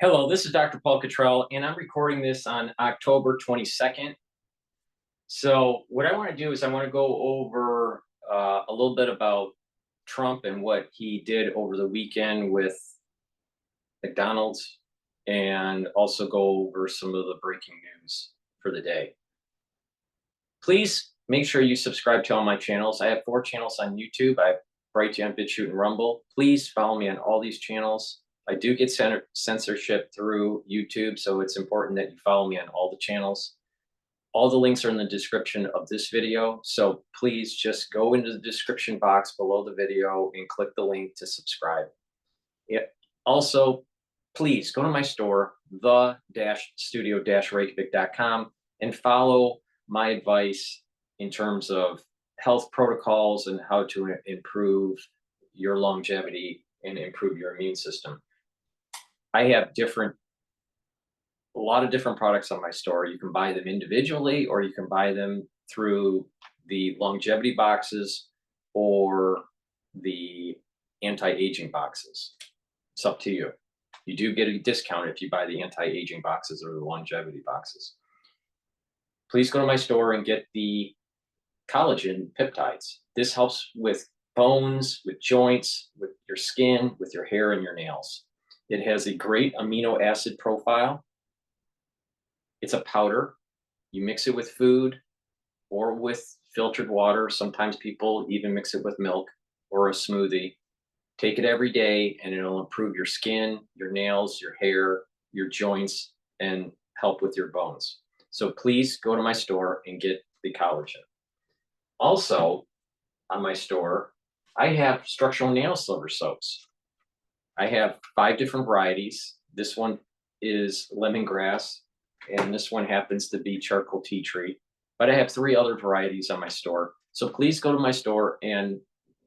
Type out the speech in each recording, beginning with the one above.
Hello, this is Dr. Paul Cottrell, and I'm recording this on October 22nd. So what I want to do is I want to go over a little bit about Trump and what he did over the weekend with McDonald's, and also go over some of the breaking news for the day. Please make sure you subscribe to all my channels. I have 4 channels on YouTube. I have Brighteon, Bitchute, and Rumble. Please follow me on all these channels. I do get censorship through YouTube, so it's important that you follow me on all the channels. All the links are in the description of this video, so please just go into the description box below the video and click the link to subscribe. Also, please go to my store, the-studio-reykjavik.com, and follow my advice in terms of health protocols and how to improve your longevity and improve your immune system. I have a lot of different products on my store. You can buy them individually, or you can buy them through the longevity boxes or the anti-aging boxes. It's up to you. You do get a discount if you buy the anti-aging boxes or the longevity boxes. Please go to my store and get the collagen peptides. This helps with bones, with joints, with your skin, with your hair and your nails. It has a great amino acid profile. It's a powder. You mix it with food or with filtered water. Sometimes people even mix it with milk or a smoothie. Take it every day and it'll improve your skin, your nails, your hair, your joints, and help with your bones. So please go to my store and get the collagen. Also, on my store, I have structural nail silver soaps. I have 5 different varieties. This one is lemongrass, and this one happens to be charcoal tea tree. But I have 3 other varieties on my store. So please go to my store and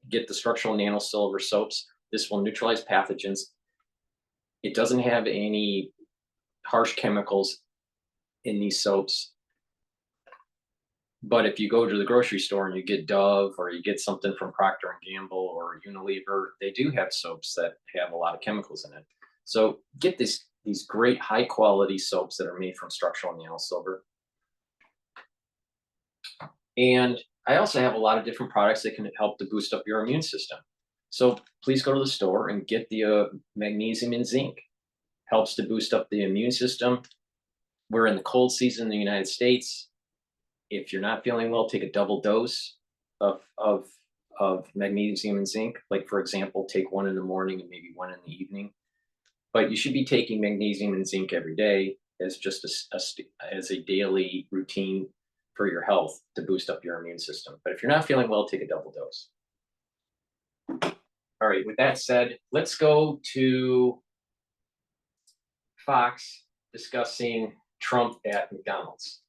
get the structural nano silver soaps. This will neutralize pathogens. It doesn't have any harsh chemicals in these soaps. But if you go to the grocery store and you get Dove, or you get something from Procter & Gamble or Unilever, they do have soaps that have a lot of chemicals in it. So get these great high quality soaps that are made from structural nano silver. And I also have a lot of different products that can help to boost up your immune system. So please go to the store and get the magnesium and zinc. Helps to boost up the immune system. We're in the cold season in the United States. If you're not feeling well, take a double dose of magnesium and zinc. Like, for example, take 1 in the morning and maybe 1 in the evening. But you should be taking magnesium and zinc every day as just as a daily routine for your health to boost up your immune system. But if you're not feeling well, take a double dose. All right, with that said, let's go to Fox discussing Trump at McDonald's.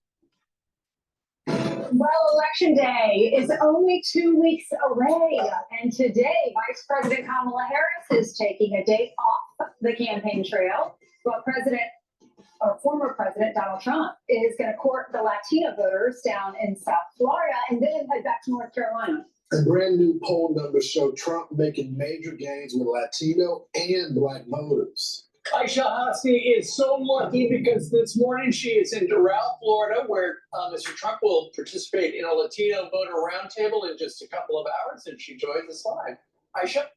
Well, Election Day is only 2 weeks away, and today Vice President Kamala Harris is taking a day off the campaign trail, but former President Donald Trump is going to court the Latino voters down in South Florida and then head back to North Carolina. A brand new poll numbers show Trump making major gains with Latino and Black voters. Aisha Hassi is so lucky because this morning she is in Doral, Florida, where Mr. Trump will participate in a Latino voter roundtable in just a couple of hours, and she joins us live. Aisha?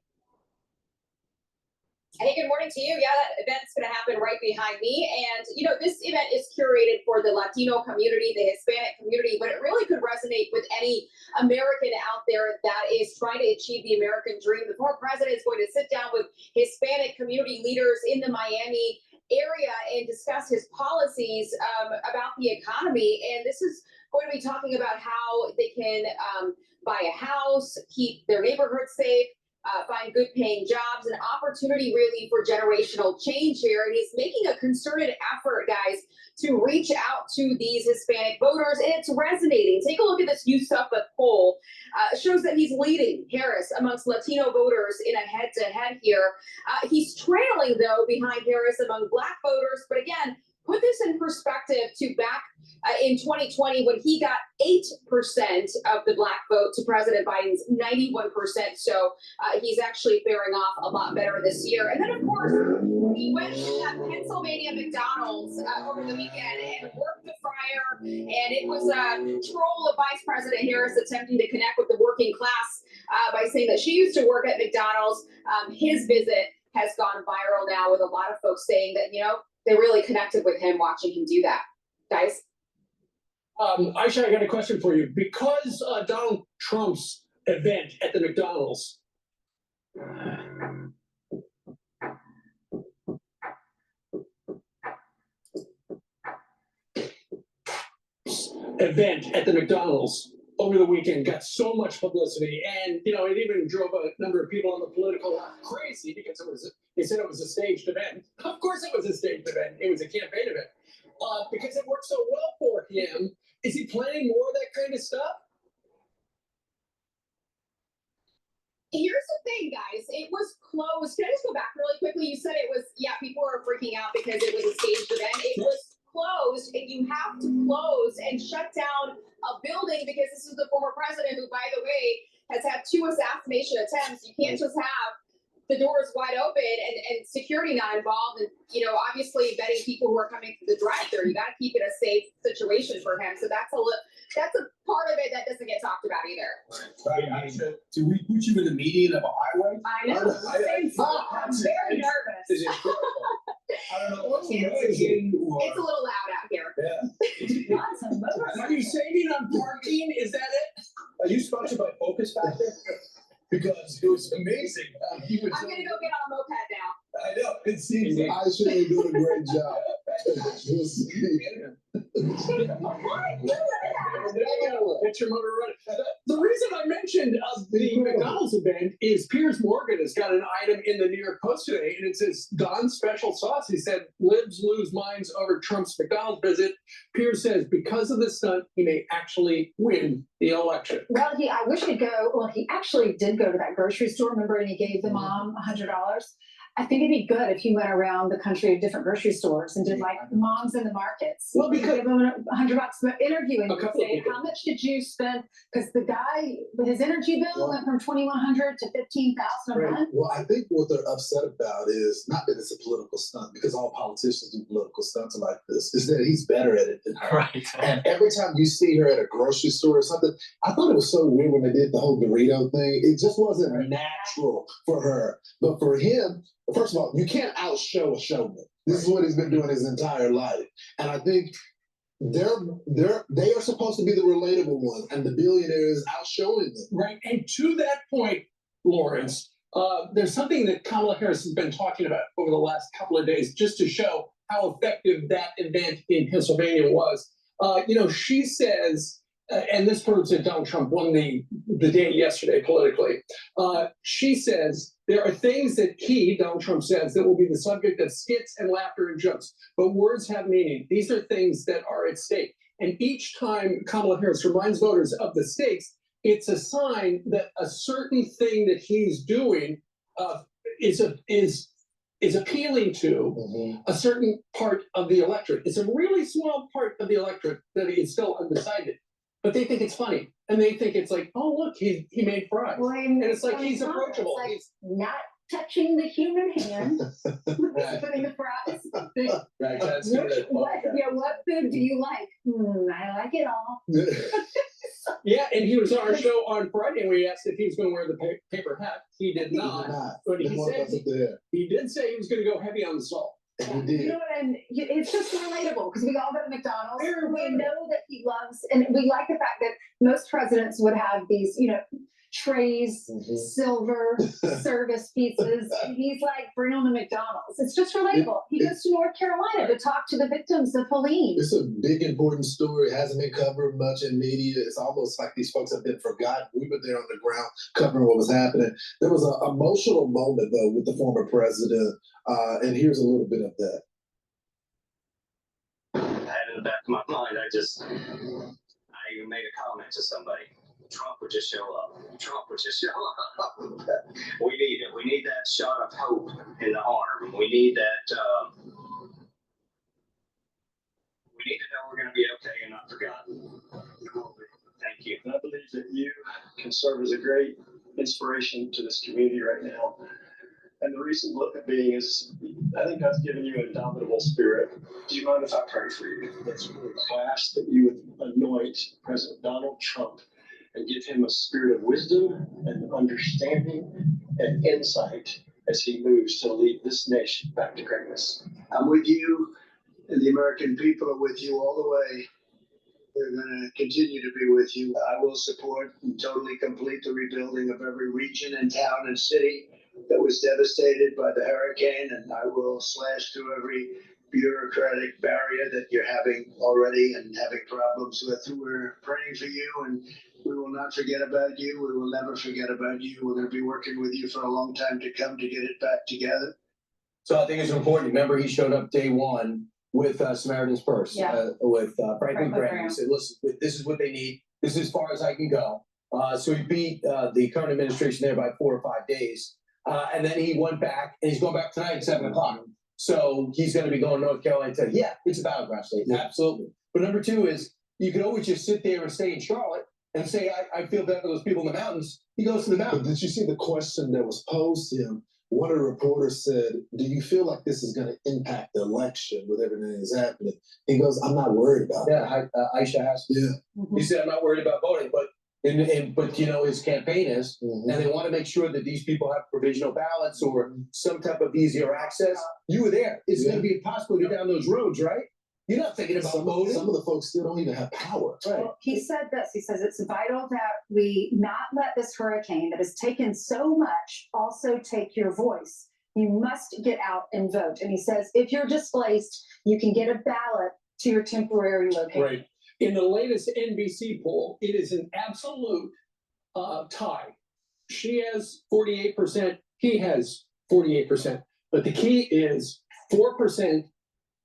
Hey, good morning to you. Yeah, that event's going to happen right behind me. And, you know, this event is curated for the Latino community, the Hispanic community, but it really could resonate with any American out there that is trying to achieve the American dream. The former president is going to sit down with Hispanic community leaders in the Miami area and discuss his policies about the economy. And this is going to be talking about how they can buy a house, keep their neighborhood safe, find good paying jobs, an opportunity really for generational change here. And he's making a concerted effort, guys, to reach out to these Hispanic voters, and it's resonating. Take a look at this new Suffolk poll. Shows that he's leading Harris amongst Latino voters in a head-to-head here. He's trailing, though, behind Harris among Black voters, but again, put this in perspective to back in 2020 when he got 8% of the black vote to President Biden's 91%. So he's actually faring off a lot better this year. And then, of course, he went to that Pennsylvania McDonald's over the weekend and worked the fryer. And it was a troll of Vice President Harris attempting to connect with the working class by saying that she used to work at McDonald's. His visit has gone viral now, with a lot of folks saying that, you know, they really connected with him watching him do that. Guys? Aisha, I got a question for you. Because Donald Trump's event at the McDonald's over the weekend got so much publicity, and you know, it even drove a number of people on the political left crazy because they said it was a staged event. Of course it was a staged event. It was a campaign event. Because it worked so well for him. Is he planning more of that kind of stuff? Here's the thing, guys. It was closed. Can I just go back really quickly? You said it was, yeah, people were freaking out because it was a staged event. It was closed, and you have to close and shut down a building because this is the former president who, by the way, has had 2 assassination attempts. You can't just have the doors wide open and security not involved. And, you know, obviously vetting people who are coming through the drive-thru. You got to keep it a safe situation for him. So that's a part of it that doesn't get talked about either. Right. Do we put you in the median of a highway? I know. I'm very nervous. Is it I don't know. What's It's amazing? a little loud out here. Yeah. Are you saving on parking? Is that it? Are you sponsored by Focus Factor? Because it was amazing. He was, I'm going to go get on a moped now. I know. It seems like I should be doing a great job. Get your motor running. The reason I mentioned the McDonald's event is Piers Morgan has got an item in the New York Post today, and it says Don's special sauce. He said libs lose minds over Trump's McDonald's visit. Piers says because of this stunt, he may actually win the election. Well, I wish he'd go. Well, he actually did go to that grocery store, remember, and he gave the mom $100. I think it'd be good if he went around the country to different grocery stores and did like moms in the markets. Well, because give them $100 for interviewing. A couple of Say, people. how much did you spend? Because the guy with his energy bill went from $2,100 to $15,000 a month. Well, I think what they're upset about is not that it's a political stunt, because all politicians do political stunts like this. Is that he's better at it than her. Right. And every time you see her at a grocery store or something, I thought it was so weird when they did the whole Dorito thing. It just wasn't natural for her. But for him, first of all, you can't outshow a showman. This is what he's been doing his entire life. And I think they are supposed to be the relatable ones, and the billionaire is outshowing them. right, and to that point, Lawrence, there's something that Kamala Harris has been talking about over the last couple of days, just to show how effective that event in Pennsylvania was. You know, she says, and this proves that Donald Trump won the day yesterday politically. She says there are things that Donald Trump says, that will be the subject of skits and laughter and jokes, but words have meaning. These are things that are at stake. And each time Kamala Harris reminds voters of the stakes, it's a sign that a certain thing that he's doing is appealing to a certain part of the electorate. It's a really small part of the electorate that is still undecided. But they think it's funny, and they think it's like, oh, look, he made fries. Well, And it's like he's approachable. Like He's not touching the human hand, Right. putting the fries. Right. That's good. What food do you like? I like it all. yeah, and he was on our show on Friday, and we asked if he was going to wear the paper hat. He did not. But he did say he was going to go heavy on the salt. And he You did. know, and it's just relatable because we all go to McDonald's. We know that he loves, and we like the fact that most presidents would have these, you know, trays, silver service pizzas. And he's like, bring on the McDonald's. It's just relatable. He goes to North Carolina to talk to the victims of Helene. It's a big, important story. It hasn't been covered much in media. It's almost like these folks have been forgotten. We were there on the ground covering what was happening. There was an emotional moment, though, with the former president. And here's a little bit of that. I had in the back of my mind, I even made a comment to somebody. Trump would just show up. Trump would just show up. We need it. We need that shot of hope in the arm. We need that. know we're gonna be okay and not forgotten. Thank you. And I believe that you can serve as a great inspiration to this community right now. And the reason being is, I think God's given you an indomitable spirit. Do you mind if I pray for you? Yes, I ask that you would anoint President Donald Trump and give him a spirit of wisdom and understanding and insight as he moves to lead this nation back to greatness. I'm with you, and the American people are with you all the way. We're going to continue to be with you. I will support and totally complete the rebuilding of every region and town and city that was devastated by the hurricane, and I will slash through every bureaucratic barrier that you're having already and having problems with. We're praying for you, and we will not forget about you. We will never forget about you. We're going to be working with you for a long time to come to get it back together. So I think it's important. Remember, he showed up day one with Samaritan's Purse, Yeah. with Franklin Graham. Graham. He said, listen, this is what they need. This is as far as I can go. So he beat the current administration there by 4 or 5 days. And then he went back, and he's going back tonight at 7 o'clock. So he's going to be going to North Carolina to, yeah, it's a battleground state. Absolutely. But number two is, you can always just sit there and stay in Charlotte and say, I feel bad for those people in the mountains. He goes to the But mountains. did you see the question that was posed to him? One of the reporters said, do you feel like this is going to impact the election with everything that's happening? He goes, I'm not worried about it. Yeah, Aisha has. Yeah. He said, I'm not worried about voting, but but you know, his campaign is, Mhm. and they want to make sure that these people have provisional ballots or some type of easier access. You were there. It's going to be impossible to get down those roads, right? You're not thinking about voting. Some of the folks still don't even have power. Right. Well, he said this, he says it's vital that we not let this hurricane that has taken so much also take your voice. You must get out and vote. And he says, if you're displaced, you can get a ballot to your temporary location. Right. In the latest NBC poll, it is an absolute tie. She has 48%, he has 48%. But the key is 4%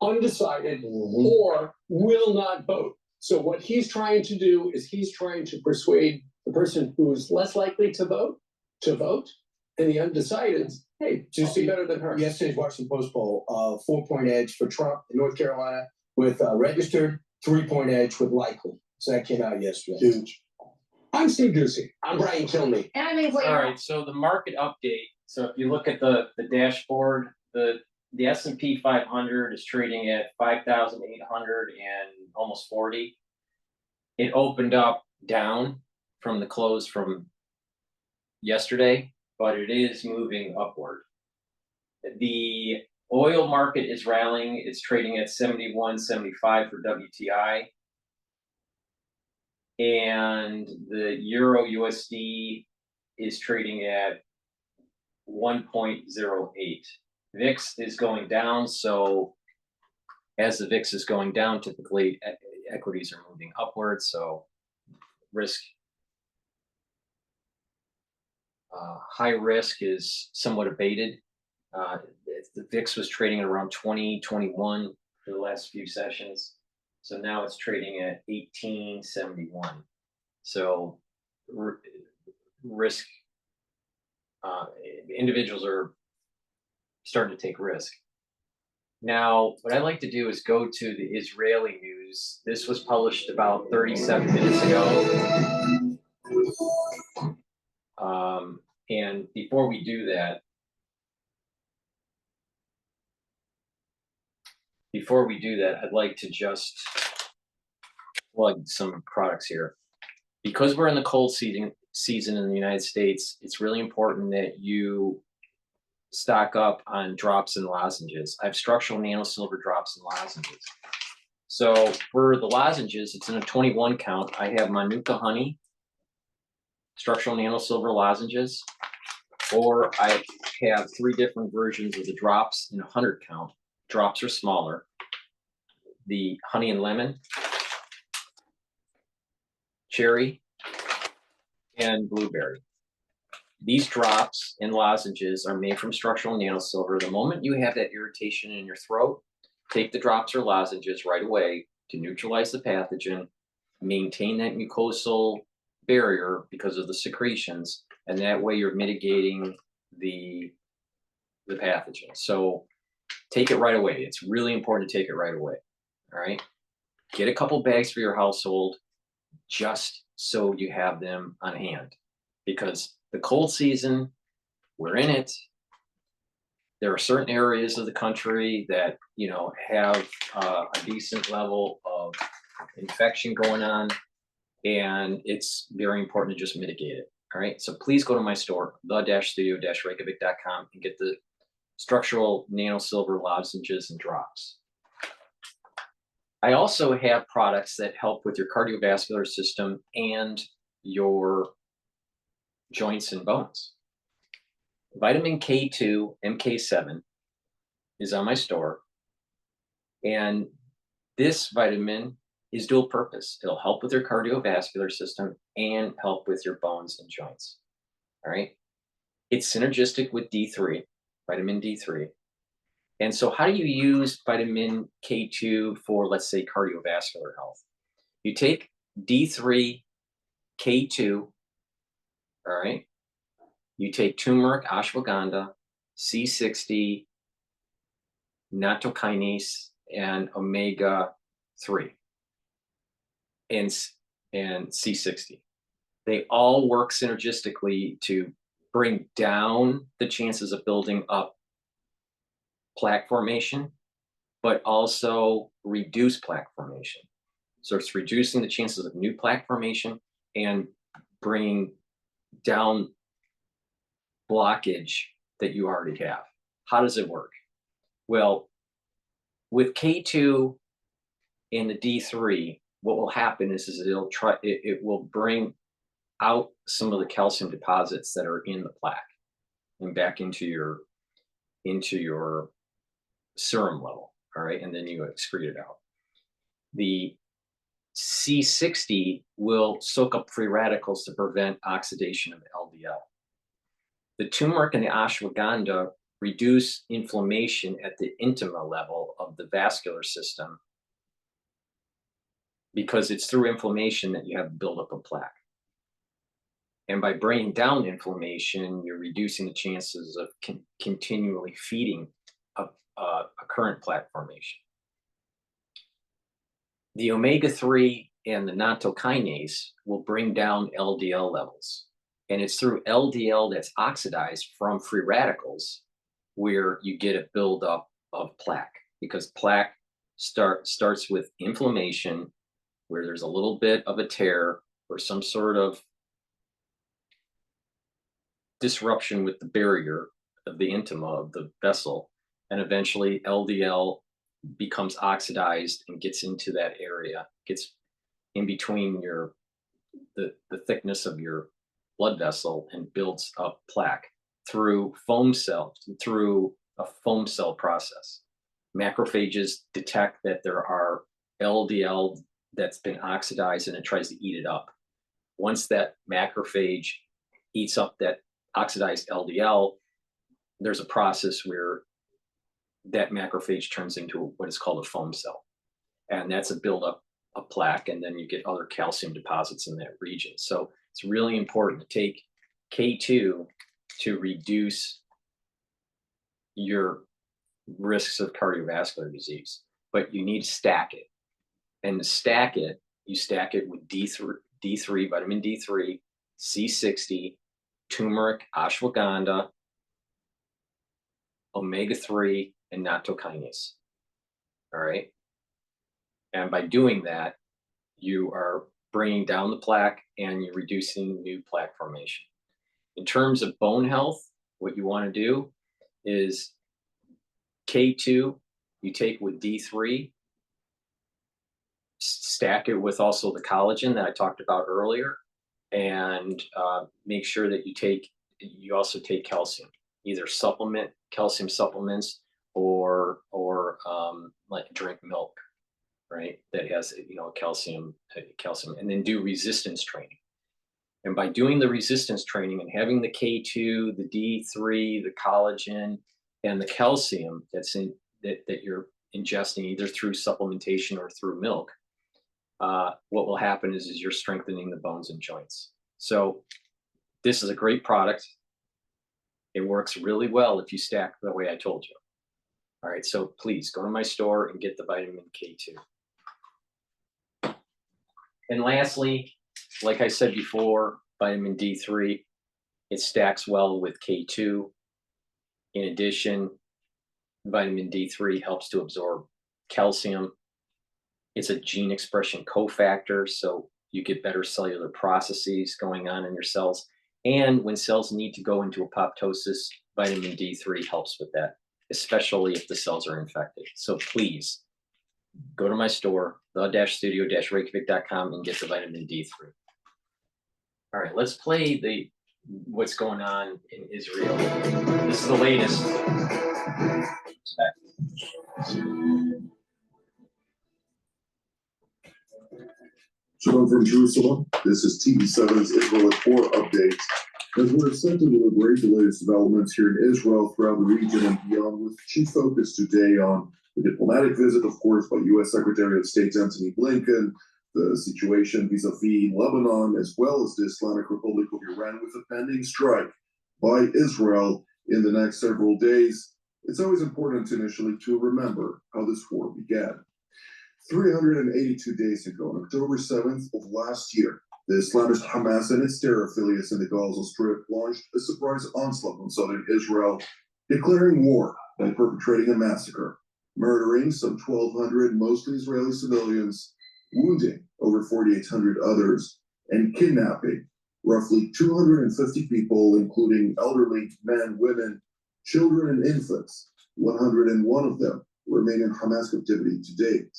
undecided Mhm. or will not vote. So what he's trying to do is he's trying to persuade the person who is less likely to vote, and the undecideds, hey, just be better than her. Yesterday's Washington Post poll, 4-point edge for Trump in North Carolina with registered, 3-point edge with likely. So that came out yesterday. Huge. I'm Steve Ducey. I'm Brian Kilmeade. And I mean, wait, All right, so the market update. So if you look at the dashboard, the S&P 500 is trading at 5,800 and almost 40. It opened up down from the close from yesterday, but it is moving upward. The oil market is rallying. It's trading at 71.75 for WTI. And the Euro USD is trading at 1.08. VIX is going down, so as the VIX is going down, typically equities are moving upwards, so risk, high risk is somewhat abated. The VIX was trading at around 20, 21 for the last few sessions, so now it's trading at 1871. So risk, individuals are starting to take risk. Now, what I like to do is go to the Israeli news. This was published about 37 minutes ago. And before we do that, I'd like to just plug some products here. Because we're in the cold season in the United States, it's really important that you stock up on drops and lozenges. I have structural nano silver drops and lozenges. So for the lozenges, it's in a 21 count. I have Manuka honey, structural nano silver lozenges, or I have 3 different versions of the drops in a 100 count. Drops are smaller. The honey and lemon, cherry, and blueberry. These drops and lozenges are made from structural nanosilver. The moment you have that irritation in your throat, take the drops or lozenges right away to neutralize the pathogen, maintain that mucosal barrier because of the secretions, and that way you're mitigating the pathogen. So take it right away. It's really important to take it right away. All right. get a couple bags for your household just so you have them on hand, because the cold season, we're in it. There are certain areas of the country that, you know, have a decent level of infection going on, and it's very important to just mitigate it. All right. So please go to my store, the-studio-reykjavik.com, and get the structural nano silver lozenges and drops. I also have products that help with your cardiovascular system and your joints and bones. Vitamin K2, MK7 is on my store. And this vitamin is dual purpose. It'll help with your cardiovascular system and help with your bones and joints. All right. It's synergistic with D3, vitamin D3. And so how do you use vitamin K2 for, let's say, cardiovascular health? You take D3, K2, all right? You take turmeric, ashwagandha, C60, nattokinase, and omega-3, and C60. They all work synergistically to bring down the chances of building up plaque formation, but also reduce plaque formation. So it's reducing the chances of new plaque formation and bringing down blockage that you already have. How does it work? Well, with K2 and the D3, what will happen is it will bring out some of the calcium deposits that are in the plaque and back into your serum level, all right, and then you excrete it out. The C60 will soak up free radicals to prevent oxidation of LDL. The turmeric and the ashwagandha reduce inflammation at the intima level of the vascular system, because it's through inflammation that you have buildup of plaque. And by bringing down inflammation, you're reducing the chances of continually feeding a current plaque formation. The omega-3 and the nattokinase will bring down LDL levels. And it's through LDL that's oxidized from free radicals where you get a buildup of plaque, because plaque starts with inflammation, where there's a little bit of a tear or some sort of disruption with the barrier of the intima of the vessel, and eventually LDL becomes oxidized and gets into that area, gets in between the thickness of your blood vessel and builds up plaque through a foam cell process. Macrophages detect that there are LDL that's been oxidized, and it tries to eat it up. Once that macrophage eats up that oxidized LDL, there's a process where that macrophage turns into what is called a foam cell. And that's a buildup of plaque, and then you get other calcium deposits in that region. So it's really important to take K2 to reduce your risks of cardiovascular disease, but you need to stack it. And to stack it, you stack it with D3, vitamin D3, C60, turmeric, ashwagandha, omega-3, and nattokinase. All right. And by doing that, you are bringing down the plaque and you're reducing new plaque formation. In terms of bone health, what you want to do is K2, you take with D3, stack it with also the collagen that I talked about earlier, and make sure that you also take calcium, either calcium supplements, or like drink milk, right? That has, calcium, and then do resistance training. And by doing the resistance training and having the K2, the D3, the collagen, and the calcium that you're ingesting either through supplementation or through milk, what will happen is you're strengthening the bones and joints. So this is a great product. It works really well if you stack the way I told you. All right, so please go to my store and get the vitamin K2. And lastly, like I said before, vitamin D3, it stacks well with K2. In addition, vitamin D3 helps to absorb calcium. It's a gene expression cofactor, so you get better cellular processes going on in your cells. And when cells need to go into apoptosis, vitamin D3 helps with that, especially if the cells are infected. So please go to my store, the-studio-reykjavik.com, and get the vitamin D3. All right, let's play what's going on in Israel. This is the latest. Shalom from Jerusalem. This is TV7's Israel at 4 update. As we're set to deliberate the latest developments here in Israel, throughout the region and beyond, with chief focus today on the diplomatic visit, of course, by U.S. Secretary of State Antony Blinken, the situation vis-a-vis Lebanon, as well as the Islamic Republic of Iran, with a pending strike by Israel in the next several days. It's always important initially to remember how this war began. 382 days ago, on October 7th of last year, the Islamist Hamas and its terror affiliates in the Gaza Strip launched a surprise onslaught on southern Israel, declaring war by perpetrating a massacre, murdering some 1,200 mostly Israeli civilians, wounding over 4,800 others, and kidnapping roughly 250 people, including elderly men, women, children, and infants. 101 of them remain in Hamas captivity to date.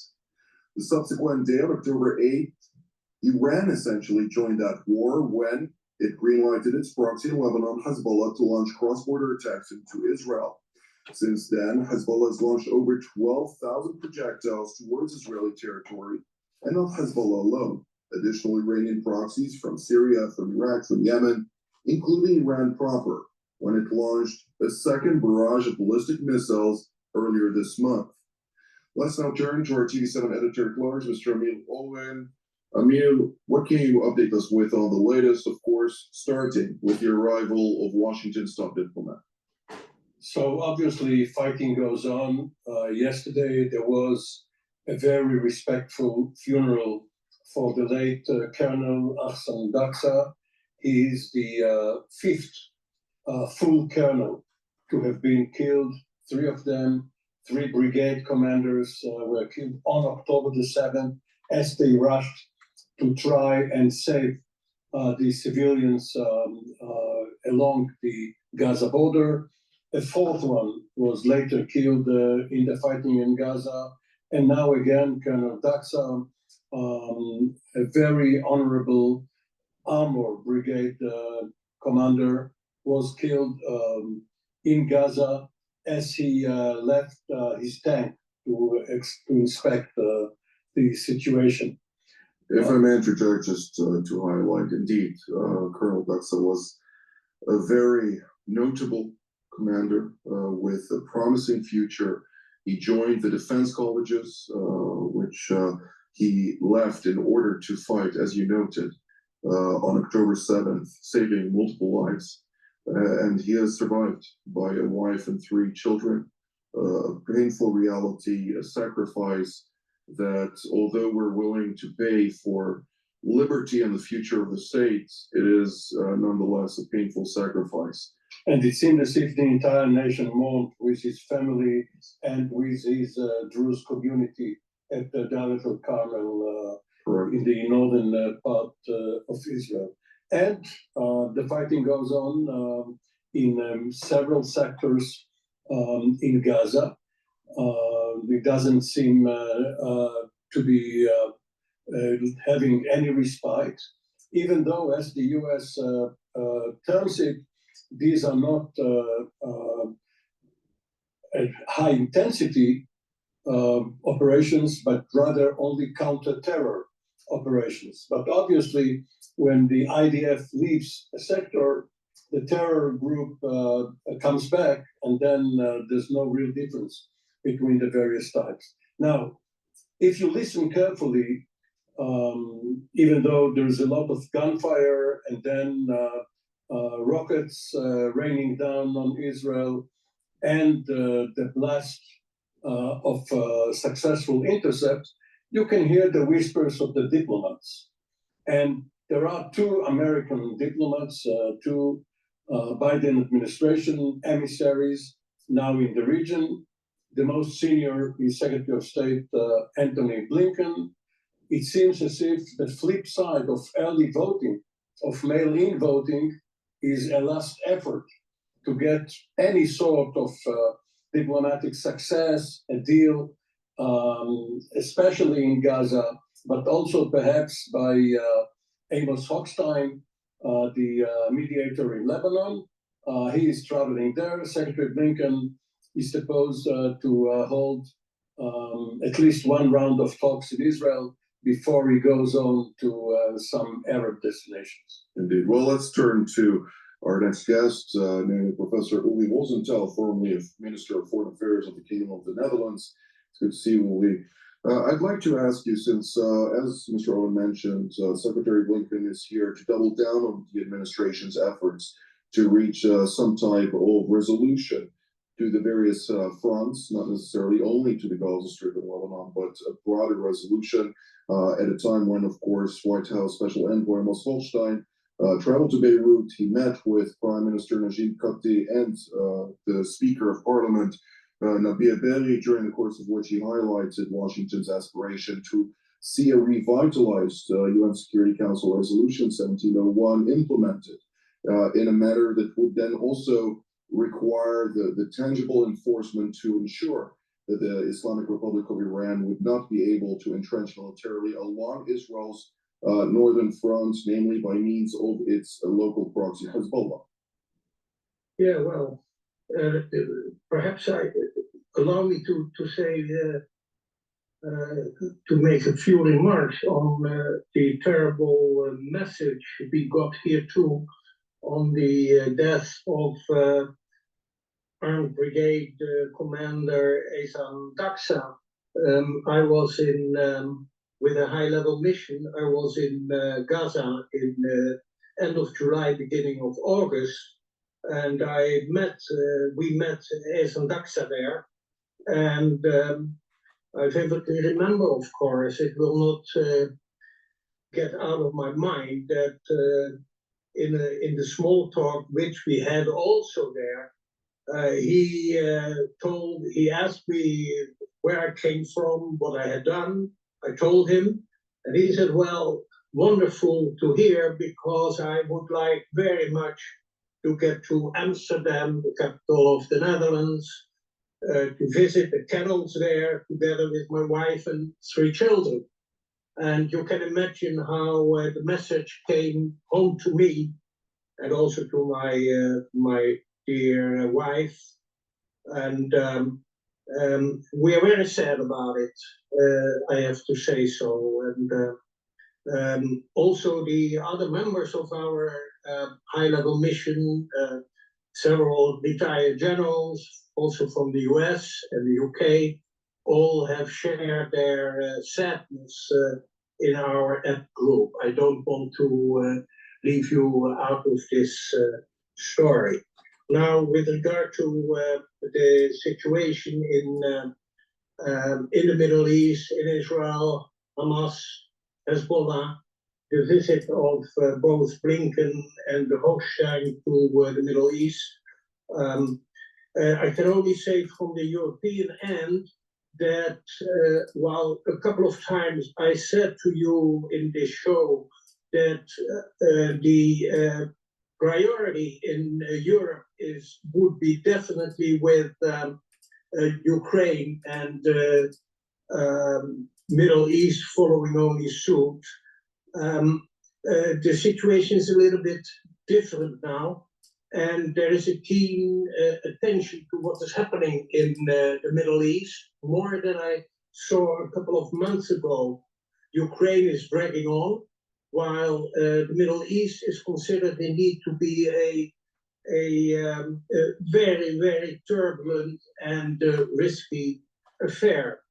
The subsequent day, on October 8th, Iran essentially joined that war when it greenlighted its proxy in Lebanon, Hezbollah, to launch cross-border attacks into Israel. Since then, Hezbollah has launched over 12,000 projectiles towards Israeli territory, and not Hezbollah alone. Additional Iranian proxies from Syria, from Iraq, from Yemen, including Iran proper, when it launched a second barrage of ballistic missiles earlier this month. Let's now turn to our TV7 editor at large, Mr. Emil Owen. Emil, what can you update us with on the latest, of course, starting with the arrival of Washington's top diplomat? So obviously fighting goes on. Yesterday there was a very respectful funeral for the late Colonel Ahsan Daksa. He is the fifth full colonel to have been killed. 3 of them, 3 brigade commanders were killed on October the 7th as they rushed to try and save the civilians along the Gaza border. A 4th one was later killed in the fighting in Gaza. And now again, Colonel Daksa, a very honorable armor brigade commander, was killed in Gaza as he left his tank to inspect the situation. If I may interject, just to highlight, indeed, Colonel Daksa was a very notable commander with a promising future. He joined the defense colleges, which he left in order to fight, as you noted, on October 7th, saving multiple lives. And he has survived by a wife and 3 children. A painful reality, a sacrifice that, although we're willing to pay for liberty and the future of the states, it is nonetheless a painful sacrifice. And it seemed as if the entire nation mourned with his family and with his Druze community at the Dalit al-Carmel in the northern part of Israel. And the fighting goes on in several sectors in Gaza. It doesn't seem to be having any respite, even though, as the US terms it, these are not high intensity operations, but rather only counter-terror operations. But obviously, when the IDF leaves a sector, the terror group comes back, and then there's no real difference between the various types. Now, if you listen carefully, even though there's a lot of gunfire and then rockets raining down on Israel and the blast of successful intercept, you can hear the whispers of the diplomats. And there are two American diplomats, two Biden administration emissaries now in the region. The most senior is Secretary of State Antony Blinken. It seems as if the flip side of early voting, of mail-in voting, is a last effort to get any sort of diplomatic success, a deal, especially in Gaza, but also perhaps by Amos Hochstein, the mediator in Lebanon. He is traveling there. Secretary Blinken is supposed to hold at least one round of talks in Israel before he goes on to some Arab destinations. Indeed. Well, let's turn to our next guest, named Professor Uli Rosenthal, formerly Minister of Foreign Affairs of the Kingdom of the Netherlands. It's good to see you, Uli. I'd like to ask you, since, as Mr. Owen mentioned, Secretary Blinken is here to double down on the administration's efforts to reach some type of resolution to the various fronts, not necessarily only to the Gaza Strip and Lebanon, but a broader resolution at a time when, of course, White House Special Envoy Amos Hochstein traveled to Beirut. He met with Prime Minister Najib Kati and the Speaker of Parliament, Nabih Berri, during the course of which he highlighted Washington's aspiration to see a revitalized UN Security Council Resolution 1701 implemented in a manner that would then also require the tangible enforcement to ensure that the Islamic Republic of Iran would not be able to entrench militarily along Israel's northern front, namely by means of its local proxy, Hezbollah. Yeah, well, perhaps allow me to say, to make a few remarks on the terrible message we got here too on the death of Armed Brigade Commander Ehsan Daksa. I was with a high-level mission. I was in Gaza in end of July, beginning of August, and we met Ehsan Daksa there, and I vividly remember, of course, it will not get out of my mind that in the small talk which we had also there, he asked me where I came from, what I had done. I told him, and he said, well, wonderful to hear, because I would like very much to get to Amsterdam, the capital of the Netherlands, to visit the kennels there together with my wife and 3 children. And you can imagine how the message came home to me and also to my dear wife. And we are very sad about it, I have to say so. And also the other members of our high-level mission, several retired generals, also from the US and the UK, all have shared their sadness in our app group. I don't want to leave you out of this story. Now, with regard to the situation in the Middle East, in Israel, Hamas, Hezbollah, the visit of both Blinken and Hochstein to the Middle East, I can only say from the European end that while a couple of times I said to you in this show that the priority in Europe would be definitely with Ukraine and Middle East following only suit. The situation is a little bit different now, and there is a keen attention to what is happening in the Middle East, more than I saw a couple of months ago. Ukraine is dragging on, while the Middle East is considered indeed to be a very, very turbulent and risky affair.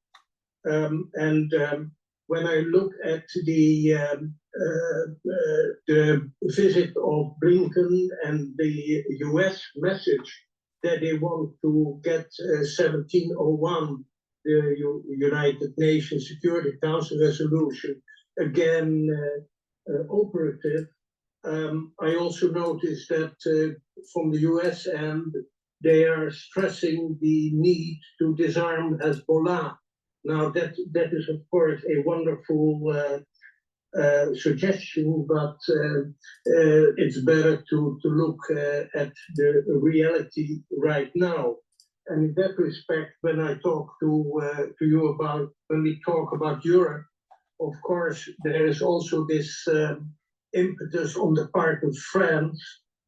When I look at the visit of Blinken and the US message that they want to get 1701, the United Nations Security Council resolution, again operative. I also noticed that from the US end, they are stressing the need to disarm Hezbollah. Now that is of course a wonderful suggestion, but it's better to look at the reality right now. And in that respect, when I talk to you about, when we talk about Europe, of course, there is also this impetus on the part of France,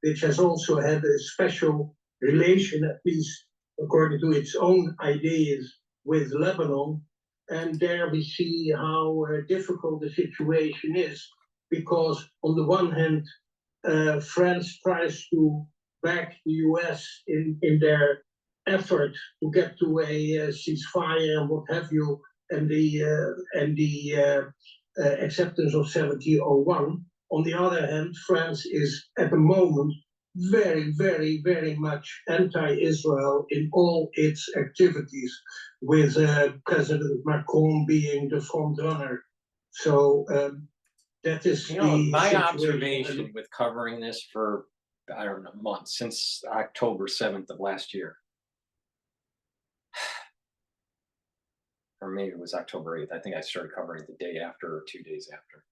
which has also had a special relation, at least according to its own ideas, with Lebanon. And there we see how difficult the situation is, because on the one hand, France tries to back the US in their effort to get to a ceasefire and what have you, and the acceptance of 1701. On the other hand, France is at the moment very, very, very much anti-Israel in all its activities, with President Macron being the front runner. So that is my situation. observation with covering this for, I don't know, months, since October 7th of last year. Or maybe it was October 8th. I think I started covering it the day after or 2 days after.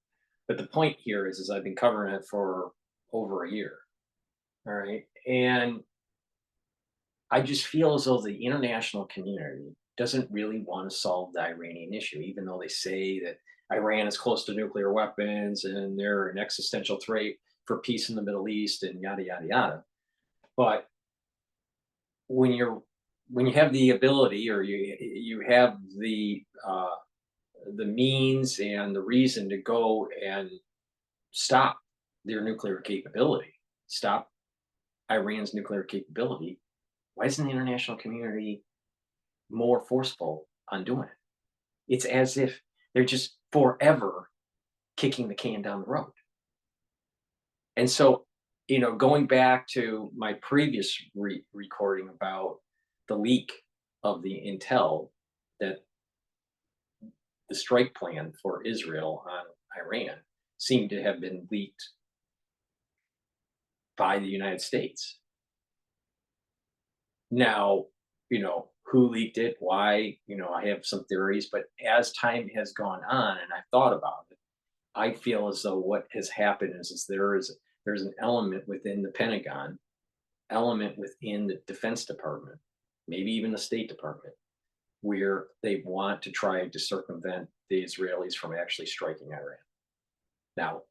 But the point here is I've been covering it for over a year. All right. And I just feel as though the international community doesn't really want to solve the Iranian issue, even though they say that Iran is close to nuclear weapons and they're an existential threat for peace in the Middle East and yada, yada, yada. But when you have the ability, or you have the means and the reason to go and stop their nuclear capability, stop Iran's nuclear capability, why isn't the international community more forceful on doing it? It's as if they're just forever kicking the can down the road. And so, going back to my previous recording about the leak of the intel that the strike plan for Israel on Iran seemed to have been leaked by the United States. Now, who leaked it, why, I have some theories, but as time has gone on and I've thought about it, I feel as though what has happened is there's an element within the Pentagon, element within the Defense Department, maybe even the State Department, where they want to try to circumvent the Israelis from actually striking Iran. Now,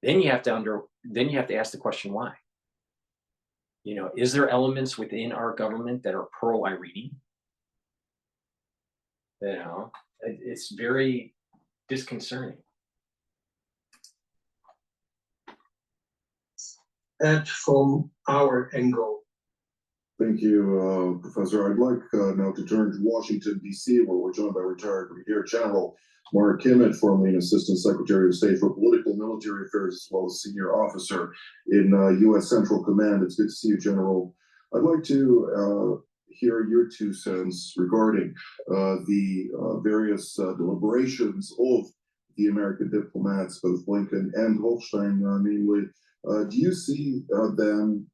then you have to ask the question why. Is there elements within our government that are pro-Iranian? It's very disconcerting. That's from our angle. Thank you, Professor. I'd like now to turn to Washington, D.C., where we're joined by retired Brigadier General Mark Kimmett, formerly an Assistant Secretary of State for Political Military Affairs, as well as Senior Officer in U.S. Central Command. It's good to see you, General. I'd like to hear your 2 cents regarding the various deliberations of the American diplomats, both Blinken and Holstein, namely. Do you see them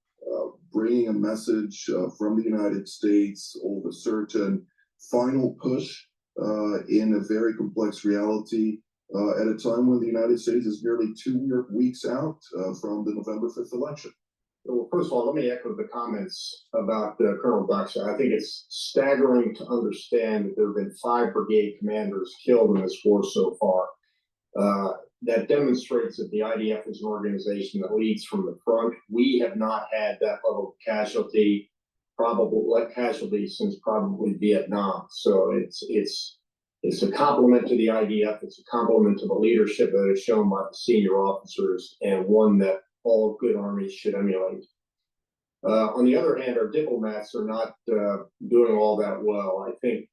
bringing a message from the United States of a certain final push in a very complex reality at a time when the United States is nearly 2 weeks out from the November 5th election? Well, first of all, let me echo the comments about Colonel Doxa. I think it's staggering to understand that there have been 5 brigade commanders killed in this war so far. That demonstrates that the IDF is an organization that leads from the front. We have not had that level of casualty, since probably Vietnam. So it's a compliment to the IDF. It's a compliment to the leadership that is shown by the senior officers, and one that all good armies should emulate. On the other hand, our diplomats are not doing all that well. I think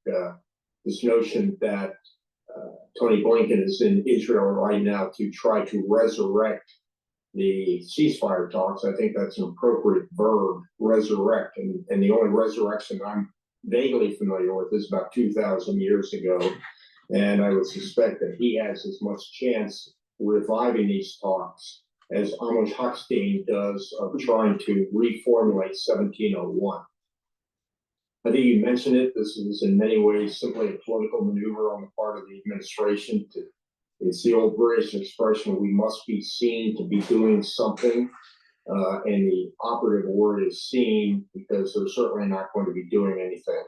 this notion that Tony Blinken is in Israel right now to try to resurrect the ceasefire talks, I think that's an appropriate verb, resurrect. And the only resurrection I'm vaguely familiar with is about 2,000 years ago. And I would suspect that he has as much chance reviving these talks as Amos Hochstein does of trying to reformulate 1701. I think you mentioned it. This is in many ways simply a political maneuver on the part of the administration. It's the old British expression, we must be seen to be doing something. And the operative word is seen, because they're certainly not going to be doing anything.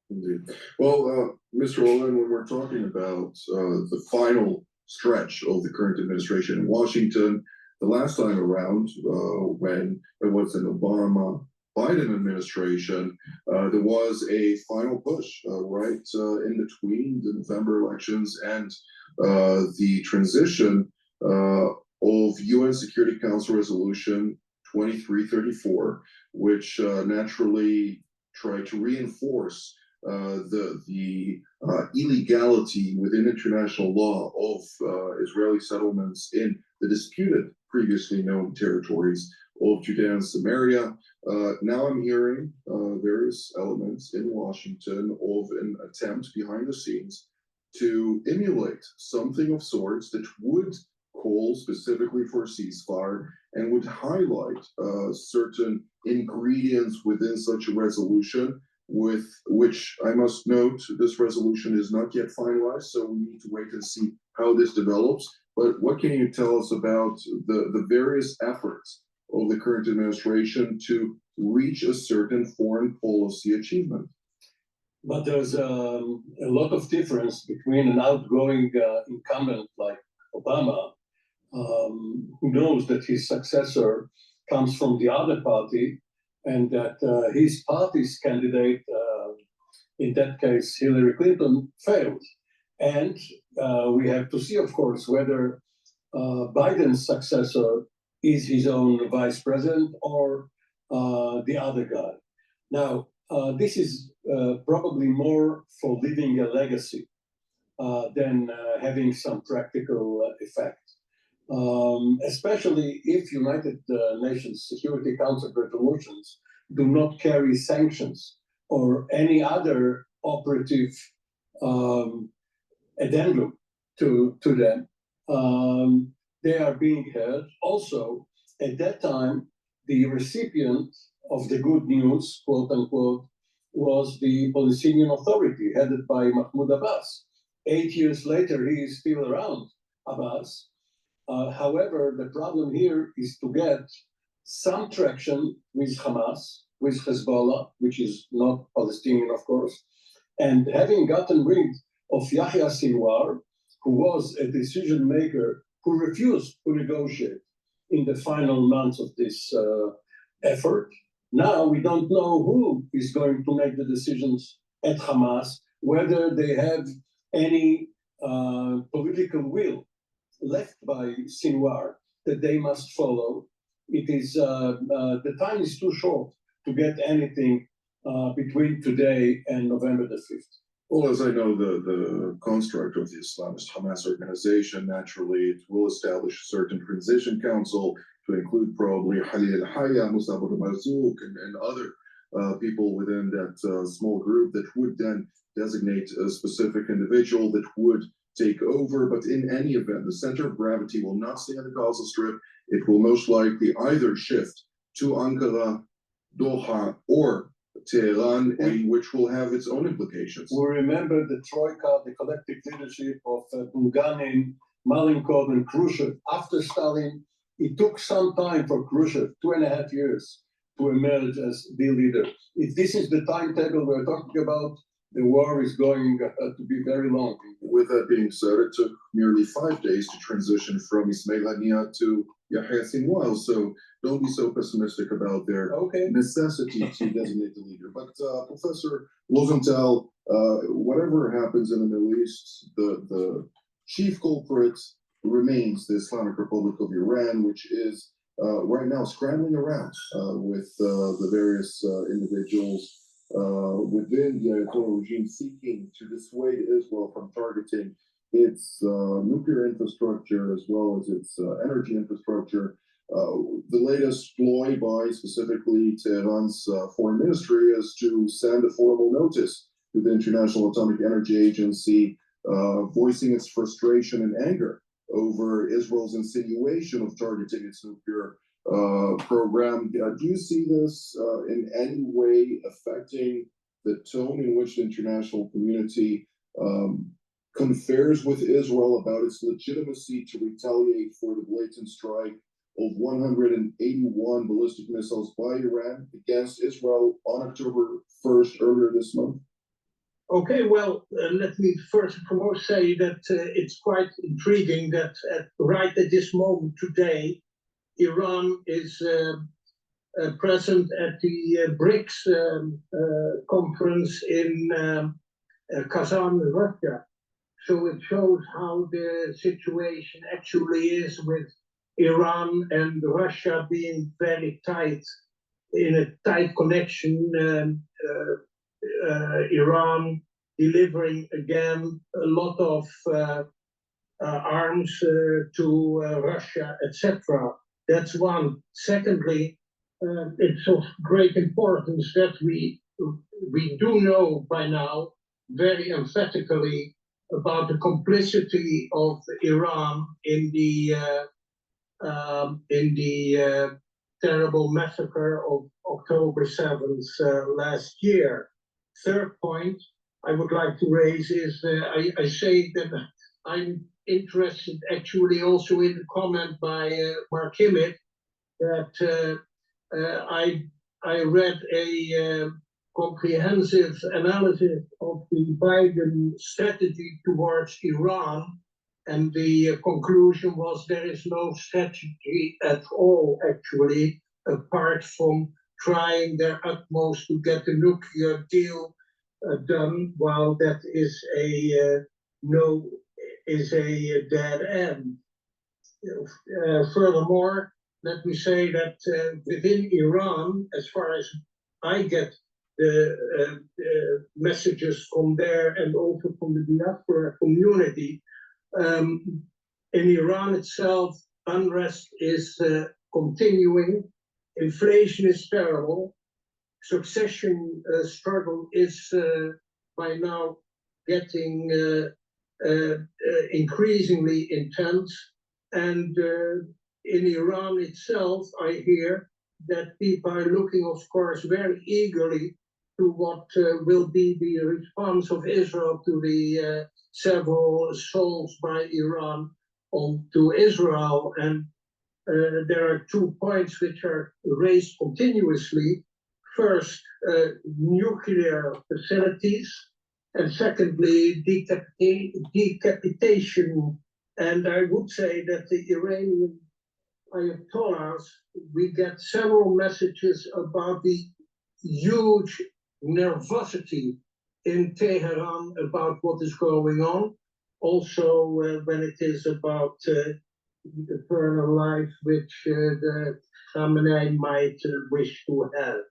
Indeed. Well, Mr. Olin, when we're talking about the final stretch of the current administration in Washington, the last time around, when it was an Obama-Biden administration, there was a final push right in between the November elections and the transition of UN Security Council Resolution 2334, which naturally tried to reinforce the illegality within international law of Israeli settlements in the disputed previously known territories of Judea and Samaria. Now I'm hearing various elements in Washington of an attempt behind the scenes to emulate something of sorts that would call specifically for a ceasefire and would highlight certain ingredients within such a resolution, with which I must note this resolution is not yet finalized, so we need to wait and see how this develops. But what can you tell us about the various efforts of the current administration to reach a certain foreign policy achievement? But there's a lot of difference between an outgoing incumbent like Obama, who knows that his successor comes from the other party, and that his party's candidate, in that case Hillary Clinton, failed. And we have to see, of course, whether Biden's successor is his own vice president or the other guy. Now, this is probably more for leaving a legacy than having some practical effect. Especially if United Nations Security Council resolutions do not carry sanctions or any other operative addendum to them. They are being heard. Also, at that time, the recipient of the good news, quote unquote, was the Palestinian Authority headed by Mahmoud Abbas. 8 years later, he is still around, Abbas. However, the problem here is to get some traction with Hamas, with Hezbollah, which is not Palestinian, of course, and having gotten rid of Yahya Sinwar, who was a decision maker who refused to negotiate in the final months of this effort. Now we don't know who is going to make the decisions at Hamas, whether they have any political will left by Sinwar that they must follow. It is the time is too short to get anything between today and November the 5th. Well, as I know, the construct of the Islamist Hamas organization, naturally, it will establish a certain transition council to include probably Khalil al-Haya, Musab al-Marzouk, and other people within that small group that would then designate a specific individual that would take over. But in any event, the center of gravity will not stay on the Gaza Strip. It will most likely either shift to Ankara, Doha, or Tehran, and which will have its own implications. We remember the Troika, the collective leadership of Bulganin, Malenkov, and Khrushchev. After Stalin, it took some time for Khrushchev, 2.5 years, to emerge as the leader. If this is the timetable we're talking about, the war is going to be very long. With that being said, it took nearly 5 days to transition from Ismail Haniyeh to Yahya Sinwar, so don't be so pessimistic about their necessity to designate the leader. But Professor Rosenthal, whatever happens in the Middle East, the chief culprit remains the Islamic Republic of Iran, which is right now scrambling around with the various individuals within the Ayatollah regime seeking to dissuade Israel from targeting its nuclear infrastructure as well as its energy infrastructure. The latest ploy by specifically Tehran's foreign ministry is to send a formal notice with the International Atomic Energy Agency voicing its frustration and anger over Israel's insinuation of targeting its nuclear program. Do you see this in any way affecting the tone in which the international community confers with Israel about its legitimacy to retaliate for the blatant strike of 181 ballistic missiles by Iran against Israel on October 1st earlier this month? Okay, well, let me first and foremost say that it's quite intriguing that right at this moment today, Iran is present at the BRICS conference in Kazan, Russia. So it shows how the situation actually is with Iran and Russia being very tight, in a tight connection. Iran delivering again a lot of arms to Russia, etc. That's one. Secondly, it's of great importance that we do know by now very emphatically about the complicity of Iran in the terrible massacre of October 7th last year. Third point I would like to raise is I say that I'm interested actually also in the comment by Mark Himmitt that I read a comprehensive analysis of the Biden strategy towards Iran, and the conclusion was there is no strategy at all, actually, apart from trying their utmost to get a nuclear deal done, while that is a dead end. Furthermore, let me say that within Iran, as far as I get the messages from there and also from the diaspora community, in Iran itself, unrest is continuing, inflation is terrible, succession struggle is by now getting increasingly intense, and in Iran itself, I hear that people are looking, of course, very eagerly to what will be the response of Israel to the several assaults by Iran to Israel. And there are 2 points which are raised continuously. First, nuclear facilities, and secondly, decapitation. And I would say that the Iranian Ayatollahs, we get several messages about the huge nervosity in Tehran about what is going on. Also, when it is about the eternal life which the Khamenei might wish to have.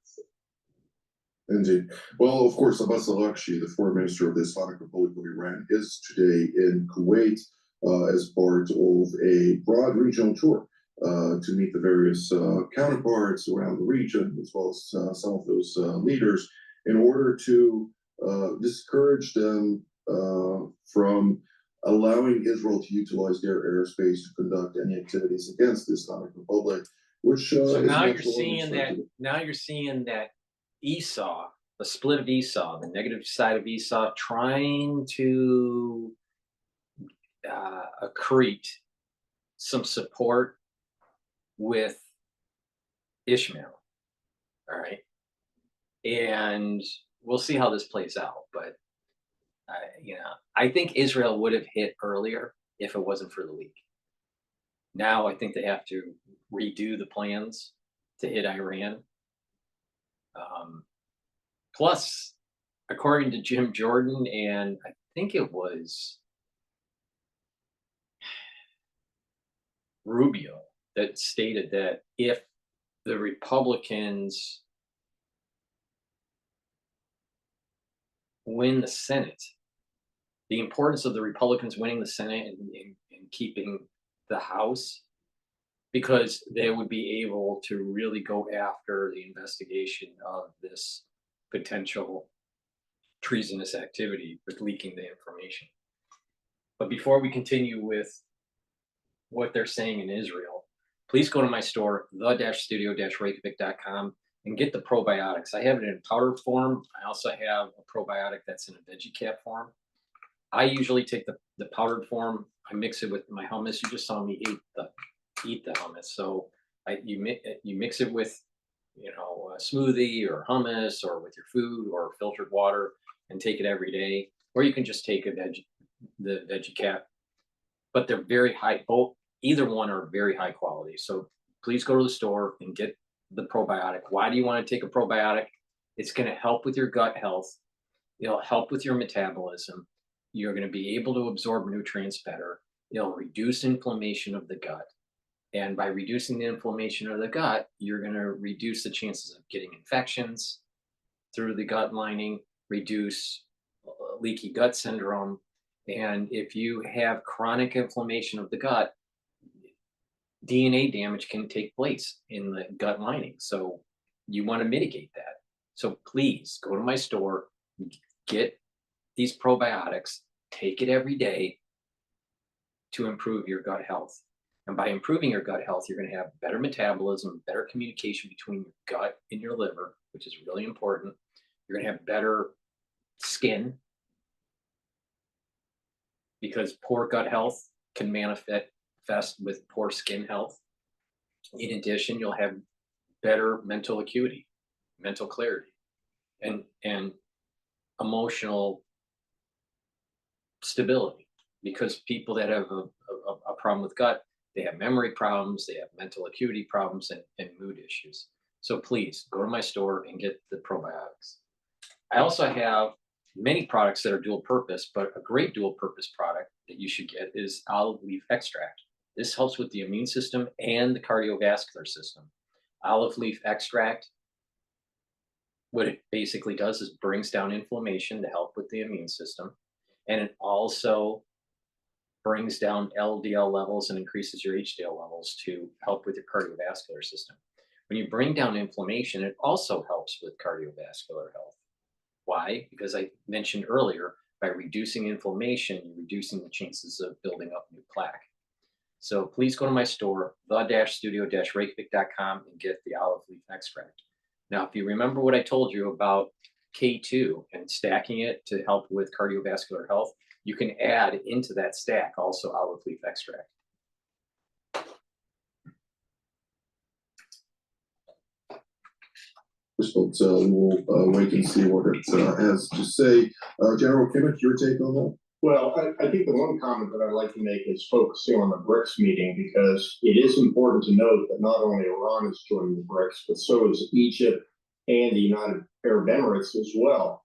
Indeed. Well, of course, Abbas Araghchi, the foreign minister of the Islamic Republic of Iran, is today in Kuwait as part of a broad regional tour to meet the various counterparts around the region, as well as some of those leaders, in order to discourage them from allowing Israel to utilize their airspace to conduct any activities against the Islamic Republic. Which so now you're seeing that. Now you're seeing that Esau, the split of Esau, the negative side of Esau, trying to accrete some support with Ishmael. All right. And we'll see how this plays out. But, I think Israel would have hit earlier if it wasn't for the leak. Now I think they have to redo the plans to hit Iran. Plus, according to Jim Jordan, and I think it was Rubio that stated that if the Republicans win the Senate, the importance of the Republicans winning the Senate and keeping the House, because they would be able to really go after the investigation of this potential treasonous activity with leaking the information. But before we continue with what they're saying in Israel, please go to my store, the-studio-reykjavik.com, and get the probiotics. I have it in powder form. I also have a probiotic that's in a veggie cap form. I usually take the powdered form. I mix it with my hummus. You just saw me eat the hummus. So you mix it with, you know, a smoothie or hummus or with your food or filtered water and take it every day. Or you can just take the veggie cap. But they're very high. Both, either one are very high quality. So please go to the store and get the probiotic. Why do you want to take a probiotic? It's going to help with your gut health. It'll help with your metabolism. You're going to be able to absorb nutrients better. It'll reduce inflammation of the gut. And by reducing the inflammation of the gut, you're going to reduce the chances of getting infections through the gut lining, reduce leaky gut syndrome. And if you have chronic inflammation of the gut, DNA damage can take place in the gut lining. So you want to mitigate that. So please go to my store, get these probiotics, take it every day to improve your gut health. And by improving your gut health, you're going to have better metabolism, better communication between your gut and your liver, which is really important. You're going to have better skin, because poor gut health can manifest with poor skin health. In addition, you'll have better mental acuity, mental clarity, and emotional stability, because people that have a problem with gut, they have memory problems, they have mental acuity problems, and mood issues. So please go to my store and get the probiotics. I also have many products that are dual purpose, but a great dual purpose product that you should get is olive leaf extract. This helps with the immune system and the cardiovascular system. Olive leaf extract, what it basically does is brings down inflammation to help with the immune system. And it also brings down LDL levels and increases your HDL levels to help with your cardiovascular system. When you bring down inflammation, it also helps with cardiovascular health. Why? Because I mentioned earlier, by reducing inflammation, you're reducing the chances of building up new plaque. So please go to my store, the-studio-reykjavik.com, and get the olive leaf extract. Now, if you remember what I told you about K2 and stacking it to help with cardiovascular health, you can add into that stack also olive leaf extract. We'll wait and see what it has to say. General Kimmich, your take on that? Well, I think the one comment that I'd like to make is focusing on the BRICS meeting, because it is important to note that not only Iran is joining the BRICS, but so is Egypt and the United Arab Emirates as well.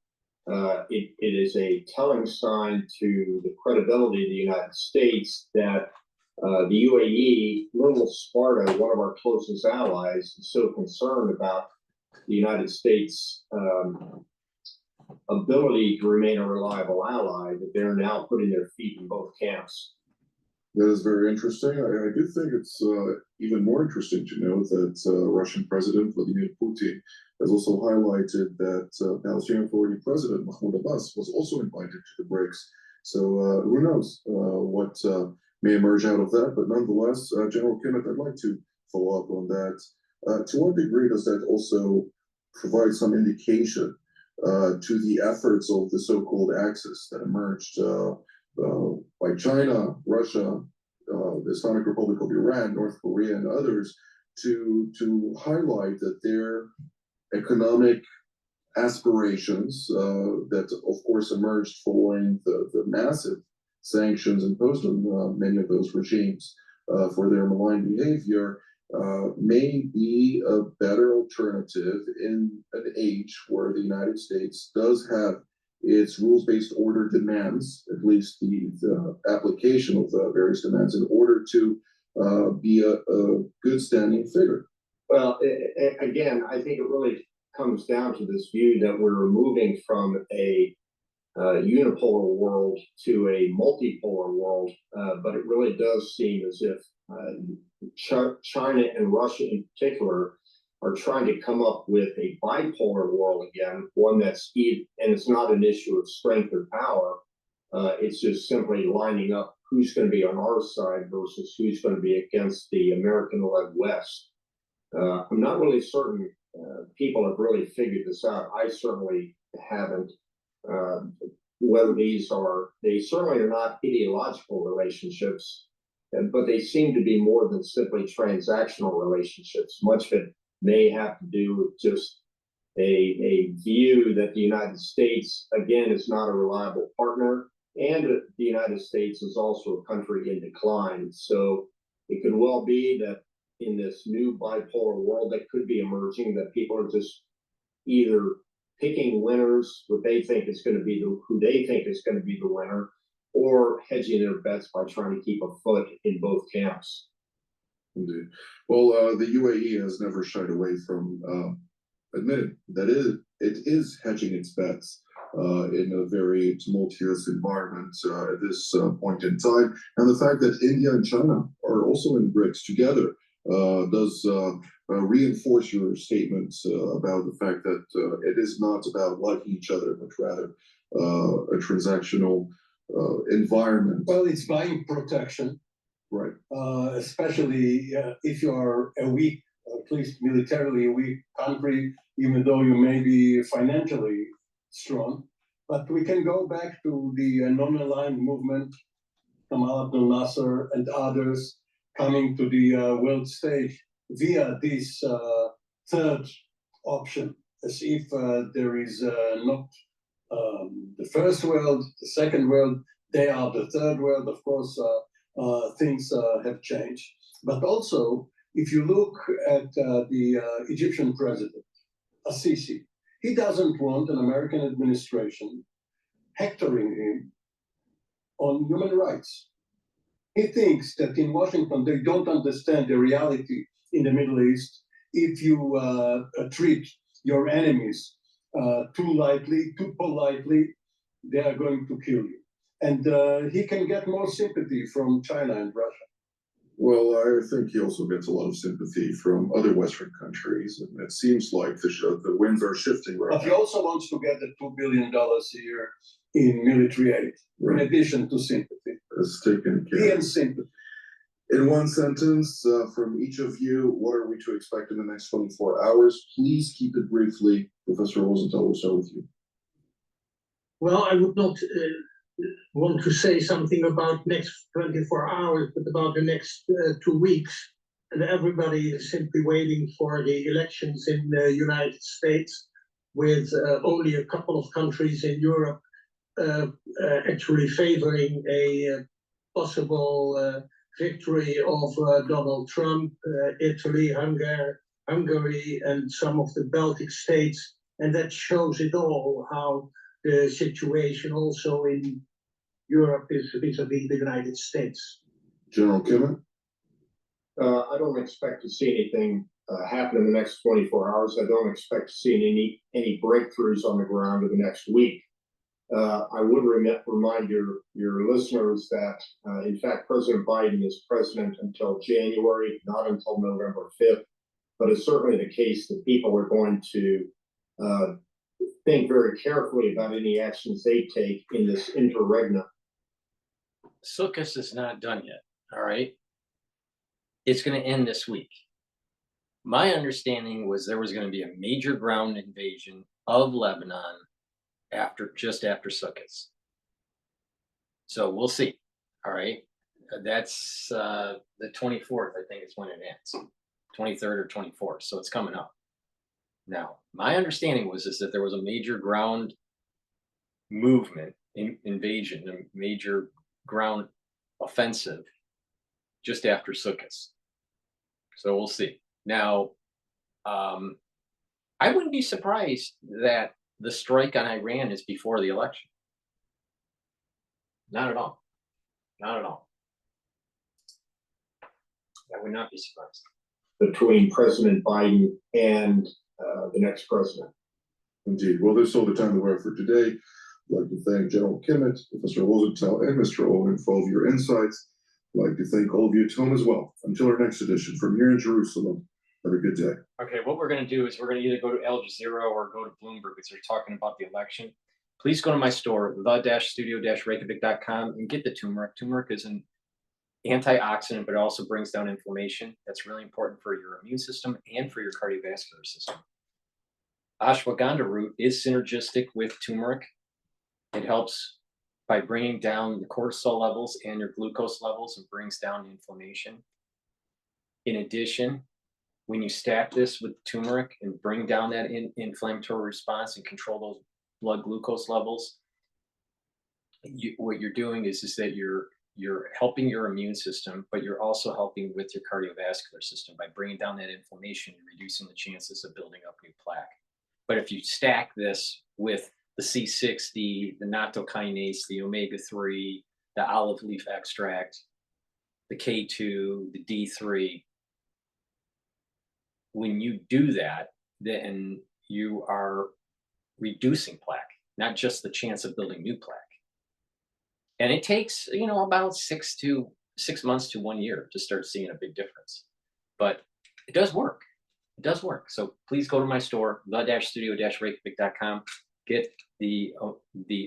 It is a telling sign to the credibility of the United States that the UAE, little Sparta, one of our closest allies, is so concerned about the United States' ability to remain a reliable ally that they're now putting their feet in both camps. That is very interesting. I do think it's even more interesting to know that Russian President Vladimir Putin has also highlighted that Palestinian Authority President Mahmoud Abbas was also invited to the BRICS. So who knows what may emerge out of that. But nonetheless, General Kimmich, I'd like to follow up on that. To what degree does that also provide some indication to the efforts of the so-called Axis that emerged by China, Russia, the Islamic Republic of Iran, North Korea, and others to highlight that their economic aspirations that, of course, emerged following the massive sanctions imposed on many of those regimes for their malign behavior, may be a better alternative in an age where the United States does have its rules-based order demands, at least the application of the various demands, in order to be a good standing figure. Well, again, I think it really comes down to this view that we're moving from a unipolar world to a multipolar world, but it really does seem as if China and Russia in particular are trying to come up with a bipolar world again, one that's and it's not an issue of strength or power. It's just simply lining up who's going to be on our side versus who's going to be against the American-led West. I'm not really certain people have really figured this out. I certainly haven't. Whether they certainly are not ideological relationships, but they seem to be more than simply transactional relationships. Much of it may have to do with just a view that the United States, again, is not a reliable partner, and the United States is also a country in decline. So it could well be that in this new bipolar world that could be emerging, that people are just either picking winners, what they think is going to be who they think is going to be the winner, or hedging their bets by trying to keep a foot in both camps. Indeed. Well, the UAE has never shied away from admitting that it is hedging its bets in a very tumultuous environment at this point in time. And the fact that India and China are also in BRICS together does reinforce your statements about the fact that it is not about liking each other, but rather a transactional environment. Well, it's buying protection. Right. Especially if you are a weak, at least militarily weak country, even though you may be financially strong. But we can go back to the non-aligned movement, Gamal Abdel Nasser and others coming to the world stage via this third option, as if there is not the first world, the second world, they are the third world. Of course, things have changed. But also, if you look at the Egyptian president, Assisi, he doesn't want an American administration hectoring him on human rights. He thinks that in Washington, they don't understand the reality in the Middle East. If you treat your enemies too lightly, too politely, they are going to kill you. And he can get more sympathy from China and Russia. Well, I think he also gets a lot of sympathy from other Western countries, and it seems like the winds are shifting right now. But he also wants to get the $2 billion a year in military aid, right, in addition to sympathy. It's taken care of. He and sympathy. In one sentence, from each of you, what are we to expect in the next 24 hours? Please keep it briefly. Professor Rosenthal, we'll start with you. Well, I would not want to say something about next 24 hours, but about the next 2 weeks. And everybody is simply waiting for the elections in the United States, with only a couple of countries in Europe actually favoring a possible victory of Donald Trump, Italy, Hungary, and some of the Baltic states. And that shows it all, how the situation also in Europe is vis-a-vis the United States. General Kimmett? I don't expect to see anything happen in the next 24 hours. I don't expect to see any breakthroughs on the ground in the next week. I would remind your listeners that, in fact, President Biden is president until January, not until November 5th. But it's certainly the case that people are going to think very carefully about any actions they take in this interregnum. Sukkot is not done yet, all right? It's going to end this week. My understanding was there was going to be a major ground invasion of Lebanon just after Sukkot. So we'll see, all right? That's the 24th, I think is when it ends. 23rd or 24th, so it's coming up. Now, my understanding was that there was a major ground movement, invasion, a major ground offensive just after Sukkot. So we'll see. Now, I wouldn't be surprised that the strike on Iran is before the election. Not at all. Not at all. I would not be surprised. Between President Biden and the next president. Indeed. Well, that's all the time that we have for today. I'd like to thank General Kimmett, Professor Rosenthal, and Mr. Owen for all of your insights. I'd like to thank all of you at home as well. Until our next edition from here in Jerusalem, Have a good day. Okay, what we're going to do is we're going to either go to Al Jazeera or go to Bloomberg because they're talking about the election. Please go to my store, the-studio-reykjavik.com, and get the turmeric. Turmeric is an antioxidant, but it also brings down inflammation. That's really important for your immune system and for your cardiovascular system. Ashwagandha root is synergistic with turmeric. It helps by bringing down the cortisol levels and your glucose levels and brings down inflammation. In addition, when you stack this with turmeric and bring down that inflammatory response and control those blood glucose levels, what you're doing is that you're helping your immune system, but you're also helping with your cardiovascular system by bringing down that inflammation and reducing the chances of building up new plaque. But if you stack this with the C60, the nattokinase, the omega-3, the olive leaf extract, the K2, the D3, when you do that, then you are reducing plaque, not just the chance of building new plaque. And it takes, about 6 months to 1 year to start seeing a big difference. But it does work. It does work. So please go to my store, the-studio-reykjavik.com, get the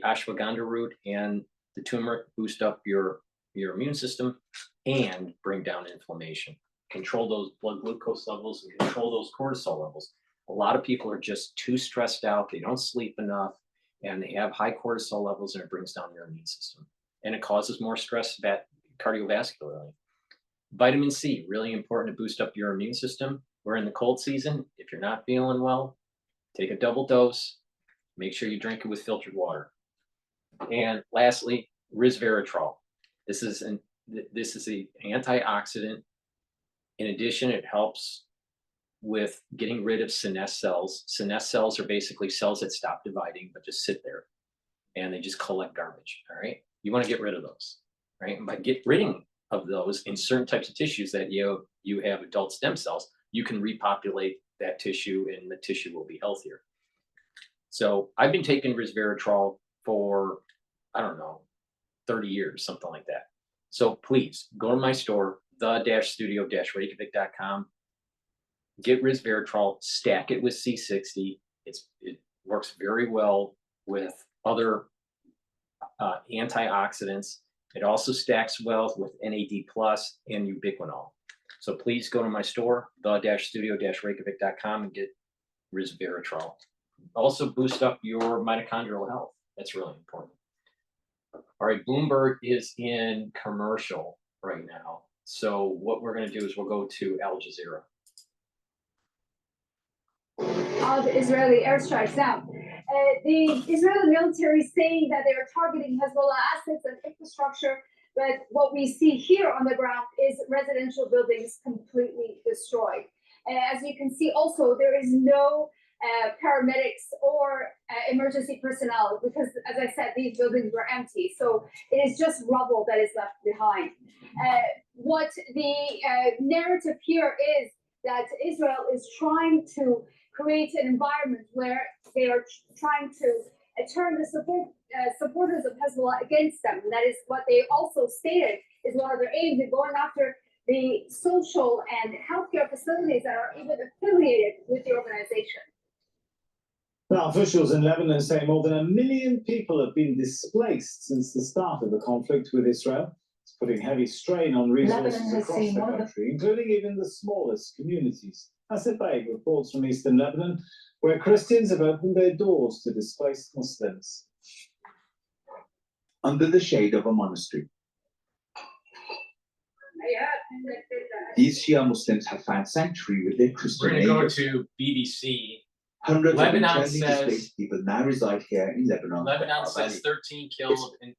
ashwagandha root and the turmeric, boost up your immune system and bring down inflammation. Control those blood glucose levels and control those cortisol levels. A lot of people are just too stressed out. They don't sleep enough and they have high cortisol levels and it brings down your immune system. And it causes more stress cardiovascularly. Vitamin C, really important to boost up your immune system. We're in the cold season. If you're not feeling well, take a double dose. Make sure you drink it with filtered water. And lastly, resveratrol. This is an antioxidant. In addition, it helps with getting rid of senesced cells. Senesced cells are basically cells that stop dividing but just sit there and they just collect garbage. All right, you want to get rid of those, right? And by getting rid of those in certain types of tissues that you have adult stem cells, you can repopulate that tissue and the tissue will be healthier. So I've been taking resveratrol for, 30 years, something like that. So please go to my store, the-studio-reykjavik.com, get resveratrol, stack it with C60. It works very well with other antioxidants. It also stacks well with NAD+ and ubiquinol. So please go to my store, the-studio-reykjavik.com, and get resveratrol. Also boost up your mitochondrial health. That's really important. All right, Bloomberg is in commercial right now. So what we're going to do is we'll go to Al Jazeera. Of Israeli airstrikes. Now, the Israeli military is saying that they are targeting Hezbollah assets and infrastructure, but what we see here on the ground is residential buildings completely destroyed. As you can see, also, there is no paramedics or emergency personnel because, as I said, these buildings were empty. So it is just rubble that is left behind. What the narrative here is that Israel is trying to create an environment where they are trying to turn the supporters of Hezbollah against them. And that is what they also stated is one of their aims in going after the social and healthcare facilities that are even affiliated with the organization. Now, officials in Lebanon say more than 1 million people have been displaced since the start of the conflict with Israel. It's putting heavy strain on resources across the country, including even the smallest communities. Asif Baig reports from eastern Lebanon, where Christians have opened their doors to displaced Muslims. Under the shade of a monastery, these Shia Muslims have found sanctuary with their Christian We're going to neighbors. go to BBC. Hundreds Lebanon of internally says- displaced people now reside here in Lebanon. Lebanon says 13 killed in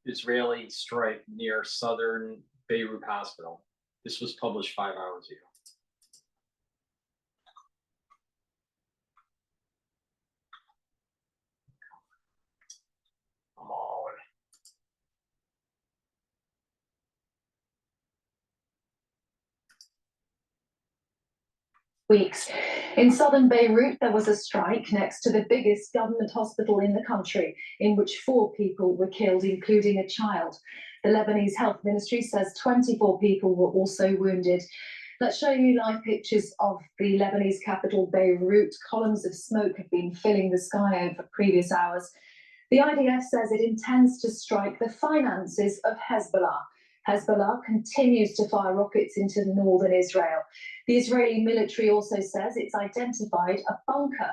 Israeli strike near southern Beirut hospital. This was published 5 hours ago. Come on. Weeks. In southern Beirut, there was a strike next to the biggest government hospital in the country, in which 4 people were killed, including a child. The Lebanese Health Ministry says 24 people were also wounded. Let's show you live pictures of the Lebanese capital, Beirut. Columns of smoke have been filling the sky over previous hours. The IDF says it intends to strike the finances of Hezbollah. Hezbollah continues to fire rockets into northern Israel. The Israeli military also says it's identified a bunker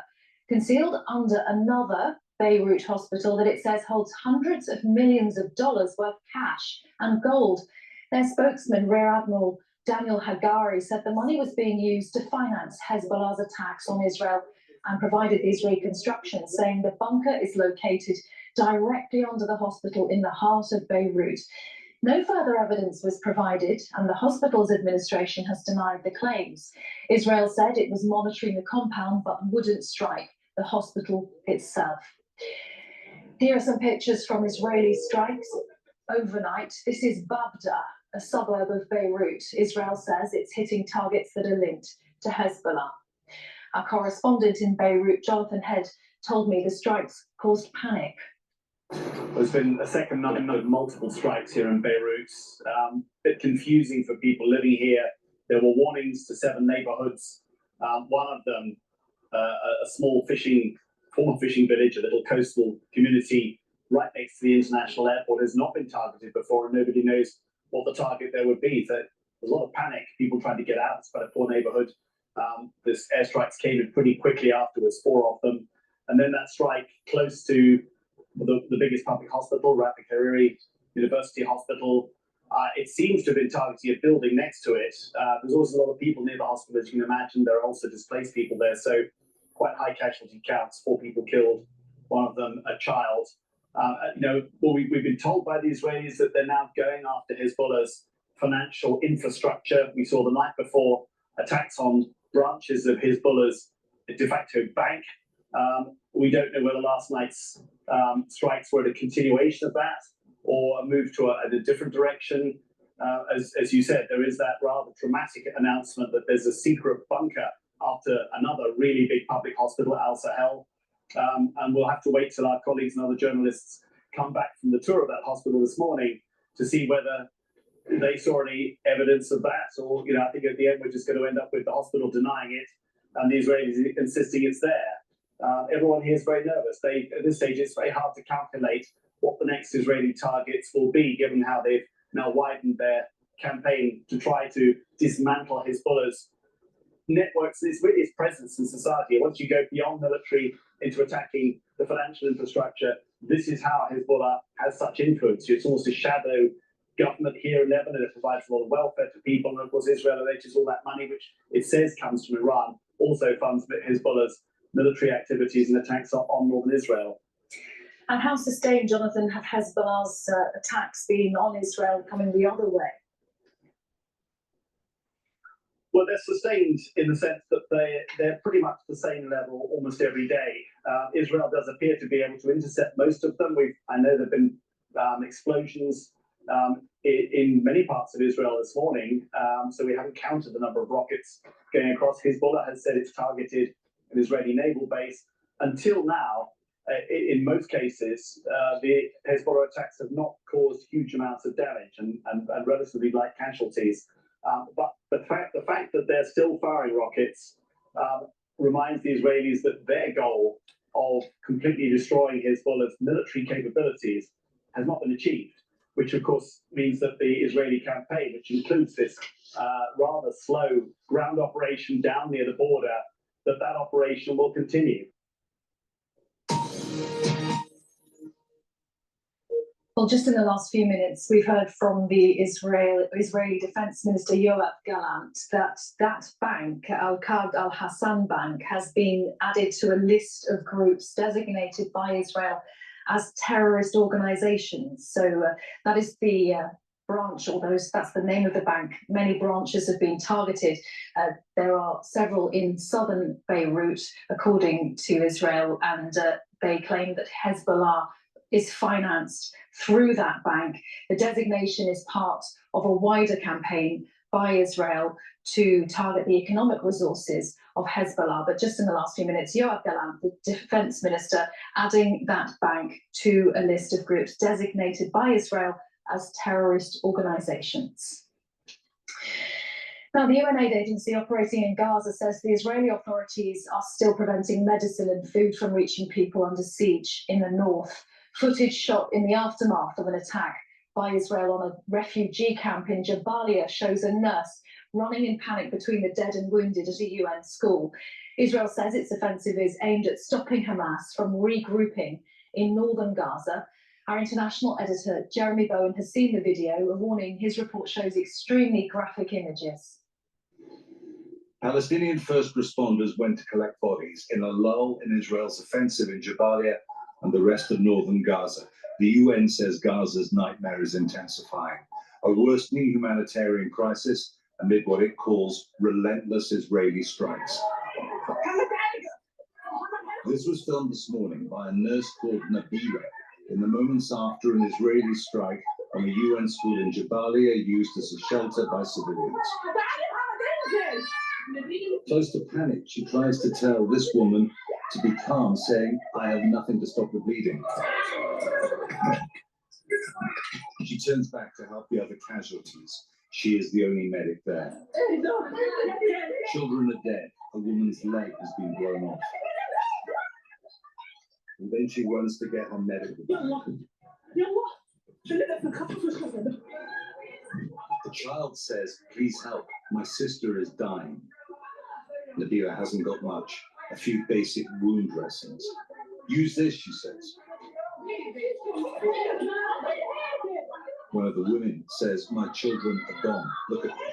concealed under another Beirut hospital that it says holds hundreds of millions of dollars worth of cash and gold. Their spokesman, Rear Admiral Daniel Hagari, said the money was being used to finance Hezbollah's attacks on Israel and provided these reconstructions, saying the bunker is located directly under the hospital in the heart of Beirut. No further evidence was provided, and the hospital's administration has denied the claims. Israel said it was monitoring the compound but wouldn't strike the hospital itself. Here are some pictures from Israeli strikes overnight. This is Babda, a suburb of Beirut. Israel says it's hitting targets that are linked to Hezbollah. Our correspondent in Beirut, Jonathan Head, told me the strikes caused panic. There's been a second night of multiple strikes here in Beirut. A bit confusing for people living here. There were warnings to 7 neighborhoods. One of them, a small former fishing village, a little coastal community right next to the international airport, has not been targeted before, and nobody knows what the target there would be. So there's a lot of panic, people trying to get out. It's quite a poor neighborhood. This airstrikes came in pretty quickly afterwards, 4 of them. And then that strike close to the biggest public hospital, Reykjavik University Hospital. It seems to have been targeting a building next to it. There's also a lot of people near the hospital, as you can imagine. There are also displaced people there, so quite high casualty counts, 4 people killed, one of them a child. We've been told by the Israelis that they're now going after Hezbollah's financial infrastructure. We saw the night before attacks on branches of Hezbollah's de facto bank. We don't know whether last night's strikes were a continuation of that or a move to a different direction. As you said, there is that rather dramatic announcement that there's a secret bunker after another really big public hospital, Al Sahel. And we'll have to wait till our colleagues and other journalists come back from the tour of that hospital this morning to see whether they saw any evidence of that, or I think at the end we're just going to end up with the hospital denying it and the Israelis insisting it's there. Everyone here is very nervous. At this stage, it's very hard to calculate what the next Israeli targets will be, given how they've now widened their campaign to try to dismantle Hezbollah's networks. It's really its presence in society. Once you go beyond military into attacking the financial infrastructure, this is how Hezbollah has such influence. It's almost a shadow government here in Lebanon. It provides a lot of welfare to people, and of course Israel alleges all that money, which it says comes from Iran, also funds Hezbollah's military activities and attacks on northern Israel. And how sustained, Jonathan, have Hezbollah's attacks been on Israel coming the other way? Well, they're sustained in the sense that they're pretty much the same level almost every day. Israel does appear to be able to intercept most of them. I know there have been explosions in many parts of Israel this morning, so we haven't counted the number of rockets going across. Hezbollah has said it's targeted an Israeli naval base. Until now, in most cases, the Hezbollah attacks have not caused huge amounts of damage and relatively light casualties. But the fact that they're still firing rockets reminds the Israelis that their goal of completely destroying Hezbollah's military capabilities has not been achieved, which of course means that the Israeli campaign, which includes this rather slow ground operation down near the border, that operation will continue. Well, just in the last few minutes, we've heard from the Israeli Defense Minister Yoav Gallant that bank, Al-Qad al-Hassan Bank, has been added to a list of groups designated by Israel as terrorist organizations. So that is the branch, although that's the name of the bank. Many branches have been targeted. There are several in southern Beirut, according to Israel, and they claim that Hezbollah is financed through that bank. The designation is part of a wider campaign by Israel to target the economic resources of Hezbollah. But just in the last few minutes, Yoav Gallant, the defense minister, adding that bank to a list of groups designated by Israel as terrorist organizations. Now, the UN aid agency operating in Gaza says the Israeli authorities are still preventing medicine and food from reaching people under siege in the north. Footage shot in the aftermath of an attack by Israel on a refugee camp in Jabalia shows a nurse running in panic between the dead and wounded at a UN school. Israel says its offensive is aimed at stopping Hamas from regrouping in northern Gaza. Our international editor, Jeremy Bowen, has seen the video, a warning his report shows extremely graphic images. Palestinian first responders went to collect bodies in a lull in Israel's offensive in Jabalia and the rest of northern Gaza. The UN says Gaza's nightmare is intensifying, a worsening humanitarian crisis amid what it calls relentless Israeli strikes. This was filmed this morning by a nurse called Nabila in the moments after an Israeli strike on a UN school in Jabalia used as a shelter by civilians. Close to panic, she tries to tell this woman to be calm, saying, "I have nothing to stop the bleeding." She turns back to help the other casualties. She is the only medic there. Children are dead. A woman's leg has been blown off. And then she runs to get her medical bag. The child says, "Please help. My sister is dying." Nabila hasn't got much. A few basic wound dressings. "Use this," she says. One of the women says, "My children are gone. Look at them."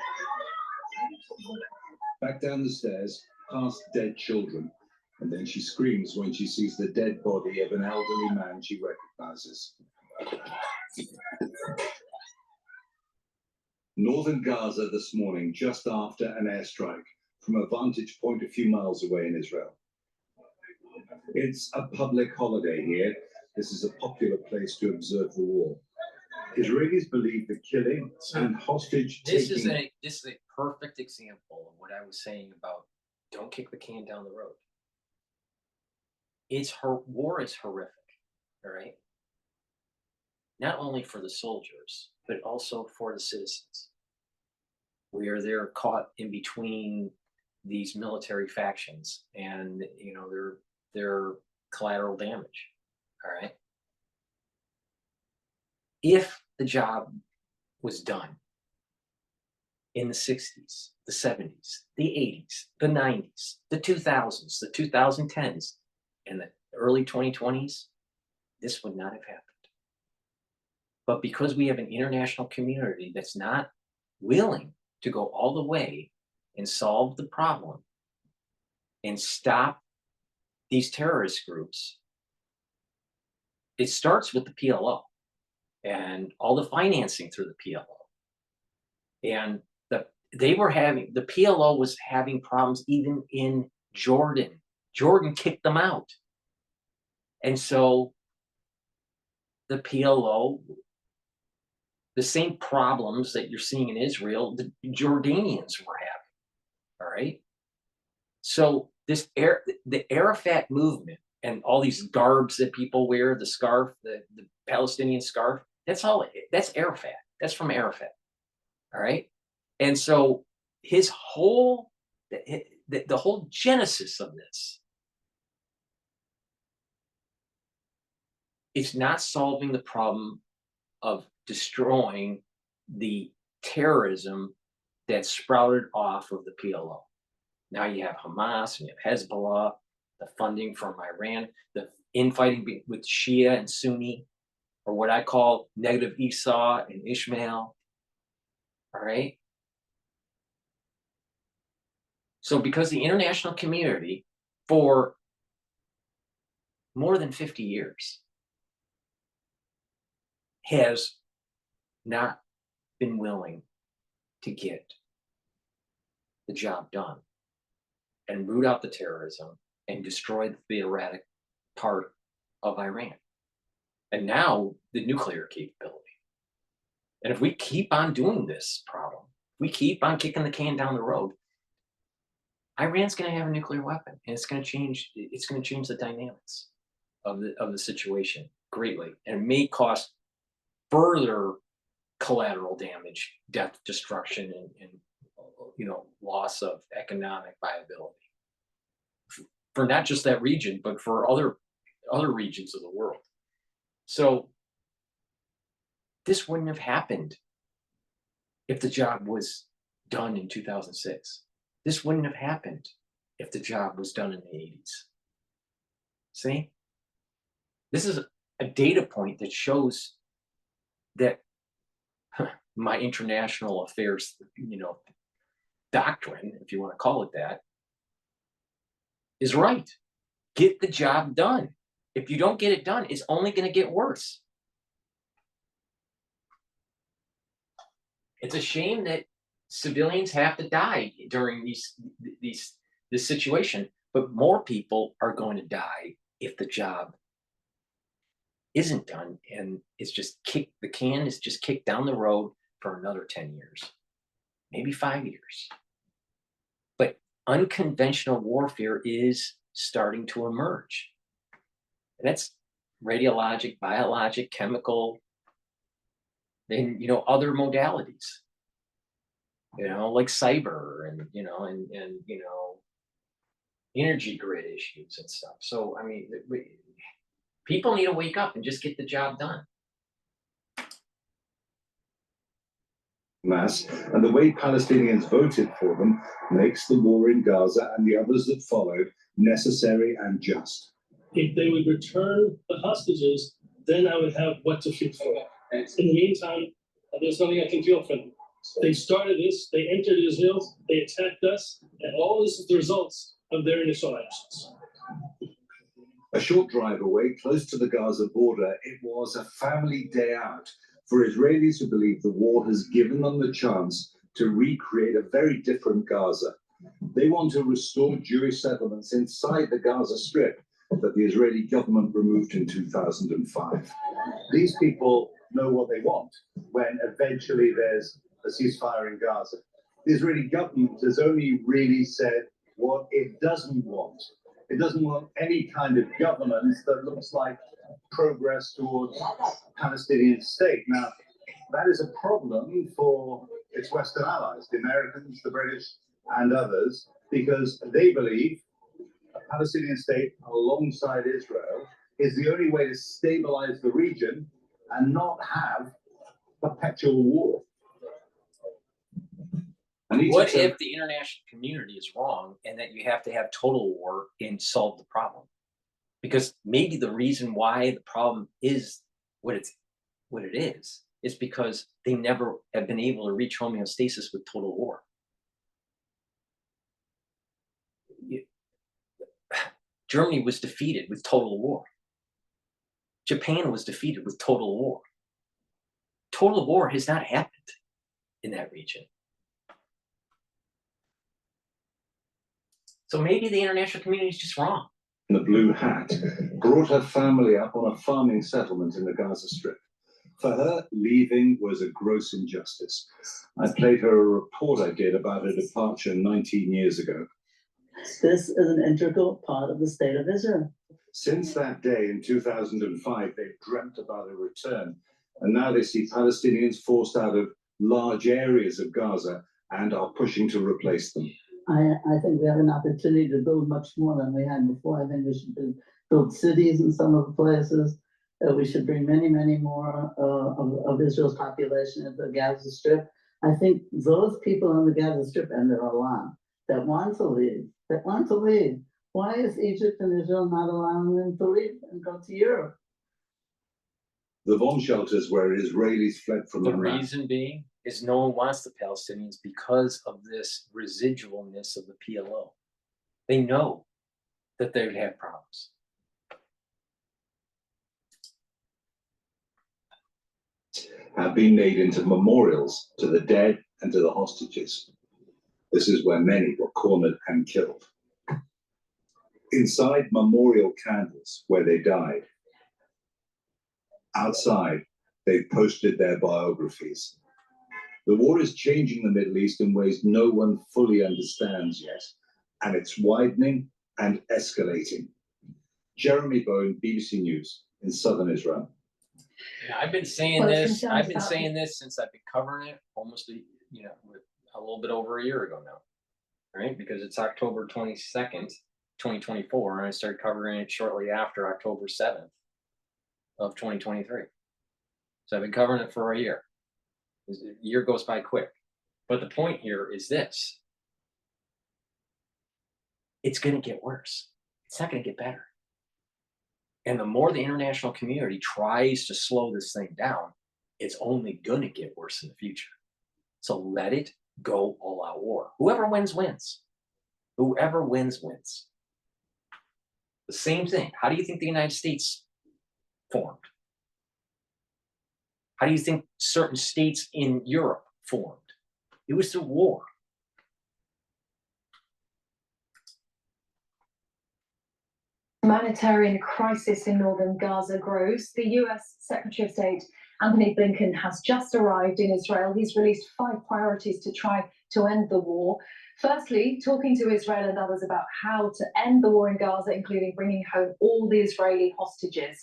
Back down the stairs, past dead children, and then she screams when she sees the dead body of an elderly man she recognizes. Northern Gaza this morning, just after an airstrike, from a vantage point a few miles away in Israel. It's a public holiday here. This is a popular place to observe the war. Israelis believe the killing and hostage taking. This is a perfect example of what I was saying about don't kick the can down the road. War is horrific, all right? Not only for the soldiers, but also for the citizens. Where they're caught in between these military factions and they're collateral damage, all right? If the job was done in the 60s, the 70s, the 80s, the 90s, the 2000s, the 2010s, and the early 2020s, this would not have happened. But because we have an international community that's not willing to go all the way and solve the problem and stop these terrorist groups, it starts with the PLO and all the financing through the PLO. And the PLO was having problems even in Jordan. Jordan kicked them out. And so the PLO, the same problems that you're seeing in Israel, the Jordanians were having, all right? So the Arafat movement and all these garbs that people wear, the scarf, the Palestinian scarf, that's Arafat. That's from Arafat, all right? And so his whole, the whole genesis of this, it's not solving the problem of destroying the terrorism that sprouted off of the PLO. Now you have Hamas and you have Hezbollah, the funding from Iran, the infighting with Shia and Sunni, or what I call negative Esau and Ishmael. All right. So because the international community for more than 50 years has not been willing to get the job done and root out the terrorism and destroy the erratic part of Iran. And now the nuclear capability. And if we keep on doing this problem, we keep on kicking the can down the road, Iran's going to have a nuclear weapon, and it's going to change the dynamics of the situation greatly, and it may cause further collateral damage, death, destruction, and loss of economic viability for not just that region, but for other regions of the world. So this wouldn't have happened if the job was done in 2006. This wouldn't have happened if the job was done in the 80s. See? This is a data point that shows that my international affairs, doctrine, if you want to call it that, is right. Get the job done. If you don't get it done, it's only going to get worse. It's a shame that civilians have to die during this situation, but more people are going to die if the job isn't done, and the can is just kicked down the road for another 10 years, maybe 5 years. But unconventional warfare is starting to emerge. And that's radiologic, biologic, chemical, and other modalities. Like cyber and energy grid issues and stuff. So I mean, people need to wake up and just get the job done. Mass, and the way Palestinians voted for them makes the war in Gaza and the others that followed necessary and just. If they would return the hostages, then I would have what to feel for. In the meantime, there's nothing I can feel for them. They started this, they entered Israel, they attacked us, and all this is the results of their initial actions. A short drive away, close to the Gaza border, it was a family day out for Israelis who believe the war has given them the chance to recreate a very different Gaza. They want to restore Jewish settlements inside the Gaza Strip that the Israeli government removed in 2005. These people know what they want when eventually there's a ceasefire in Gaza. The Israeli government has only really said what it doesn't want. It doesn't want any kind of government that looks like progress towards Palestinian state. Now, that is a problem for its Western allies, the Americans, the British, and others, because they believe a Palestinian state alongside Israel is the only way to stabilize the region and not have perpetual war. What if the international community is wrong and that you have to have total war and solve the problem? Because maybe the reason why the problem is what it is because they never have been able to reach homeostasis with total war. Germany was defeated with total war. Japan was defeated with total war. Total war has not happened in that region. So maybe the international community is just wrong. The blue hat brought her family up on a farming settlement in the Gaza Strip. For her, leaving was a gross injustice. I played her a report I did about her departure 19 years ago. This is an integral part of the state of Israel. Since that day in 2005, they've dreamt about a return, and now they see Palestinians forced out of large areas of Gaza and are pushing to replace them. I think we have an opportunity to build much more than we had before. I think we should build cities in some of the places. We should bring many, many more of Israel's population into the Gaza Strip. I think those people on the Gaza Strip, and there are a lot, that want to leave, Why is Egypt and Israel not allowing them to leave and go to Europe? The bomb shelters where Israelis fled from the Iraq. reason being is no one wants the Palestinians because of this residualness of the PLO. They know that they would have problems. Have been made into memorials to the dead and to the hostages. This is where many were cornered and killed. Inside, memorial candles where they died. Outside, they've posted their biographies. The war is changing the Middle East in ways no one fully understands yet, and it's widening and escalating. Jeremy Bowen, BBC News in southern Israel. Yeah, I've been saying this. I've been saying this since I've been covering it almost, a little bit over a year ago now, right? Because it's October 22nd, 2024, and I started covering it shortly after October 7th of 2023. So I've been covering it for a year. A year goes by quick. But the point here is this. It's going to get worse. It's not going to get better. And the more the international community tries to slow this thing down, it's only going to get worse in the future. So let it go all out war. Whoever wins, wins. Whoever wins, wins. The same thing. How do you think the United States formed? How do you think certain states in Europe formed? It was through war. Humanitarian crisis in northern Gaza grows. The US Secretary of State Anthony Blinken has just arrived in Israel. He's released 5 priorities to try to end the war. Firstly, talking to Israel and others about how to end the war in Gaza, including bringing home all the Israeli hostages.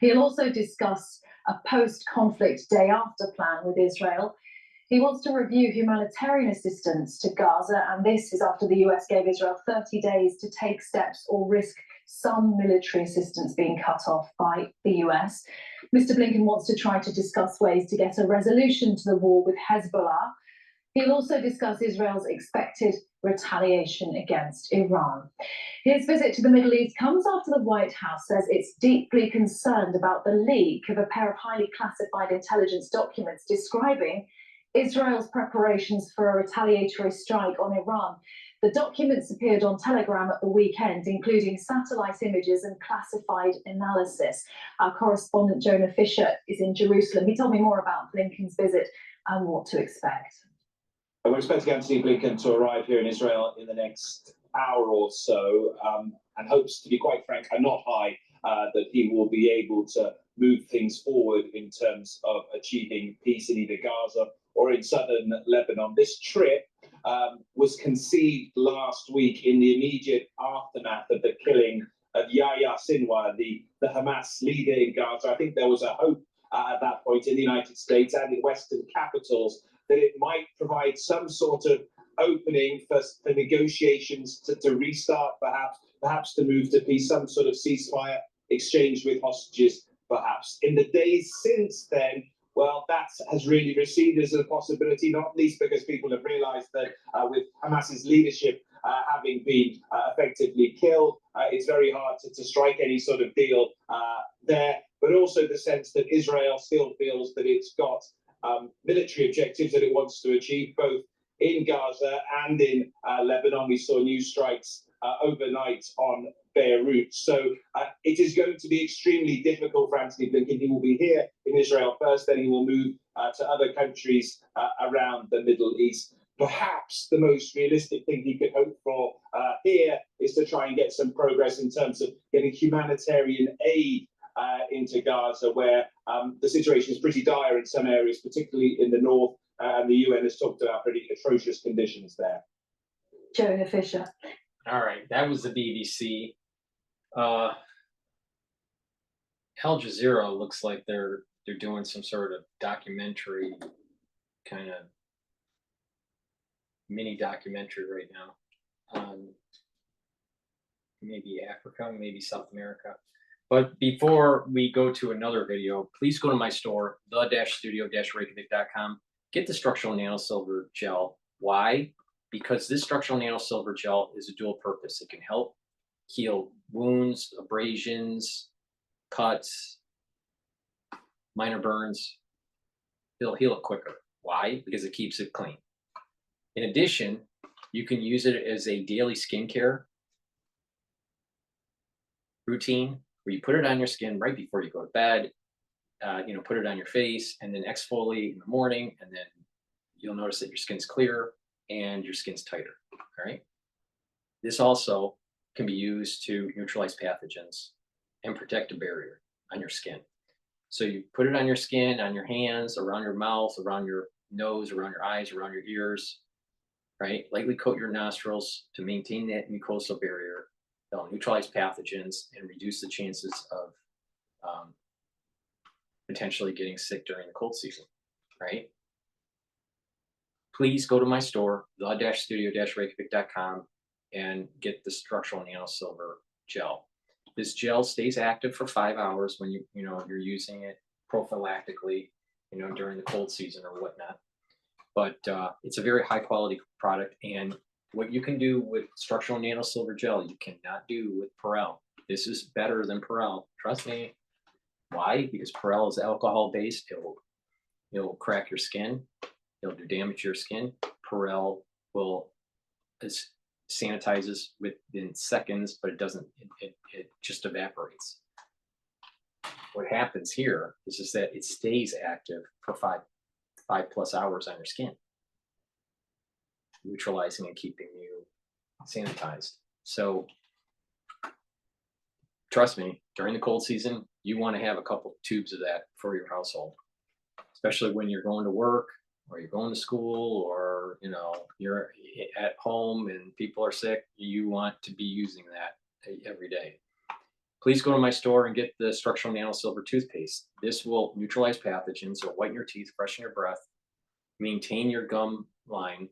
He'll also discuss a post-conflict day after plan with Israel. He wants to review humanitarian assistance to Gaza, and this is after the US gave Israel 30 days to take steps or risk some military assistance being cut off by the US. Mr. Blinken wants to try to discuss ways to get a resolution to the war with Hezbollah. He'll also discuss Israel's expected retaliation against Iran. His visit to the Middle East comes after the White House says it's deeply concerned about the leak of a pair of highly classified intelligence documents describing Israel's preparations for a retaliatory strike on Iran. The documents appeared on Telegram at the weekend, including satellite images and classified analysis. Our correspondent Jonah Fisher is in Jerusalem. He told me more about Blinken's visit and what to expect. We're expecting Anthony Blinken to arrive here in Israel in the next hour or so, and hopes, to be quite frank, are not high that he will be able to move things forward in terms of achieving peace in either Gaza or in southern Lebanon. This trip was conceived last week in the immediate aftermath of the killing of Yahya Sinwar, the Hamas leader in Gaza. I think there was a hope at that point in the United States and in Western capitals that it might provide some sort of opening for negotiations to restart, perhaps to move to peace, some sort of ceasefire exchange with hostages, perhaps. In the days since then, well, that has really receded as a possibility, not least because people have realized that with Hamas's leadership having been effectively killed, it's very hard to strike any sort of deal there, but also the sense that Israel still feels that it's got military objectives that it wants to achieve, both in Gaza and in Lebanon. We saw new strikes overnight on Beirut. So it is going to be extremely difficult for Anthony Blinken. He will be here in Israel first, then he will move to other countries around the Middle East. Perhaps the most realistic thing he could hope for here is to try and get some progress in terms of getting humanitarian aid into Gaza, where the situation is pretty dire in some areas, particularly in the north, and the UN has talked about pretty atrocious conditions there. Jonah Fisher. All right, that was the BBC. Al Jazeera looks like they're doing some sort of documentary, kind of mini documentary right now on maybe Africa, maybe South America. But before we go to another video, please go to my store, the-studio-reykjavik.com. Get the structural nanosilver gel. Why? Because this structural nanosilver gel is a dual purpose. It can help heal wounds, abrasions, cuts, minor burns. It'll heal it quicker. Why? Because it keeps it clean. In addition, you can use it as a daily skincare routine where you put it on your skin right before you go to bed. Put it on your face and then exfoliate in the morning, and then you'll notice that your skin's clearer and your skin's tighter. All right. This also can be used to neutralize pathogens and protect a barrier on your skin. So you put it on your skin, on your hands, around your mouth, around your nose, around your eyes, around your ears, right? Lightly coat your nostrils to maintain that mucosal barrier. They'll neutralize pathogens and reduce the chances of potentially getting sick during the cold season, right? please go to my store, the-studio-reykjavik.com, and get the structural nanosilver gel. This gel stays active for 5 hours when you're using it prophylactically, during the cold season or whatnot. But it's a very high quality product, and what you can do with structural nanosilver gel, you cannot do with Perel. This is better than Perel. Trust me. Why? Because Perel is alcohol based. It'll crack your skin. It'll do damage to your skin. Perel sanitizes within seconds, but it doesn't. It just evaporates. What happens here is that it stays active for five plus hours on your skin, neutralizing and keeping you sanitized. So trust me, during the cold season, you want to have a couple tubes of that for your household, especially when you're going to work or you're going to school, or you're at home and people are sick. You want to be using that every day. Please go to my store and get the structural nanosilver toothpaste. This will neutralize pathogens, or whiten your teeth, freshen your breath, maintain your gum line.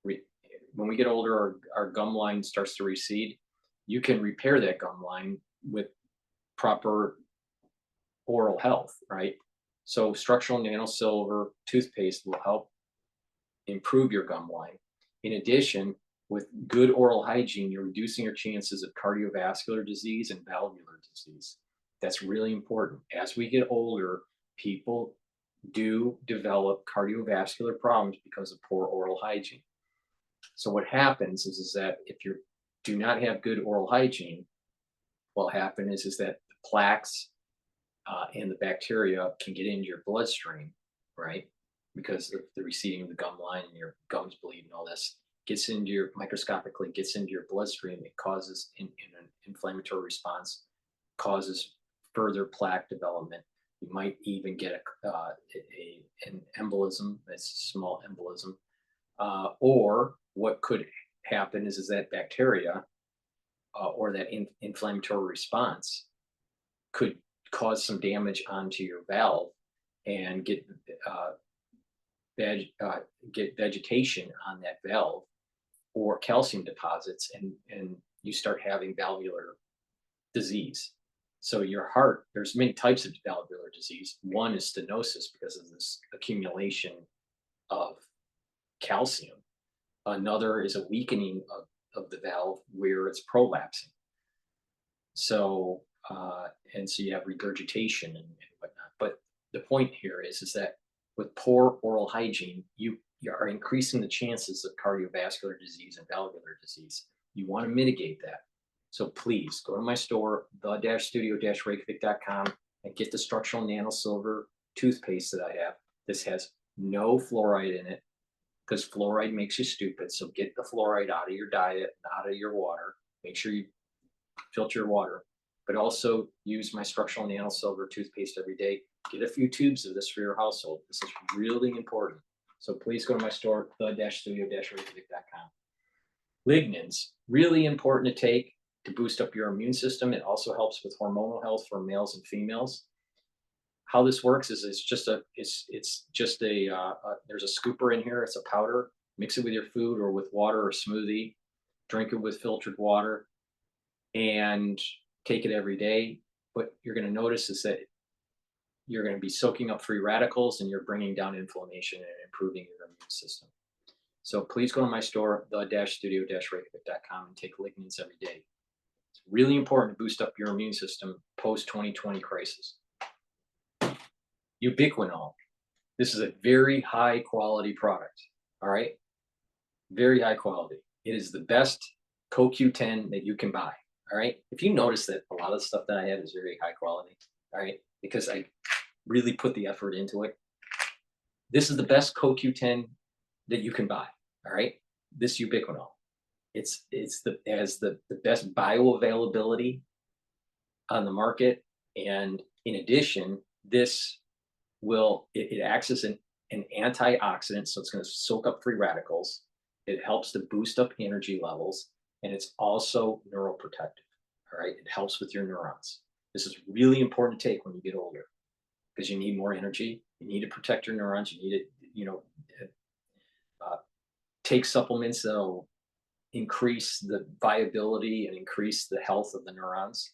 When we get older, our gum line starts to recede. You can repair that gum line with proper oral health, right? So structural nanosilver toothpaste will help improve your gum line. In addition, with good oral hygiene, you're reducing your chances of cardiovascular disease and valvular disease. That's really important. As we get older, people do develop cardiovascular problems because of poor oral hygiene. So what happens is that if you do not have good oral hygiene, what will happen is that the plaques and the bacteria can get into your bloodstream, right? Because of the receding of the gum line and your gums bleed and all this microscopically gets into your bloodstream. It causes an inflammatory response, causes further plaque development. You might even get an embolism, a small embolism, or what could happen is that bacteria or that inflammatory response could cause some damage onto your valve and get vegetation on that valve or calcium deposits, and you start having valvular disease. So your heart, there's many types of valvular disease. One is stenosis because of this accumulation of calcium. Another is a weakening of the valve where it's prolapsing. So, and so you have regurgitation and whatnot. But the point here is that with poor oral hygiene, you are increasing the chances of cardiovascular disease and valvular disease. You want to mitigate that. So please go to my store, the-studio-reykjavik.com, and get the structural nanosilver toothpaste that I have. This has no fluoride in it because fluoride makes you stupid. So get the fluoride out of your diet, out of your water. Make sure you filter your water, but also use my structural nanosilver toothpaste every day. Get a few tubes of this for your household. This is really important. So please go to my store, the-studio-reykjavik.com. Lignans, really important to take to boost up your immune system. It also helps with hormonal health for males and females. How this works is there's a scooper in here. It's a powder. Mix it with your food or with water or smoothie. Drink it with filtered water and take it every day. What you're going to notice is that you're going to be soaking up free radicals and you're bringing down inflammation and improving your immune system. So please go to my store, the-studio-reykjavik.com, and take lignans every day. It's really important to boost up your immune system post-2020 crisis. Ubiquinol. This is a very high quality product, all right? Very high quality. It is the best CoQ10 that you can buy, all right? If you notice that a lot of the stuff that I have is very high quality, all right? Because I really put the effort into it. This is the best CoQ10 that you can buy, all right? This Ubiquinol. It has the best bioavailability on the market, and in addition, this it acts as an antioxidant, so it's going to soak up free radicals. It helps to boost up energy levels, and it's also neuroprotective. All right, it helps with your neurons. This is really important to take when you get older because you need more energy. You need to protect your neurons. You need to, take supplements that'll increase the viability and increase the health of the neurons.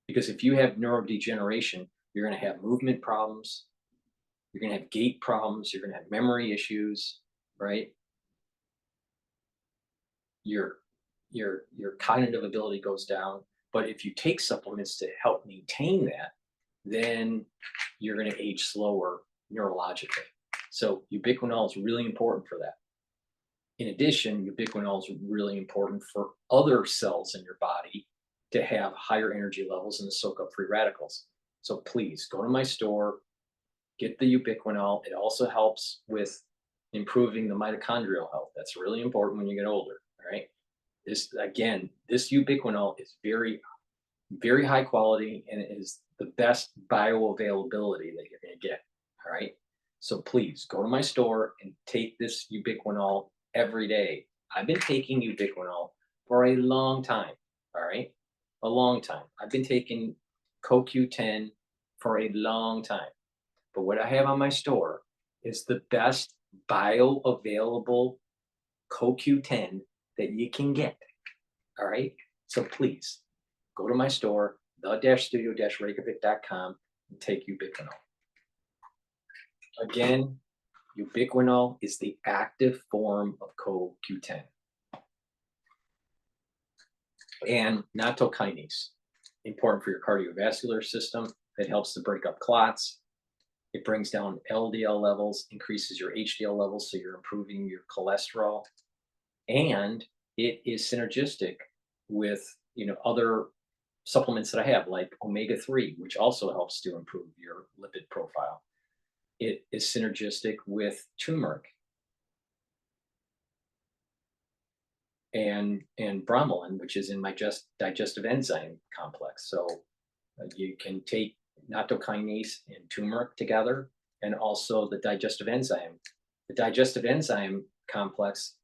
Because if you have neurodegeneration, you're going to have movement problems, you're going to have gait problems, you're going to have memory issues, right? Your cognitive ability goes down. But if you take supplements to help maintain that, then you're going to age slower neurologically. So ubiquinol is really important for that. In addition, ubiquinol is really important for other cells in your body to have higher energy levels and to soak up free radicals. So please go to my store, get the ubiquinol. It also helps with improving the mitochondrial health. That's really important when you get older, all right? This ubiquinol is very, very high quality, and it is the best bioavailability that you're going to get, all right? So please go to my store and take this ubiquinol every day. I've been taking ubiquinol for a long time, all right? A long time. I've been taking CoQ10 for a long time. But what I have on my store is the best bioavailable CoQ10 that you can get, all right? So please go to my store, the-studio-reykjavik.com, and take ubiquinol. Again, ubiquinol is the active form of CoQ10. And nattokinase, important for your cardiovascular system. It helps to break up clots. It brings down LDL levels, increases your HDL levels, so you're improving your cholesterol. And it is synergistic with, other supplements that I have, like omega-3, which also helps to improve your lipid profile. It is synergistic with turmeric and bromelain, which is in my digestive enzyme complex. So you can take nattokinase and turmeric together, and also the digestive enzyme. The digestive enzyme complex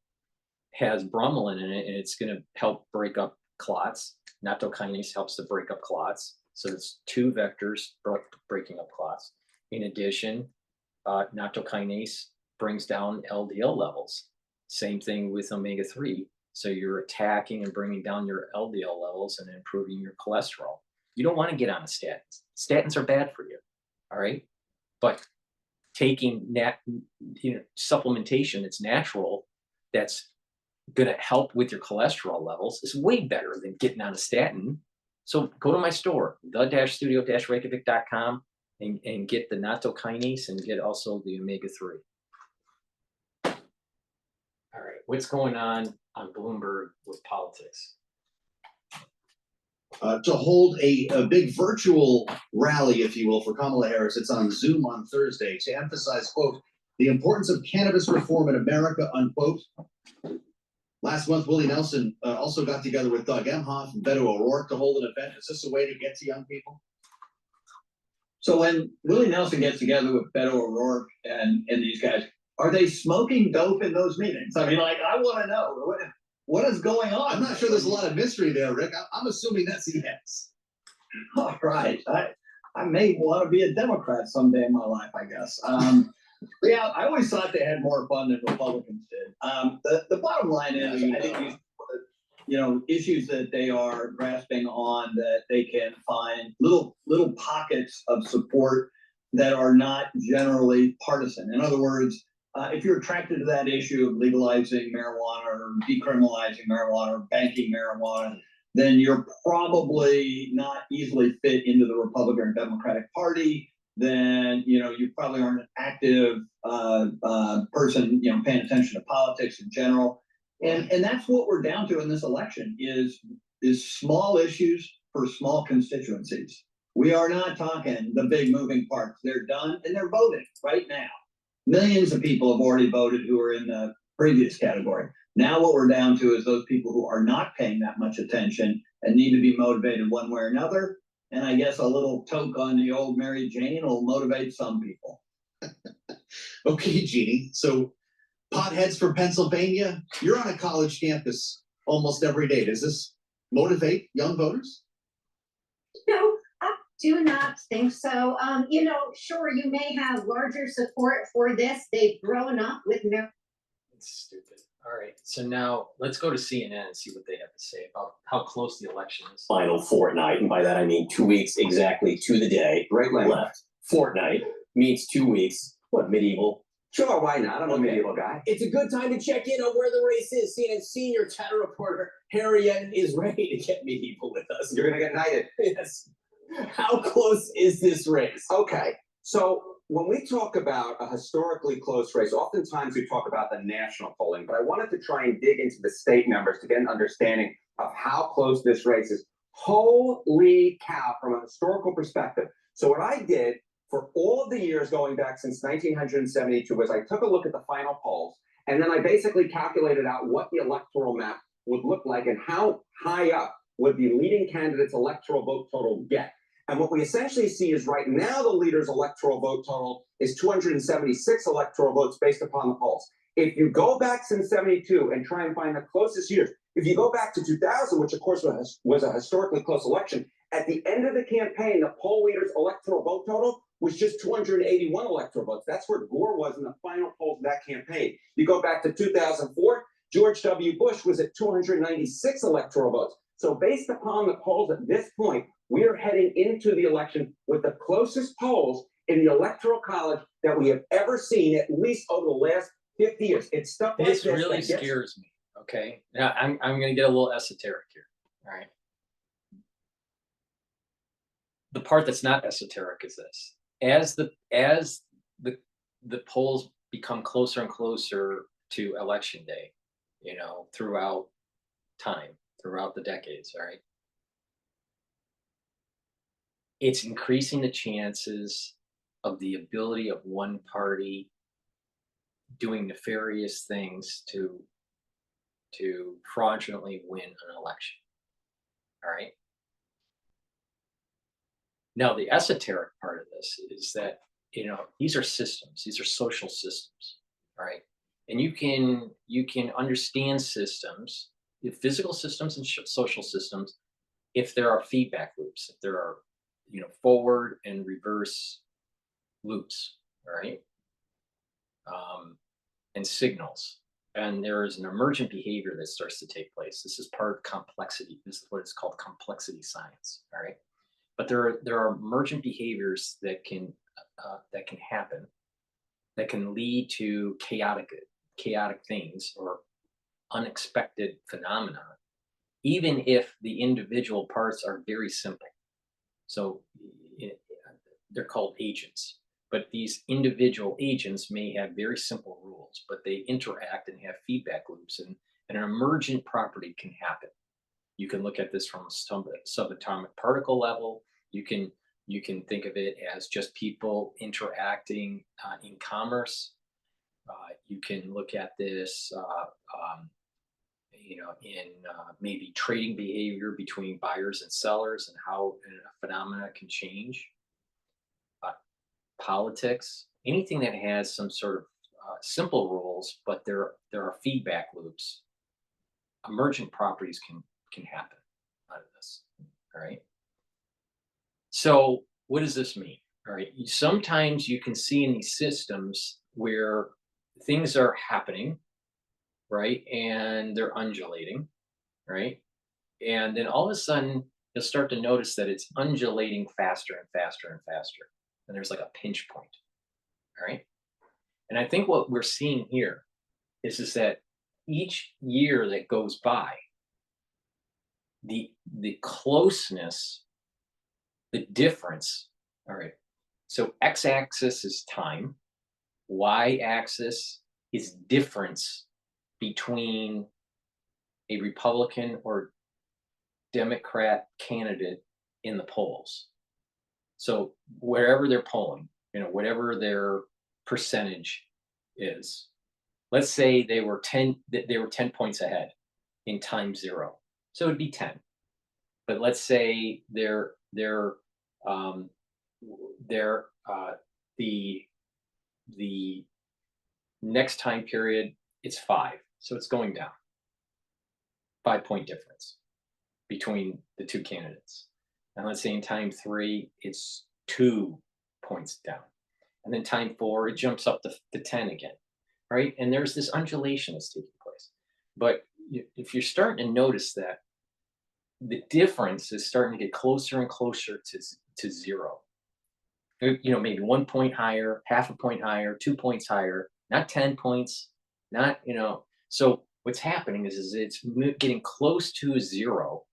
has bromelain in it, and it's going to help break up clots. Nattokinase helps to break up clots. So it's two vectors breaking up clots. In addition, nattokinase brings down LDL levels. Same thing with omega-3. So you're attacking and bringing down your LDL levels and improving your cholesterol. You don't want to get on the statins. Statins are bad for you, all right? But taking supplementation that's natural, that's going to help with your cholesterol levels, is way better than getting on a statin. So go to my store, the-studio-reykjavik.com, and get the nattokinase and get also the omega-3. All right, what's going on Bloomberg with politics? To hold a big virtual rally, if you will, for Kamala Harris. It's on Zoom on Thursday to emphasize, quote, the importance of cannabis reform in America, unquote. Last month, Willie Nelson also got together with Doug Emhoff and Beto O'Rourke to hold an event. Is this a way to get to young people? So when Willie Nelson gets together with Beto O'Rourke and these guys, are they smoking dope in those meetings? I mean, like, I want to know what is going on. I'm not sure there's a lot of mystery there, Rick. I'm assuming that's yes. All right. I may want to be a Democrat someday in my life, I guess. Yeah, I always thought they had more fun than Republicans did. The bottom line is, I think these, issues that they are grasping on, that they can find little pockets of support that are not generally partisan. In other words, if you're attracted to that issue of legalizing marijuana or decriminalizing marijuana or banking marijuana, then you're probably not easily fit into the Republican or Democratic Party. Then, you probably aren't an active person, paying attention to politics in general. And that's what we're down to in this election is small issues for small constituencies. We are not talking the big moving parts. They're done and they're voting right now. Millions of people have already voted who are in the previous category. Now what we're down to is those people who are not paying that much attention and need to be motivated one way or another. And I guess a little toke on the old Mary Jane will motivate some people. Okay, Jeannie. So potheads for Pennsylvania, you're on a college campus almost every day. Does this motivate young voters? No, I do not think so. Sure, you may have larger support for this. They've grown up with It's stupid. All right. So now let's go to CNN and see what they have to say about how close the election is. Final fortnight, and by that I mean 2 weeks exactly to the day. Great language. Left. Fortnight means 2 weeks. What, medieval? Sure, why not? I'm a medieval guy. It's a good time to check in on where the race is. CNN senior GETTR reporter Harriet is ready to get medieval with us. You're gonna get knighted. Yes. How close is this race? Okay, so when we talk about a historically close race, oftentimes we talk about the national polling, but I wanted to try and dig into the state numbers to get an understanding of how close this race is. Holy cow, from a historical perspective. So what I did for all of the years going back since 1972 was I took a look at the final polls, and then I basically calculated out what the electoral map would look like and how high up would the leading candidate's electoral vote total get. And what we essentially see is right now the leader's electoral vote total is 276 electoral votes based upon the polls. If you go back since 72 and try and find the closest years, if you go back to 2000, which of course was a historically close election, at the end of the campaign, the poll leader's electoral vote total was just 281 electoral votes. That's where Gore was in the final polls of that campaign. You go back to 2004, George W. Bush was at 296 electoral votes. So based upon the polls at this point, we are heading into the election with the closest polls in the Electoral College that we have ever seen, at least over the last 50 years. It's stuff like This this really that gets... scares me. Okay, now I'm going to get a little esoteric here. All right. The part that's not esoteric is this: as the polls become closer and closer to election day, you know, throughout time, throughout the decades, all right, it's increasing the chances of the ability of one party doing nefarious things to fraudulently win an election. All right. Now, the esoteric part of this is that, you know, these are systems, these are social systems, all right? And you can understand systems, physical systems and social systems, if there are feedback loops, if there are, you know, forward and reverse loops, all right? And signals. And there is an emergent behavior that starts to take place. This is part of complexity. This is what is called complexity science, all right? But there are emergent behaviors that can happen, that can lead to chaotic things or unexpected phenomena, even if the individual parts are very simple. So they're called agents, but these individual agents may have very simple rules, but they interact and have feedback loops, and an emergent property can happen. You can look at this from a subatomic particle level. You can think of it as just people interacting in commerce. You can look at this, you know, in maybe trading behavior between buyers and sellers and how a phenomena can change. Politics, anything that has some sort of simple rules, but there are feedback loops. Emergent properties can happen out of this. All right. So what does this mean? All right. Sometimes you can see in these systems where things are happening, right, and they're undulating, right, and then all of a sudden you'll start to notice that it's undulating faster and faster and faster, and there's like a pinch point. All right. And I think what we're seeing here is that each year that goes by, the closeness, the difference, all right, so x-axis is time, y-axis is difference between a Republican or Democrat candidate in the polls. So wherever they're polling, you know, whatever their percentage is, let's say they were 10 points ahead in time zero, so it'd be 10. But let's say the next time period, it's 5, so it's going down. 5-point difference between the two candidates. And let's say in time 3, it's 2 points down. And then time 4, it jumps up to 10 again, right? And there's this undulation that's taking place. But if you're starting to notice that the difference is starting to get closer and closer to zero, maybe 1 point higher, half a point higher, 2 points higher, not 10 points, not, so what's happening is it's getting close to zero.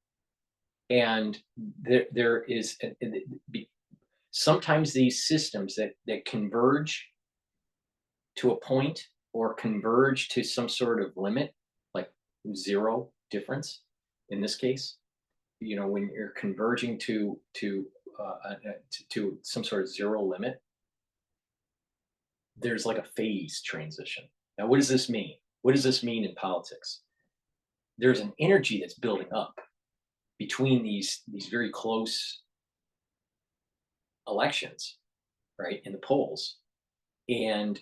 And there is sometimes these systems that converge to a point or converge to some sort of limit, like zero difference in this case, when you're converging to some sort of zero limit, there's like a phase transition. Now, what does this mean? What does this mean in politics? There's an energy that's building up between these very close elections, right, in the polls, and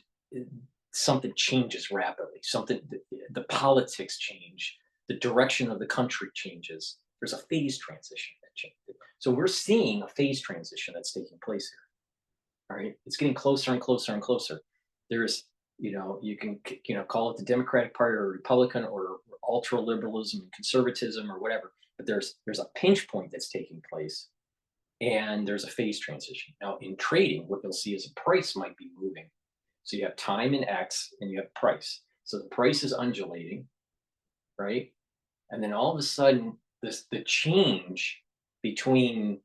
something changes rapidly. The politics change, the direction of the country changes. There's a phase transition that changes. So we're seeing a phase transition that's taking place here. All right, it's getting closer and closer and closer. There's, you can call it the Democratic Party or Republican or ultra liberalism and conservatism or whatever. But there's a pinch point that's taking place, and there's a phase transition. Now, in trading, what you'll see is a price might be moving. So you have time in X, and you have price. So the price is undulating, right? And then all of a sudden, the change between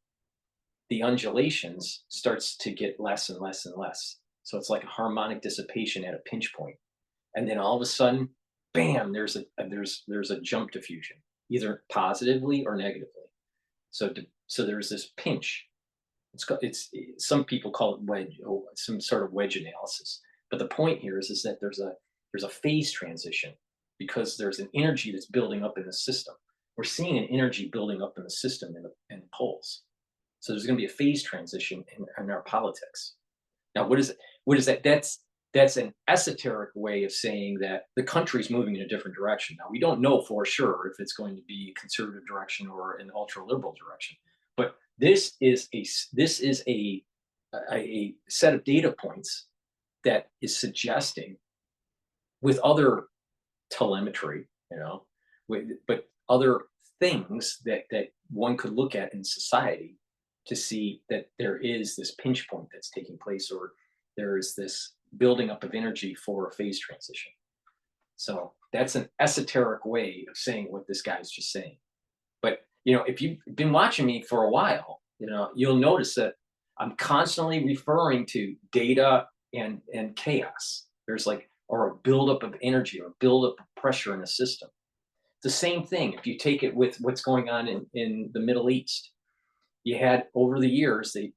the undulations starts to get less and less and less. So it's like a harmonic dissipation at a pinch point. And then all of a sudden, bam, there's a jump diffusion, either positively or negatively. So there's this pinch. It's some people call it wedge, some sort of wedge analysis. But the point here is that there's a phase transition because there's an energy that's building up in the system. We're seeing an energy building up in the system in the polls. So there's going to be a phase transition in our politics. Now, what is it? What is that? That's an esoteric way of saying that the country's moving in a different direction. Now, we don't know for sure if it's going to be a conservative direction or an ultra liberal direction, but this is a set of data points that is suggesting, with other telemetry, but other things that one could look at in society to see that there is this pinch point that's taking place, or there is this building up of energy for a phase transition. So that's an esoteric way of saying what this guy's just saying. But if you've been watching me for a while, you'll notice that I'm constantly referring to data and chaos. There's or a buildup of energy or buildup of pressure in the system. The same thing if you take it with what's going on in the Middle East. You had, over the years, they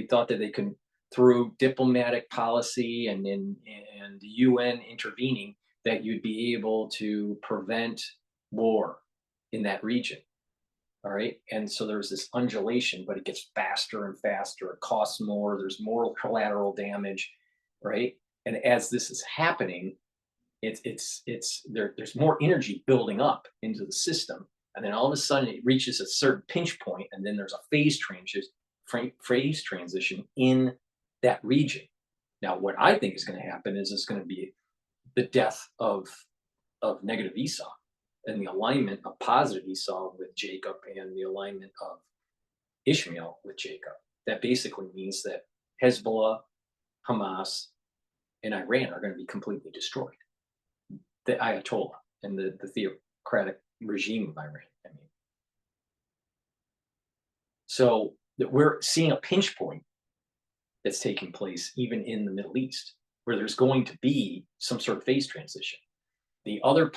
thought that they could, through diplomatic policy and the UN intervening, that you'd be able to prevent war in that region. All right. And so there's this undulation, but it gets faster and faster. It costs more. There's more collateral damage. Right. And as this is happening, there's more energy building up into the system. And then all of a sudden it reaches a certain pinch point, and then there's a phase transition in that region. Now, what I think is going to happen is it's going to be the death of negative Esau, and the alignment of positive Esau with Jacob, and the alignment of Ishmael with Jacob. That basically means that Hezbollah, Hamas, and Iran are going to be completely destroyed. The Ayatollah and the theocratic regime of Iran. So that we're seeing a pinch point that's taking place even in the Middle East, where there's going to be some sort of phase transition. The other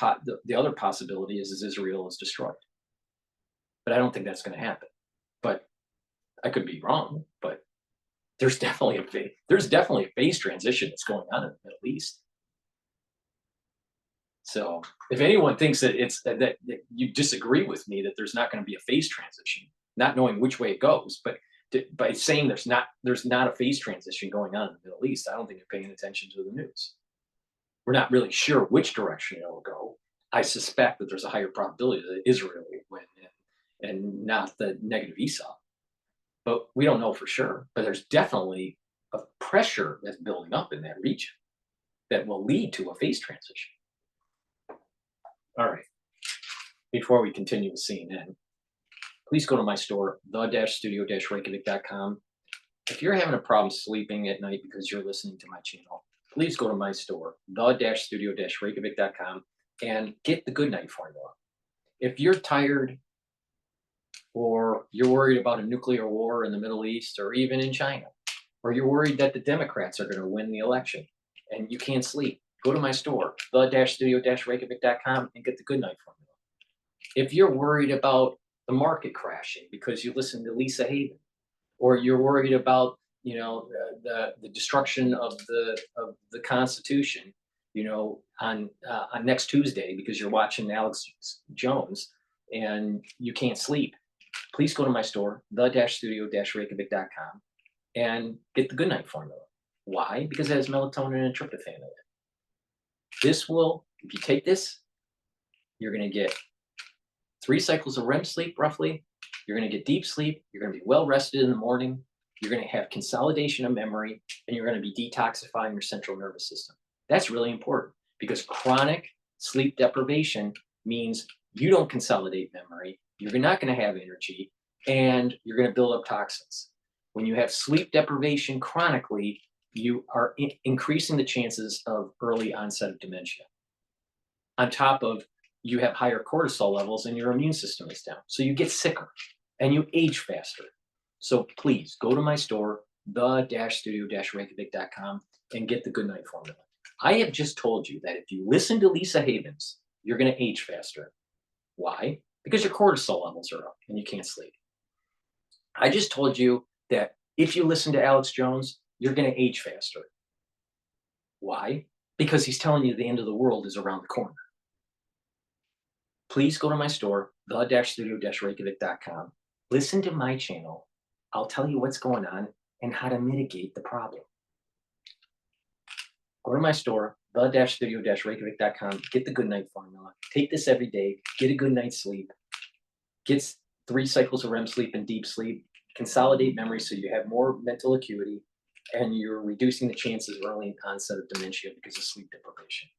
possibility is Israel is destroyed, but I don't think that's going to happen. But I could be wrong. But there's definitely a phase transition that's going on in the Middle East. So if anyone thinks that that you disagree with me, that there's not going to be a phase transition, not knowing which way it goes, but by saying there's not a phase transition going on in the Middle East, I don't think you're paying attention to the news. We're not really sure which direction it will go. I suspect that there's a higher probability that Israel will win and not the negative Esau. But we don't know for sure. But there's definitely a pressure that's building up in that region that will lead to a phase transition. All right. Before we continue with CNN, please go to my store, the-studio-reykjavik.com. If you're having a problem sleeping at night because you're listening to my channel, please go to my store, the-studio-reykjavik.com, and get the good night formula. If you're tired or you're worried about a nuclear war in the Middle East or even in China, or you're worried that the Democrats are going to win the election and you can't sleep, go to my store, the-studio-reykjavik.com, and get the good night formula. If you're worried about the market crashing because you listen to Lisa Haven, or you're worried about, the destruction of the Constitution, on next Tuesday because you're watching Alex Jones and you can't sleep, please go to my store, the-studio-reykjavik.com, and get the good night formula. Why? Because it has melatonin and tryptophan in it. This will, if you take this, you're going to get 3 cycles of REM sleep, roughly. You're going to get deep sleep. You're going to be well rested in the morning. You're going to have consolidation of memory, and you're going to be detoxifying your central nervous system. That's really important because chronic sleep deprivation means you don't consolidate memory. You're not going to have energy, and you're going to build up toxins. When you have sleep deprivation chronically, you are increasing the chances of early onset of dementia. On top of, you have higher cortisol levels and your immune system is down. So you get sicker and you age faster. So please go to my store, the-studio-reykjavik.com, and get the good night formula. I have just told you that if you listen to Lisa Havens, you're going to age faster. Why? Because your cortisol levels are up and you can't sleep. I just told you that if you listen to Alex Jones, you're going to age faster. Why? Because he's telling you the end of the world is around the corner. Please go to my store, the-studio-reykjavik.com. Listen to my channel. I'll tell you what's going on and how to mitigate the problem. Go to my store, the-studio-reykjavik.com. Get the good night formula. Take this every day. Get a good night's sleep. Get 3 cycles of REM sleep and deep sleep. Consolidate memory so you have more mental acuity, and you're reducing the chances of early onset of dementia because of sleep deprivation.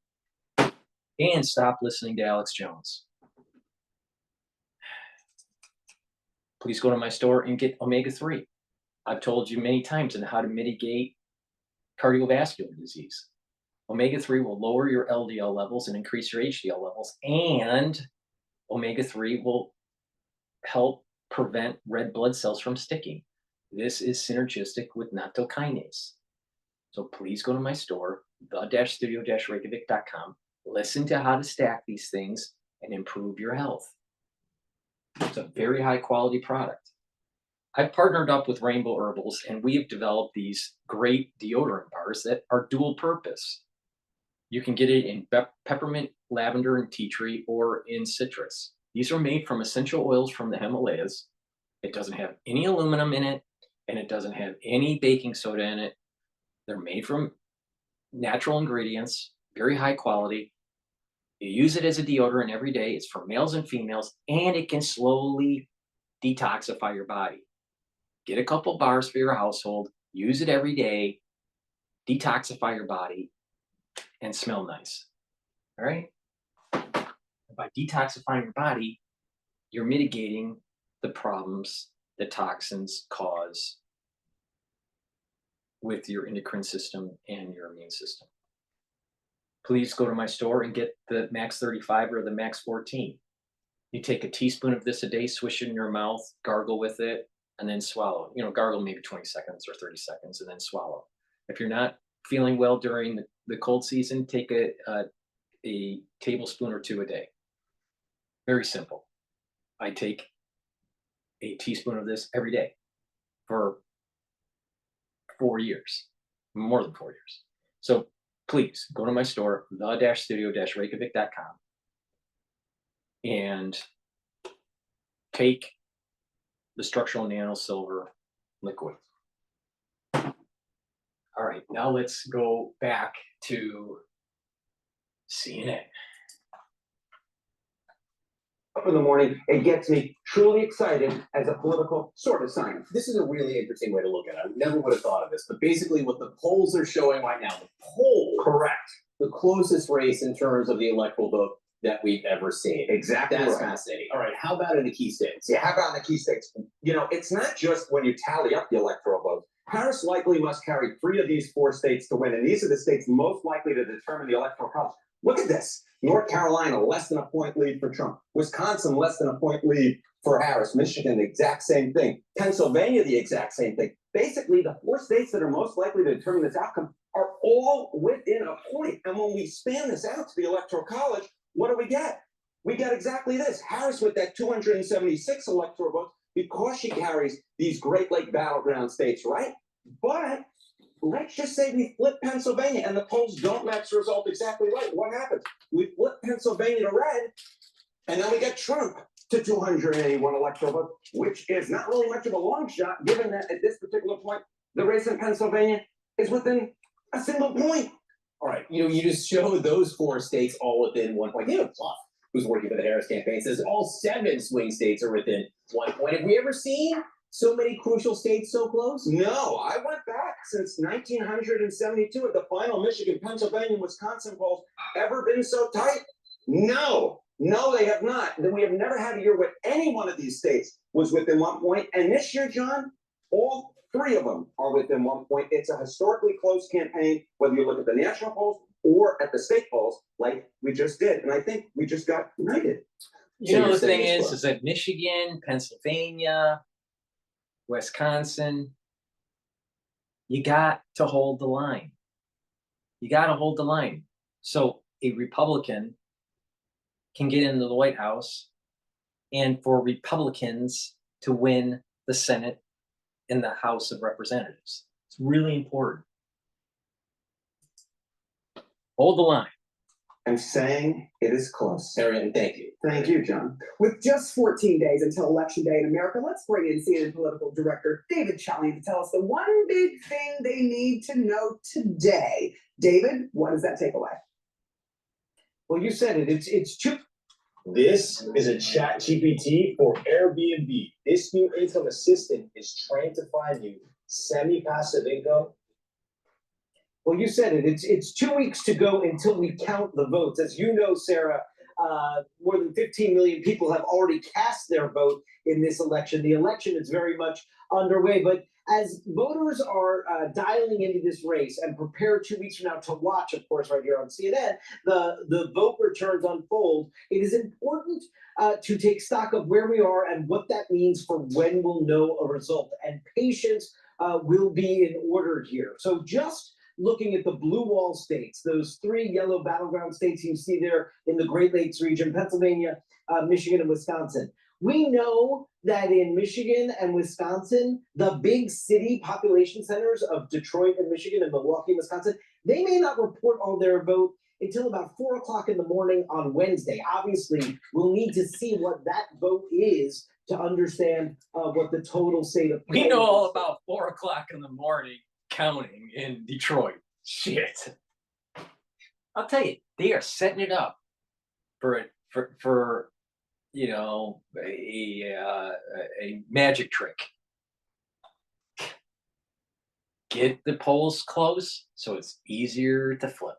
And stop listening to Alex Jones. Please go to my store and get omega-3. I've told you many times on how to mitigate cardiovascular disease. Omega-3 will lower your LDL levels and increase your HDL levels, and omega-3 will help prevent red blood cells from sticking. This is synergistic with nattokinase. So please go to my store, the-studio-reykjavik.com. Listen to how to stack these things and improve your health. It's a very high quality product. I've partnered up with Rainbow Herbals, and we have developed these great deodorant bars that are dual purpose. You can get it in peppermint, lavender, and tea tree, or in citrus. These are made from essential oils from the Himalayas. It doesn't have any aluminum in it, and it doesn't have any baking soda in it. They're made from natural ingredients, very high quality. You use it as a deodorant every day. It's for males and females, and it can slowly detoxify your body. Get a couple bars for your household, use it every day, detoxify your body, and smell nice. All right? By detoxifying your body, you're mitigating the problems that toxins cause with your endocrine system and your immune system. Please go to my store and get the Max 35 or the Max 14. You take a teaspoon of this a day, swish it in your mouth, gargle with it, and then swallow. Gargle maybe 20 seconds or 30 seconds and then swallow. If you're not feeling well during the cold season, take a tablespoon or 2 a day. Very simple. I take a teaspoon of this every day for 4 years, more than 4 years. So please go to my store, the-studio-reykjavik.com, and take the structural nano silver liquid. All right, now let's go back to CNN. Up in the morning, it gets me truly excited as a political sort of science. This is a really interesting way to look at it. I never would have thought of this, but basically what the polls are showing right now, the poll, correct, the closest race in terms of the electoral vote that we've ever seen. Exactly That's right. fascinating. All right, how about in the key states? Yeah, how about in the key states? You know, it's not just when you tally up the electoral votes. Harris likely must carry 3 of these 4 states to win, and these are the states most likely to determine the electoral college. Look at this. North Carolina, less than a point lead for Trump. Wisconsin, less than a point lead for Harris. Michigan, the exact same thing. Pennsylvania, the exact same thing. Basically, the 4 states that are most likely to determine this outcome are all within a point. And when we span this out to the electoral college, what do we get? We get exactly this. Harris with that 276 electoral votes because she carries these Great Lake battleground states, right? But let's just say we flip Pennsylvania and the polls don't match the result exactly right. What happens? We flip Pennsylvania to red, and then we get Trump to 281 electoral votes, which is not really much of a long shot, given that at this particular point, the race in Pennsylvania is within a single point. All right, you just showed those 4 states all within 1 point. Pluff, who's working for the Harris campaign, says all 7 swing states are within 1 point. Have we ever seen so many crucial states so close? No, I went back since 1972 at the final Michigan, Pennsylvania, Wisconsin polls ever been so tight? No, they have not. We have never had a year where any one of these states was within 1 point. And this year, John, all 3 of them are within 1 point. It's a historically close campaign, whether you look at the national polls or at the state polls, like we just did. And I think we just got united. You know, the thing is that Michigan, Pennsylvania, Wisconsin, you got to hold the line. You got to hold the line. So a Republican can get into the White House, and for Republicans to win the Senate and the House of Representatives. It's really important. Hold the line. I'm saying it is close. Arian, thank you. Thank you, John. With just 14 days until Election Day in America, let's bring in CNN political director David Chalian to tell us the one big thing they need to know today. David, what does that take away? Well, you said it. It's too. This is a chat GPT for Airbnb. This new income assistant is trained to find you semi-passive income. Well, you said it. It's 2 weeks to go until we count the votes. As you know, Sarah, more than 15 million people have already cast their vote in this election. The election is very much underway, but as voters are dialing into this race and prepare 2 weeks from now to watch, of course, right here on CNN, the vote returns unfold, it is important to take stock of where we are and what that means for when we'll know a result. And patience will be in order here. So just looking at the blue wall states, those 3 yellow battleground states you see there in the Great Lakes region, Pennsylvania, Michigan, and Wisconsin. We know that in Michigan and Wisconsin, the big city population centers of Detroit and Michigan and Milwaukee, Wisconsin, they may not report all their vote until about 4 o'clock in the morning on Wednesday. Obviously, we'll need to see what that vote is to understand what the total state of We know all about 4 o'clock in the morning counting in Detroit. Shit. I'll tell you, they are setting it up for you know, a magic trick. Get the polls close so it's easier to flip.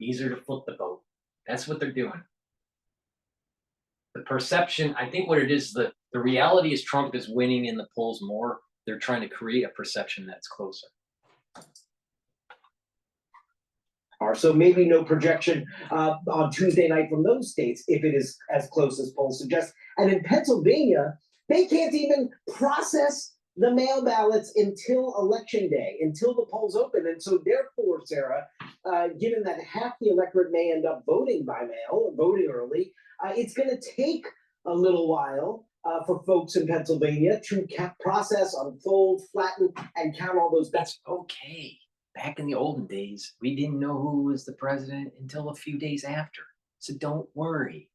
Easier to flip the vote. That's what they're doing. The perception, I think what it is, the reality is Trump is winning in the polls more. They're trying to create a perception that's closer. So maybe no projection on Tuesday night from those states if it is as close as polls suggest. And in Pennsylvania, they can't even process the mail ballots until Election Day, until the polls open. And so therefore, Sarah, given that half the electorate may end up voting by mail or voting early, it's going to take a little while for folks in Pennsylvania to process, unfold, flatten, and count all those. That's okay. Back in the olden days, we didn't know who was the president until a few days after. So don't worry.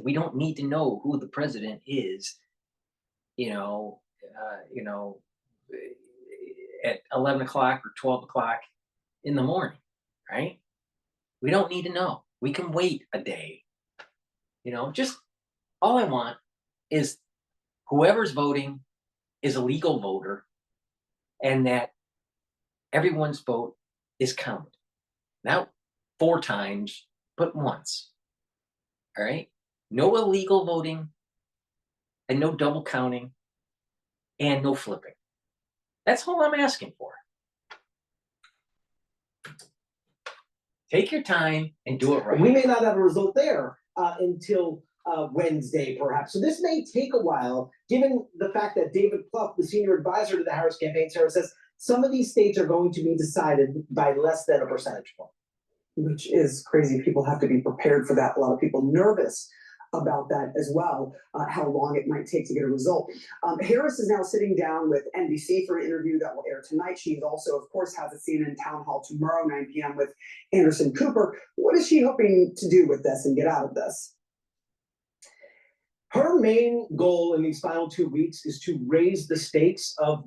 We don't need to know who the president is, at 11 o'clock or 12 o'clock in the morning, right? We don't need to know. We can wait a day. Just all I want is whoever's voting is a legal voter and that everyone's vote is counted. Now, 4 times, but once. All right? No illegal voting and no double counting and no flipping. That's all I'm asking for. Take your time and do it right. We may not have a result there until Wednesday, perhaps. So this may take a while, given the fact that David Plouffe, the senior advisor to the Harris campaign, says some of these states are going to be decided by less than a percentage point. Which is crazy. People have to be prepared for that. A lot of people nervous about that as well, how long it might take to get a result. Harris is now sitting down with NBC for an interview that will air tonight. She also, of course, has a CNN town hall tomorrow, 9 p.m. with Anderson Cooper. What is she hoping to do with this and get out of this? Her main goal in these final 2 weeks is to raise the stakes of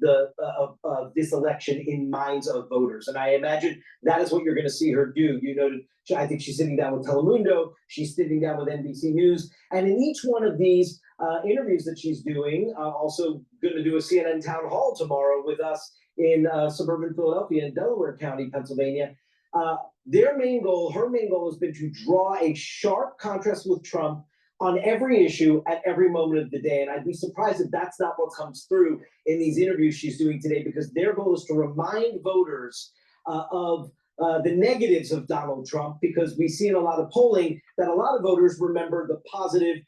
this election in minds of voters, and I imagine that is what you're going to see her do. You noted, I think she's sitting down with Telemundo, she's sitting down with NBC News, and in each one of these interviews that she's doing, also going to do a CNN town hall tomorrow with us in suburban Philadelphia in Delaware County, Pennsylvania. Her main goal has been to draw a sharp contrast with Trump on every issue at every moment of the day. And I'd be surprised if that's not what comes through in these interviews she's doing today, because their goal is to remind voters of the negatives of Donald Trump, because we see in a lot of polling that a lot of voters remember the positive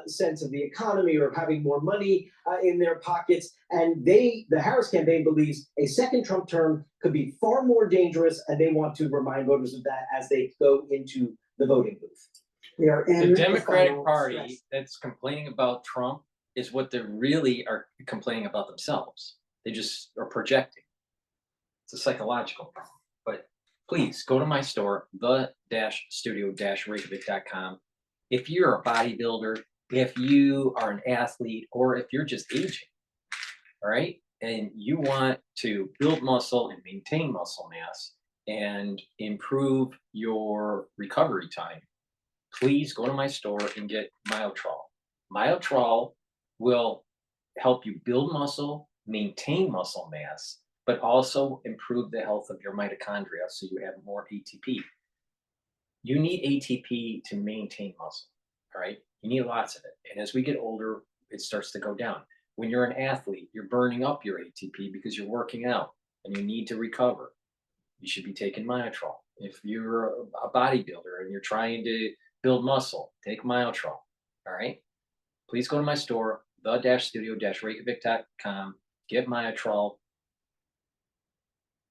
sense of the economy or of having more money in their pockets. And the Harris campaign believes a second Trump term could be far more dangerous, and they want to remind voters of that as they go into the voting booth. We are in the Democratic Party that's complaining about Trump is what they really are complaining about themselves. They just are projecting. It's a psychological problem. But please go to my store, the-studio-reykjavik.com. If you're a bodybuilder, if you are an athlete, or if you're just aging, all right, and you want to build muscle and maintain muscle mass and improve your recovery time, please go to my store and get Myotrol. Myotrol will help you build muscle, maintain muscle mass, but also improve the health of your mitochondria so you have more ATP. You need ATP to maintain muscle, all right? You need lots of it. And as we get older, it starts to go down. When you're an athlete, you're burning up your ATP because you're working out and you need to recover. You should be taking Myotrol. If you're a bodybuilder and you're trying to build muscle, take Myotrol, all right? Please go to my store, the-studio-reykjavik.com, get Myotrol,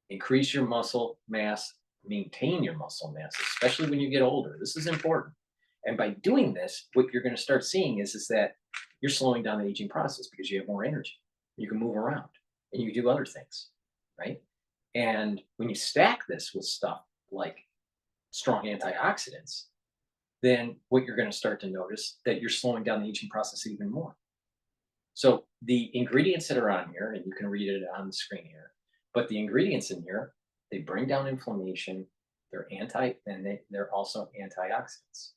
increase your muscle mass, maintain your muscle mass, especially when you get older. This is important. And by doing this, what you're going to start seeing is that you're slowing down the aging process because you have more energy. You can move around and you can do other things, right? And when you stack this with stuff like strong antioxidants, then what you're going to start to notice that you're slowing down the aging process even more. So the ingredients that are on here, and you can read it on the screen here, but the ingredients in here, they bring down inflammation, they're they're also antioxidants,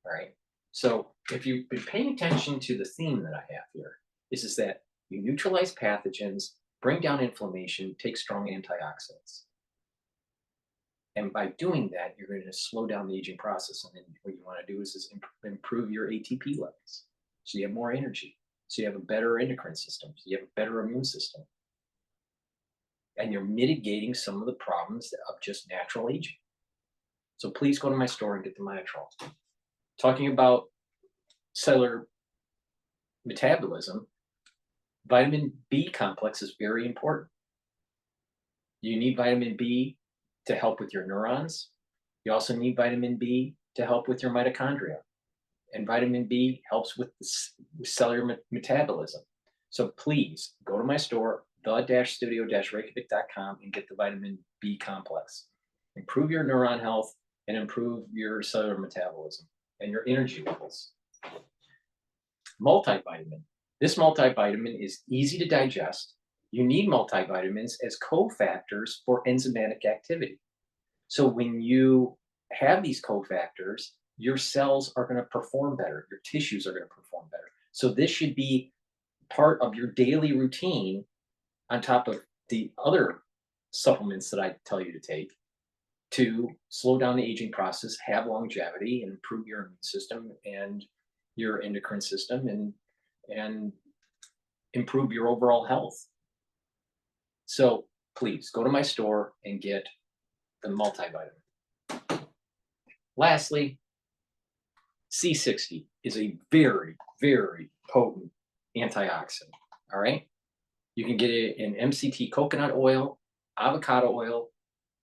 all right? So if you've been paying attention to the theme that I have here, is that you neutralize pathogens, bring down inflammation, take strong antioxidants. And by doing that, you're going to slow down the aging process. And then what you want to do is improve your ATP levels. So you have more energy. So you have a better endocrine system. So you have a better immune system. And you're mitigating some of the problems of just natural aging. So please go to my store and get the Myotrol. Talking about cellular metabolism, vitamin B complex is very important. You need vitamin B to help with your neurons. You also need vitamin B to help with your mitochondria. And vitamin B helps with the cellular metabolism. So please go to my store, the-studio-reykjavik.com, and get the vitamin B complex. Improve your neuron health and improve your cellular metabolism and your energy levels. Multivitamin. This multivitamin is easy to digest. You need multivitamins as cofactors for enzymatic activity. So when you have these cofactors, your cells are going to perform better. Your tissues are going to perform better. So this should be part of your daily routine on top of the other supplements that I tell you to take to slow down the aging process, have longevity, and improve your immune system and your endocrine system, and improve your overall health. So please go to my store and get the multivitamin. Lastly, C60 is a very, very potent antioxidant. All right. You can get it in MCT coconut oil, avocado oil,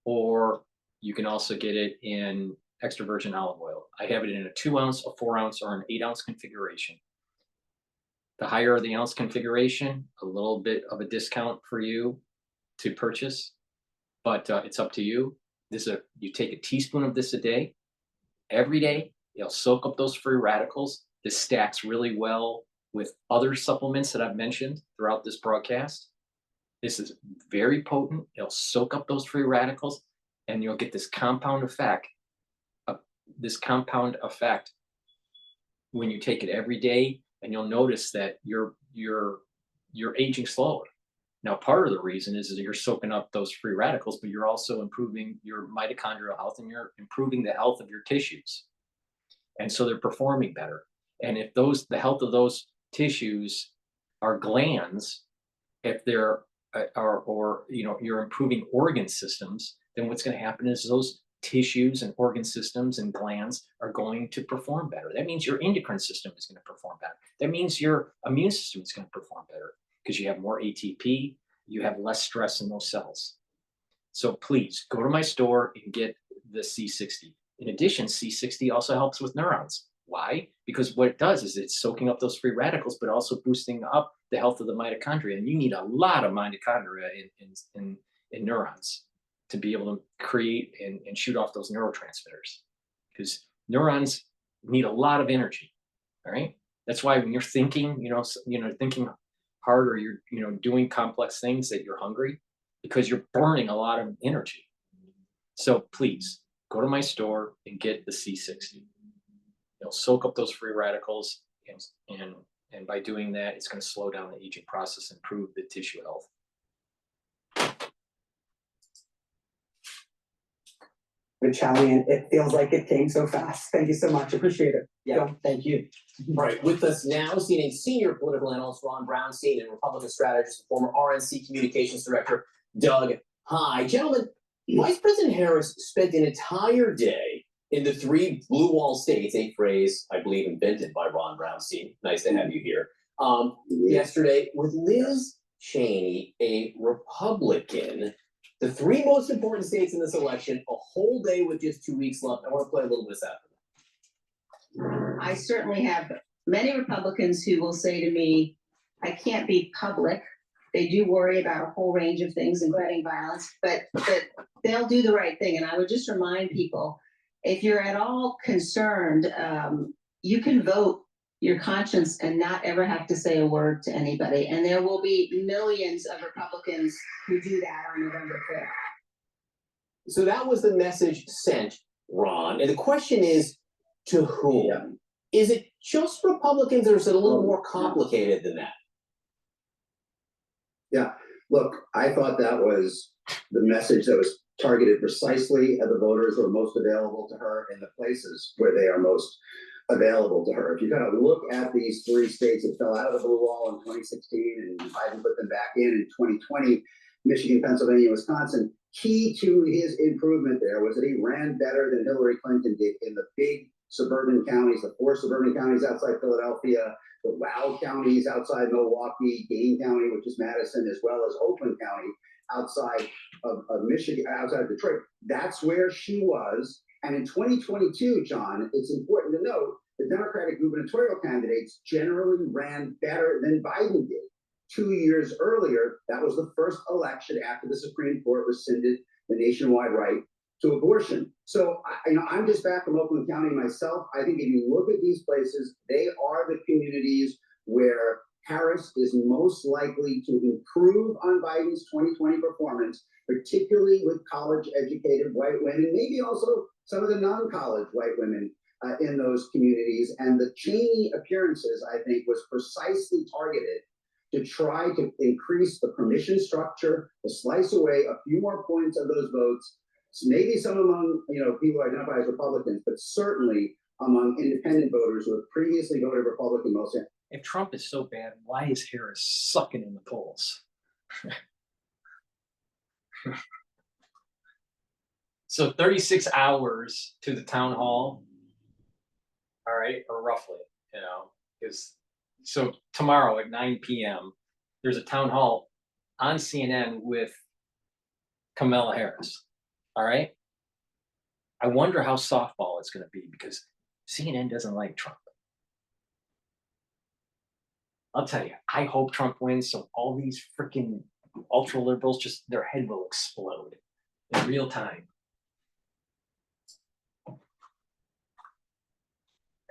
or you can also get it in extra virgin olive oil. I have it in a 2 ounce, a 4 ounce, or an 8 ounce configuration. The higher the ounce configuration, a little bit of a discount for you to purchase, but it's up to you. You take a teaspoon of this a day, every day. It'll soak up those free radicals. This stacks really well with other supplements that I've mentioned throughout this broadcast. This is very potent. It'll soak up those free radicals, and you'll get this compound effect. When you take it every day, and you'll notice that you're aging slower. Now, part of the reason is that you're soaking up those free radicals, but you're also improving your mitochondrial health, and you're improving the health of your tissues. And so they're performing better. And if the health of those tissues are glands, if they're you're improving organ systems, then what's going to happen is those tissues and organ systems and glands are going to perform better. That means your endocrine system is going to perform better. That means your immune system is going to perform better because you have more ATP, you have less stress in those cells. So please go to my store and get the C60. In addition, C60 also helps with neurons. Why? Because what it does is it's soaking up those free radicals, but also boosting up the health of the mitochondria. And you need a lot of mitochondria in neurons to be able to create and shoot off those neurotransmitters, because neurons need a lot of energy. All right. That's why when you're thinking, thinking hard, or you're, doing complex things, that you're hungry, because you're burning a lot of energy. So please go to my store and get the C60. It'll soak up those free radicals, and by doing that, it's going to slow down the aging process, improve the tissue health. Italian, it feels like it came so fast. Thank you so much. Appreciate it. Yeah, thank you. All right, with us now, CNN senior political analyst Ron Brownstein and Republican strategist and former RNC communications director Doug High. Gentlemen, Vice President Harris spent an entire day in the 3 blue wall states, a phrase I believe invented by Ron Brownstein. Nice to have you here. Yesterday with Liz Cheney, a Republican. The 3 most important states in this election, a whole day with just 2 weeks left. I want to play a little bit of that. I certainly have many Republicans who will say to me, I can't be public. They do worry about a whole range of things, including violence, but they'll do the right thing. And I would just remind people, if you're at all concerned, you can vote your conscience and not ever have to say a word to anybody. And there will be millions of Republicans who do that on November 5th. So that was the message sent, Ron. And the question is, to whom? Yeah. Is it just Republicans, or is it a little more complicated than that? Yeah, look, I thought that was the message that was targeted precisely at the voters who are most available to her in the places where they are most available to her. If you kind of look at these 3 states that fell out of the blue wall in 2016 and Biden put them back in 2020, Michigan, Pennsylvania, Wisconsin, key to his improvement there was that he ran better than Hillary Clinton did in the big suburban counties, the 4 suburban counties outside Philadelphia, the WOW counties outside Milwaukee, Dane County, which is Madison, as well as Oakland County outside of Michigan, outside of Detroit. That's where she was. And in 2022, John, it's important to note the Democratic gubernatorial candidates generally ran better than Biden did. 2 years earlier, that was the first election after the Supreme Court rescinded the nationwide right to abortion. So, I'm just back from Oakland County myself. I think if you look at these places, they are the communities where Harris is most likely to improve on Biden's 2020 performance, particularly with college-educated white women, maybe also some of the non-college white women in those communities. And the Cheney appearances, I think, was precisely targeted to try to increase the permission structure, to slice away a few more points of those votes maybe some among, people who identify as Republicans, but certainly among independent voters who have previously voted Republican most. If Trump is so bad, why is Harris sucking in the polls? So 36 hours to the town hall, all right, or roughly, is so tomorrow at 9 p.m. there's a town hall on CNN with Kamala Harris. All right. I wonder how softball it's going to be because CNN doesn't like Trump. I'll tell you, I hope Trump wins so all these freaking ultra liberals just their head will explode in real time.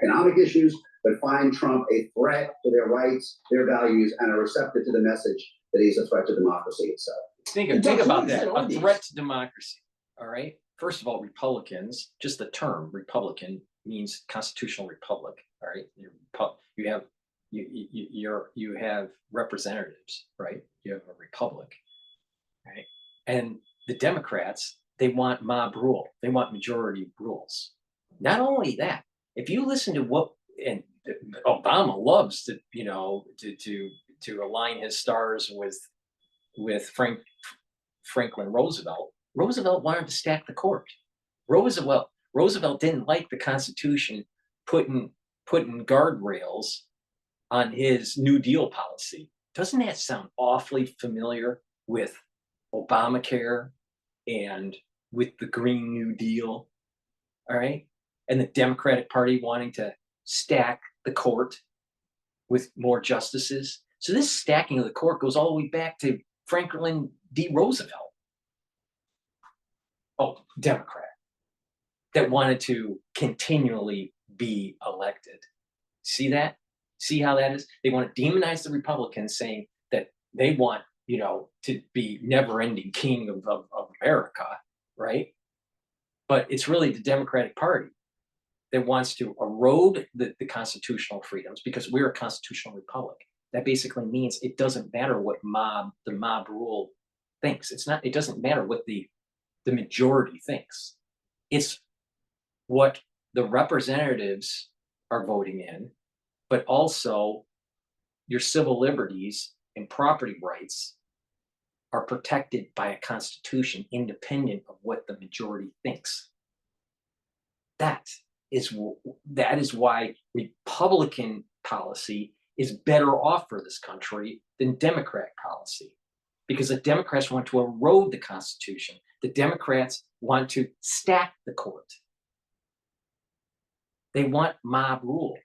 Economic issues, but find Trump a threat to their rights, their values, and are receptive to the message that he's a threat to democracy itself. Think about that. A threat to democracy. All right. First of all, Republicans, just the term Republican means constitutional republic. All right. You have representatives, right? You have a republic, right? And the Democrats, they want mob rule. They want majority rules. Not only that, if you listen to what and Obama loves to, to align his stars with Franklin Roosevelt. Roosevelt wanted to stack the court. Roosevelt didn't like the Constitution putting guardrails on his New Deal policy. Doesn't that sound awfully familiar with Obamacare and with the Green New Deal? All right. And the Democratic Party wanting to stack the court with more justices. So this stacking of the court goes all the way back to Franklin D. Roosevelt. Oh, Democrat that wanted to continually be elected. See that? See how that is? They want to demonize the Republicans, saying that they want, to be never-ending king of America, right? But it's really the Democratic Party that wants to erode the constitutional freedoms because we're a constitutional republic. That basically means it doesn't matter what the mob rule thinks. It doesn't matter what the majority thinks. It's what the representatives are voting in, but also your civil liberties and property rights are protected by a constitution independent of what the majority thinks. That is why Republican policy is better off for this country than Democratic policy, because the Democrats want to erode the Constitution. The Democrats want to stack the court. They want mob rule.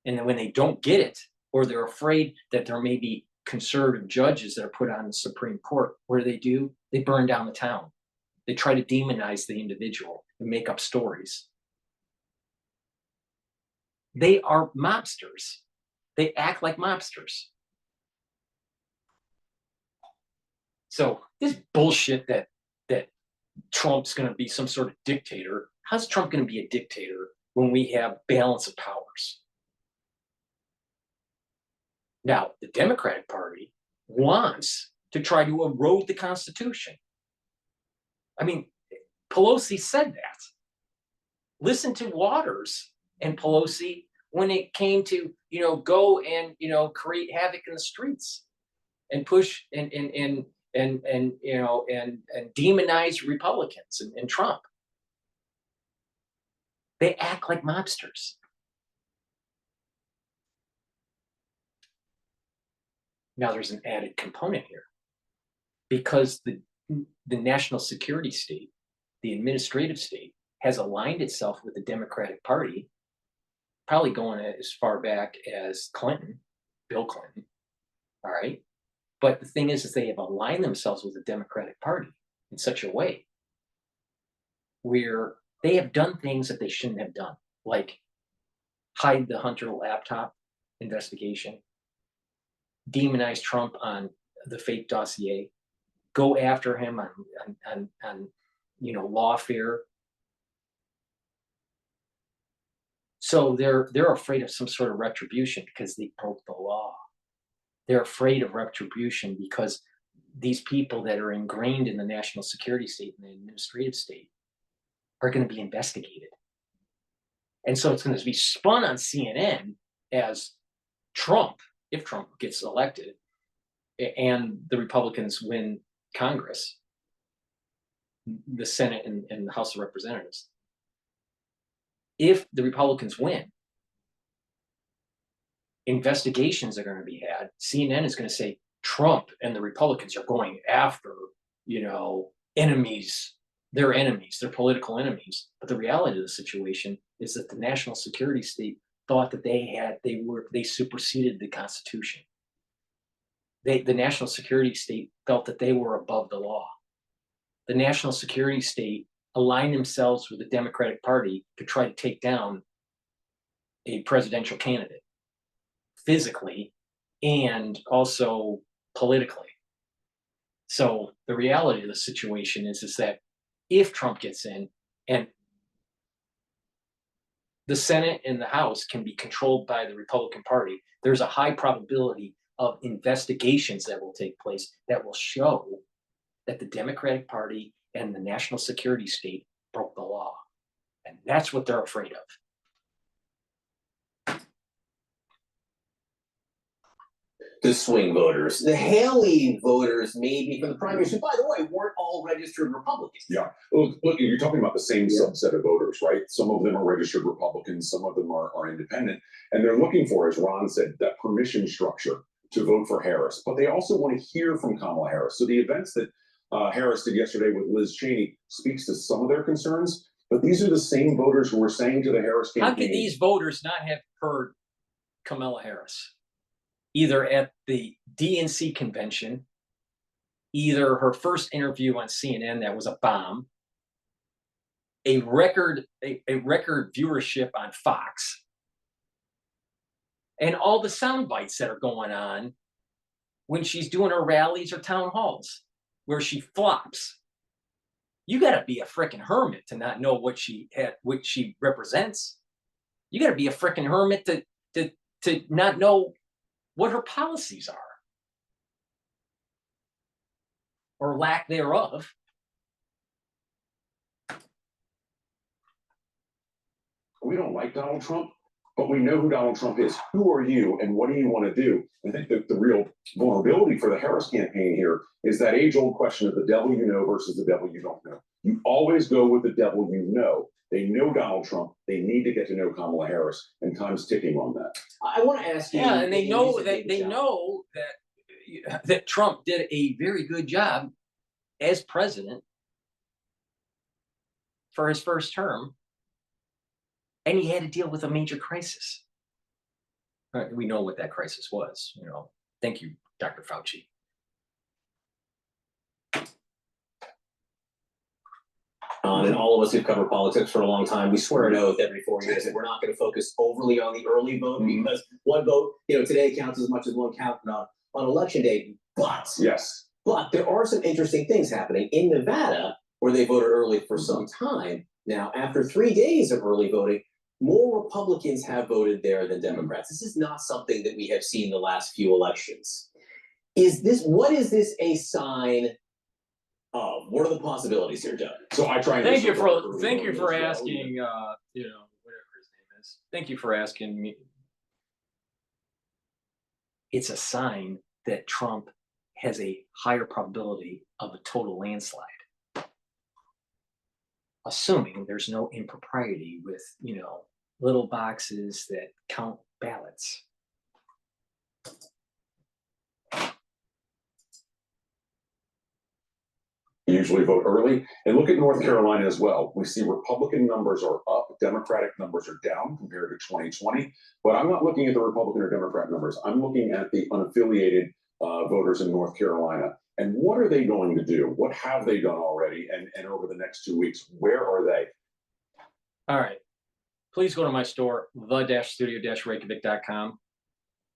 And then when they don't get it, or they're afraid that there may be conservative judges that are put on the Supreme Court, what do? They burn down the town. They try to demonize the individual and make up stories. They are mobsters. They act like mobsters. So this bullshit that Trump's going to be some sort of dictator. How's Trump going to be a dictator when we have balance of powers? Now, the Democratic Party wants to try to erode the Constitution. I mean, Pelosi said that. Listen to Waters and Pelosi when it came to, go and, create havoc in the streets and push and demonize Republicans and Trump. They act like mobsters. Now there's an added component here, because the national security state, the administrative state, has aligned itself with the Democratic Party, probably going as far back as Bill Clinton. All right. But the thing is they have aligned themselves with the Democratic Party in such a way where they have done things that they shouldn't have done, like hide the Hunter laptop investigation, demonize Trump on the fake dossier, go after him on lawfare. So they're afraid of some sort of retribution because they broke the law. They're afraid of retribution because these people that are ingrained in the national security state and the administrative state are going to be investigated. And so it's going to be spun on CNN as Trump, if Trump gets elected and the Republicans win Congress, the Senate and the House of Representatives. If the Republicans win, investigations are going to be had. CNN is going to say Trump and the Republicans are going after, enemies, their political enemies. But the reality of the situation is that the national security state thought that they superseded the Constitution. The national security state felt that they were above the law. The national security state aligned themselves with the Democratic Party to try to take down a presidential candidate physically and also politically. So the reality of the situation is that if Trump gets in and the Senate and the House can be controlled by the Republican Party, there's a high probability of investigations that will take place that will show that the Democratic Party and the national security state broke the law. And that's what they're afraid of. The swing voters, the Haley voters, maybe from the primaries, who, by the way, weren't all registered Republicans. Yeah. Look, you're talking about the same subset of voters, right? Some of them are registered Republicans, some of them are independent. And they're looking for, as Ron said, that permission structure to vote for Harris. But they also want to hear from Kamala Harris. So the events that Harris did yesterday with Liz Cheney speaks to some of their concerns. But these are the same voters who were saying to the Harris campaign. How could these voters not have heard Kamala Harris? Either at the DNC convention, either her first interview on CNN that was a bomb, a record viewership on Fox, and all the sound bites that are going on when she's doing her rallies or town halls where she flops. You got to be a freaking hermit to not know what she represents. You got to be a freaking hermit to not know what her policies are or lack thereof. We don't like Donald Trump, but we know who Donald Trump is. Who are you and what do you want to do? I think that the real vulnerability for the Harris campaign here is that age-old question of the devil you know versus the devil you don't know. You always go with the devil you know. They know Donald Trump. They need to get to know Kamala Harris, and time's ticking on that. I want to ask you. Yeah, and they know that Trump did a very good job as president for his first term, and he had to deal with a major crisis. We know what that crisis was. Thank you, Dr. Fauci. And all of us who've covered politics for a long time, we swear an oath every 4 years that we're not going to focus overly on the early vote because one vote, today counts as much as one count on election day. But there are some interesting things happening in Nevada where they voted early for some time. Now, after 3 days of early voting, more Republicans have voted there than Democrats. This is not something that we have seen the last few elections. What is this a sign of? What are the possibilities here, Doug? So I try and thank you for asking, whatever his name is. Thank you for asking me. It's a sign that Trump has a higher probability of a total landslide. Assuming there's no impropriety with, little boxes that count ballots. Usually vote early. And look at North Carolina as well. We see Republican numbers are up, Democratic numbers are down compared to 2020. But I'm not looking at the Republican or Democrat numbers. I'm looking at the unaffiliated voters in North Carolina. And what are they going to do? What have they done already? And over the next 2 weeks, where are they? All right. Please go to my store, the-studio-reykjavik.com,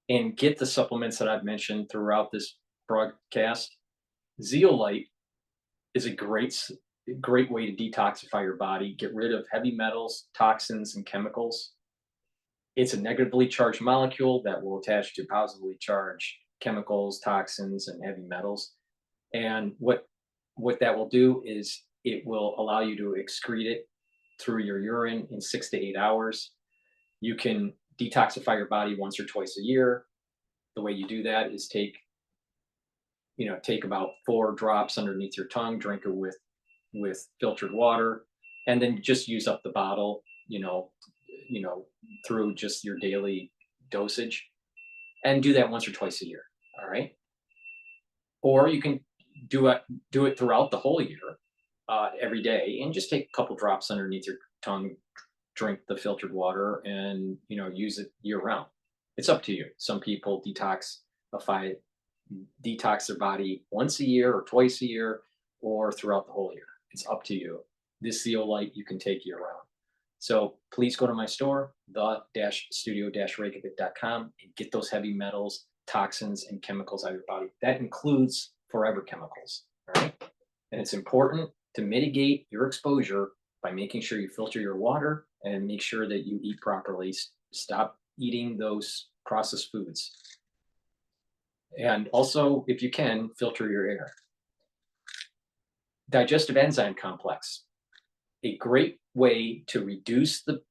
and get the supplements that I've mentioned throughout this broadcast. Zeolite is a great way to detoxify your body, get rid of heavy metals, toxins, and chemicals. It's a negatively charged molecule that will attach to positively charged chemicals, toxins, and heavy metals. And what that will do is it will allow you to excrete it through your urine in 6 to 8 hours. You can detoxify your body once or twice a year. The way you do that is take about 4 drops underneath your tongue, drink it with filtered water, and then just use up the bottle, through just your daily dosage, and do that once or twice a year. All right. Or you can do it throughout the whole year, every day, and just take a couple drops underneath your tongue, drink the filtered water, and use it year round. It's up to you. Some people detox their body once a year or twice a year or throughout the whole year. It's up to you. This zeolite you can take year round. So please go to my store, the-studio-reykjavik.com, and get those heavy metals, toxins, and chemicals out of your body. That includes forever chemicals. All right. And it's important to mitigate your exposure by making sure you filter your water and make sure that you eat properly. Stop eating those processed foods. And also, if you can, filter your air. Digestive enzyme complex. A great way to reduce the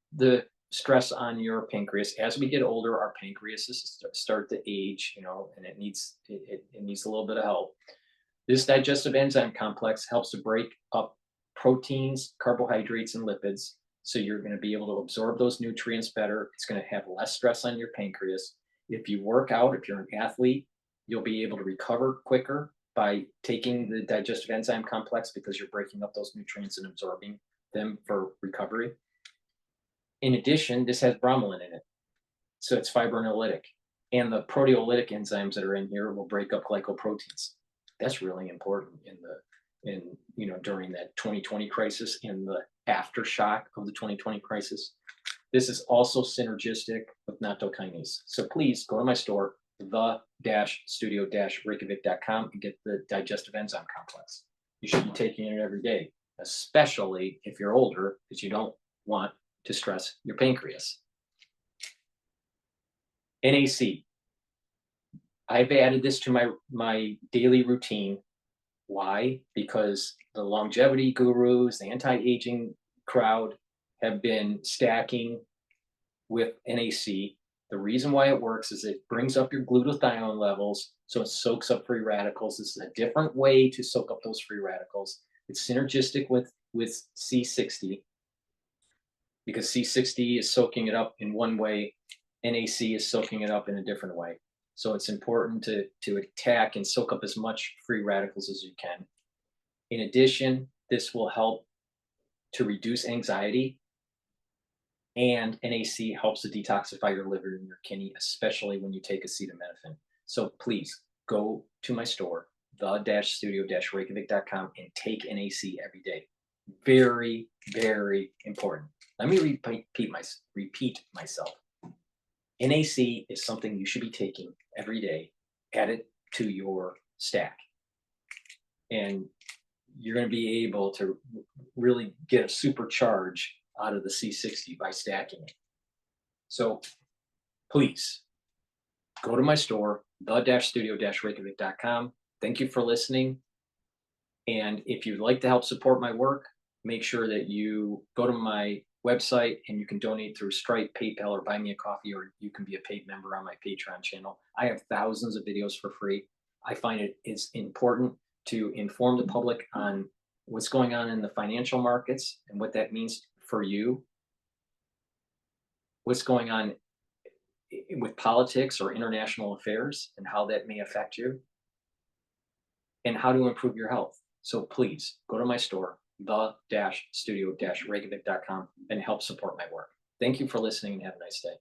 stress on your pancreas. As we get older, our pancreas start to age, and it needs a little bit of help. This digestive enzyme complex helps to break up proteins, carbohydrates, and lipids. So you're going to be able to absorb those nutrients better. It's going to have less stress on your pancreas. If you work out, if you're an athlete, you'll be able to recover quicker by taking the digestive enzyme complex, because you're breaking up those nutrients and absorbing them for recovery. In addition, this has bromelain in it, so it's fibrinolytic, and the proteolytic enzymes that are in here will break up glycoproteins. That's really important during that 2020 crisis, in the aftershock of the 2020 crisis. This is also synergistic with nattokinase. So please go to my store, the-studio-reykjavik.com, and get the digestive enzyme complex. You should be taking it every day, especially if you're older, because you don't want to stress your pancreas. NAC. I've added this to my daily routine. Why? Because the longevity gurus, the anti-aging crowd have been stacking with NAC. The reason why it works is it brings up your glutathione levels, so it soaks up free radicals. This is a different way to soak up those free radicals. It's synergistic with C60, because C60 is soaking it up in one way, NAC is soaking it up in a different way. So it's important to attack and soak up as much free radicals as you can. In addition, this will help to reduce anxiety, and NAC helps to detoxify your liver and your kidney, especially when you take acetaminophen. So please go to my store, the-studio-reykjavik.com, and take NAC every day. Very, very important. Let me repeat myself. NAC is something you should be taking every day. Add it to your stack, and you're going to be able to really get a supercharge out of the C60 by stacking it. So please go to my store, the-studio-reykjavik.com. Thank you for listening. And if you'd like to help support my work, make sure that you go to my website, and you can donate through Stripe, PayPal, or Buy Me a Coffee, or you can be a paid member on my Patreon channel. I have thousands of videos for free. I find it is important to inform the public on what's going on in the financial markets and what that means for you, what's going on with politics or international affairs and how that may affect you, and how to improve your health. So please go to my store, the-studio-reykjavik.com, and help support my work. Thank you for listening, and have a nice day.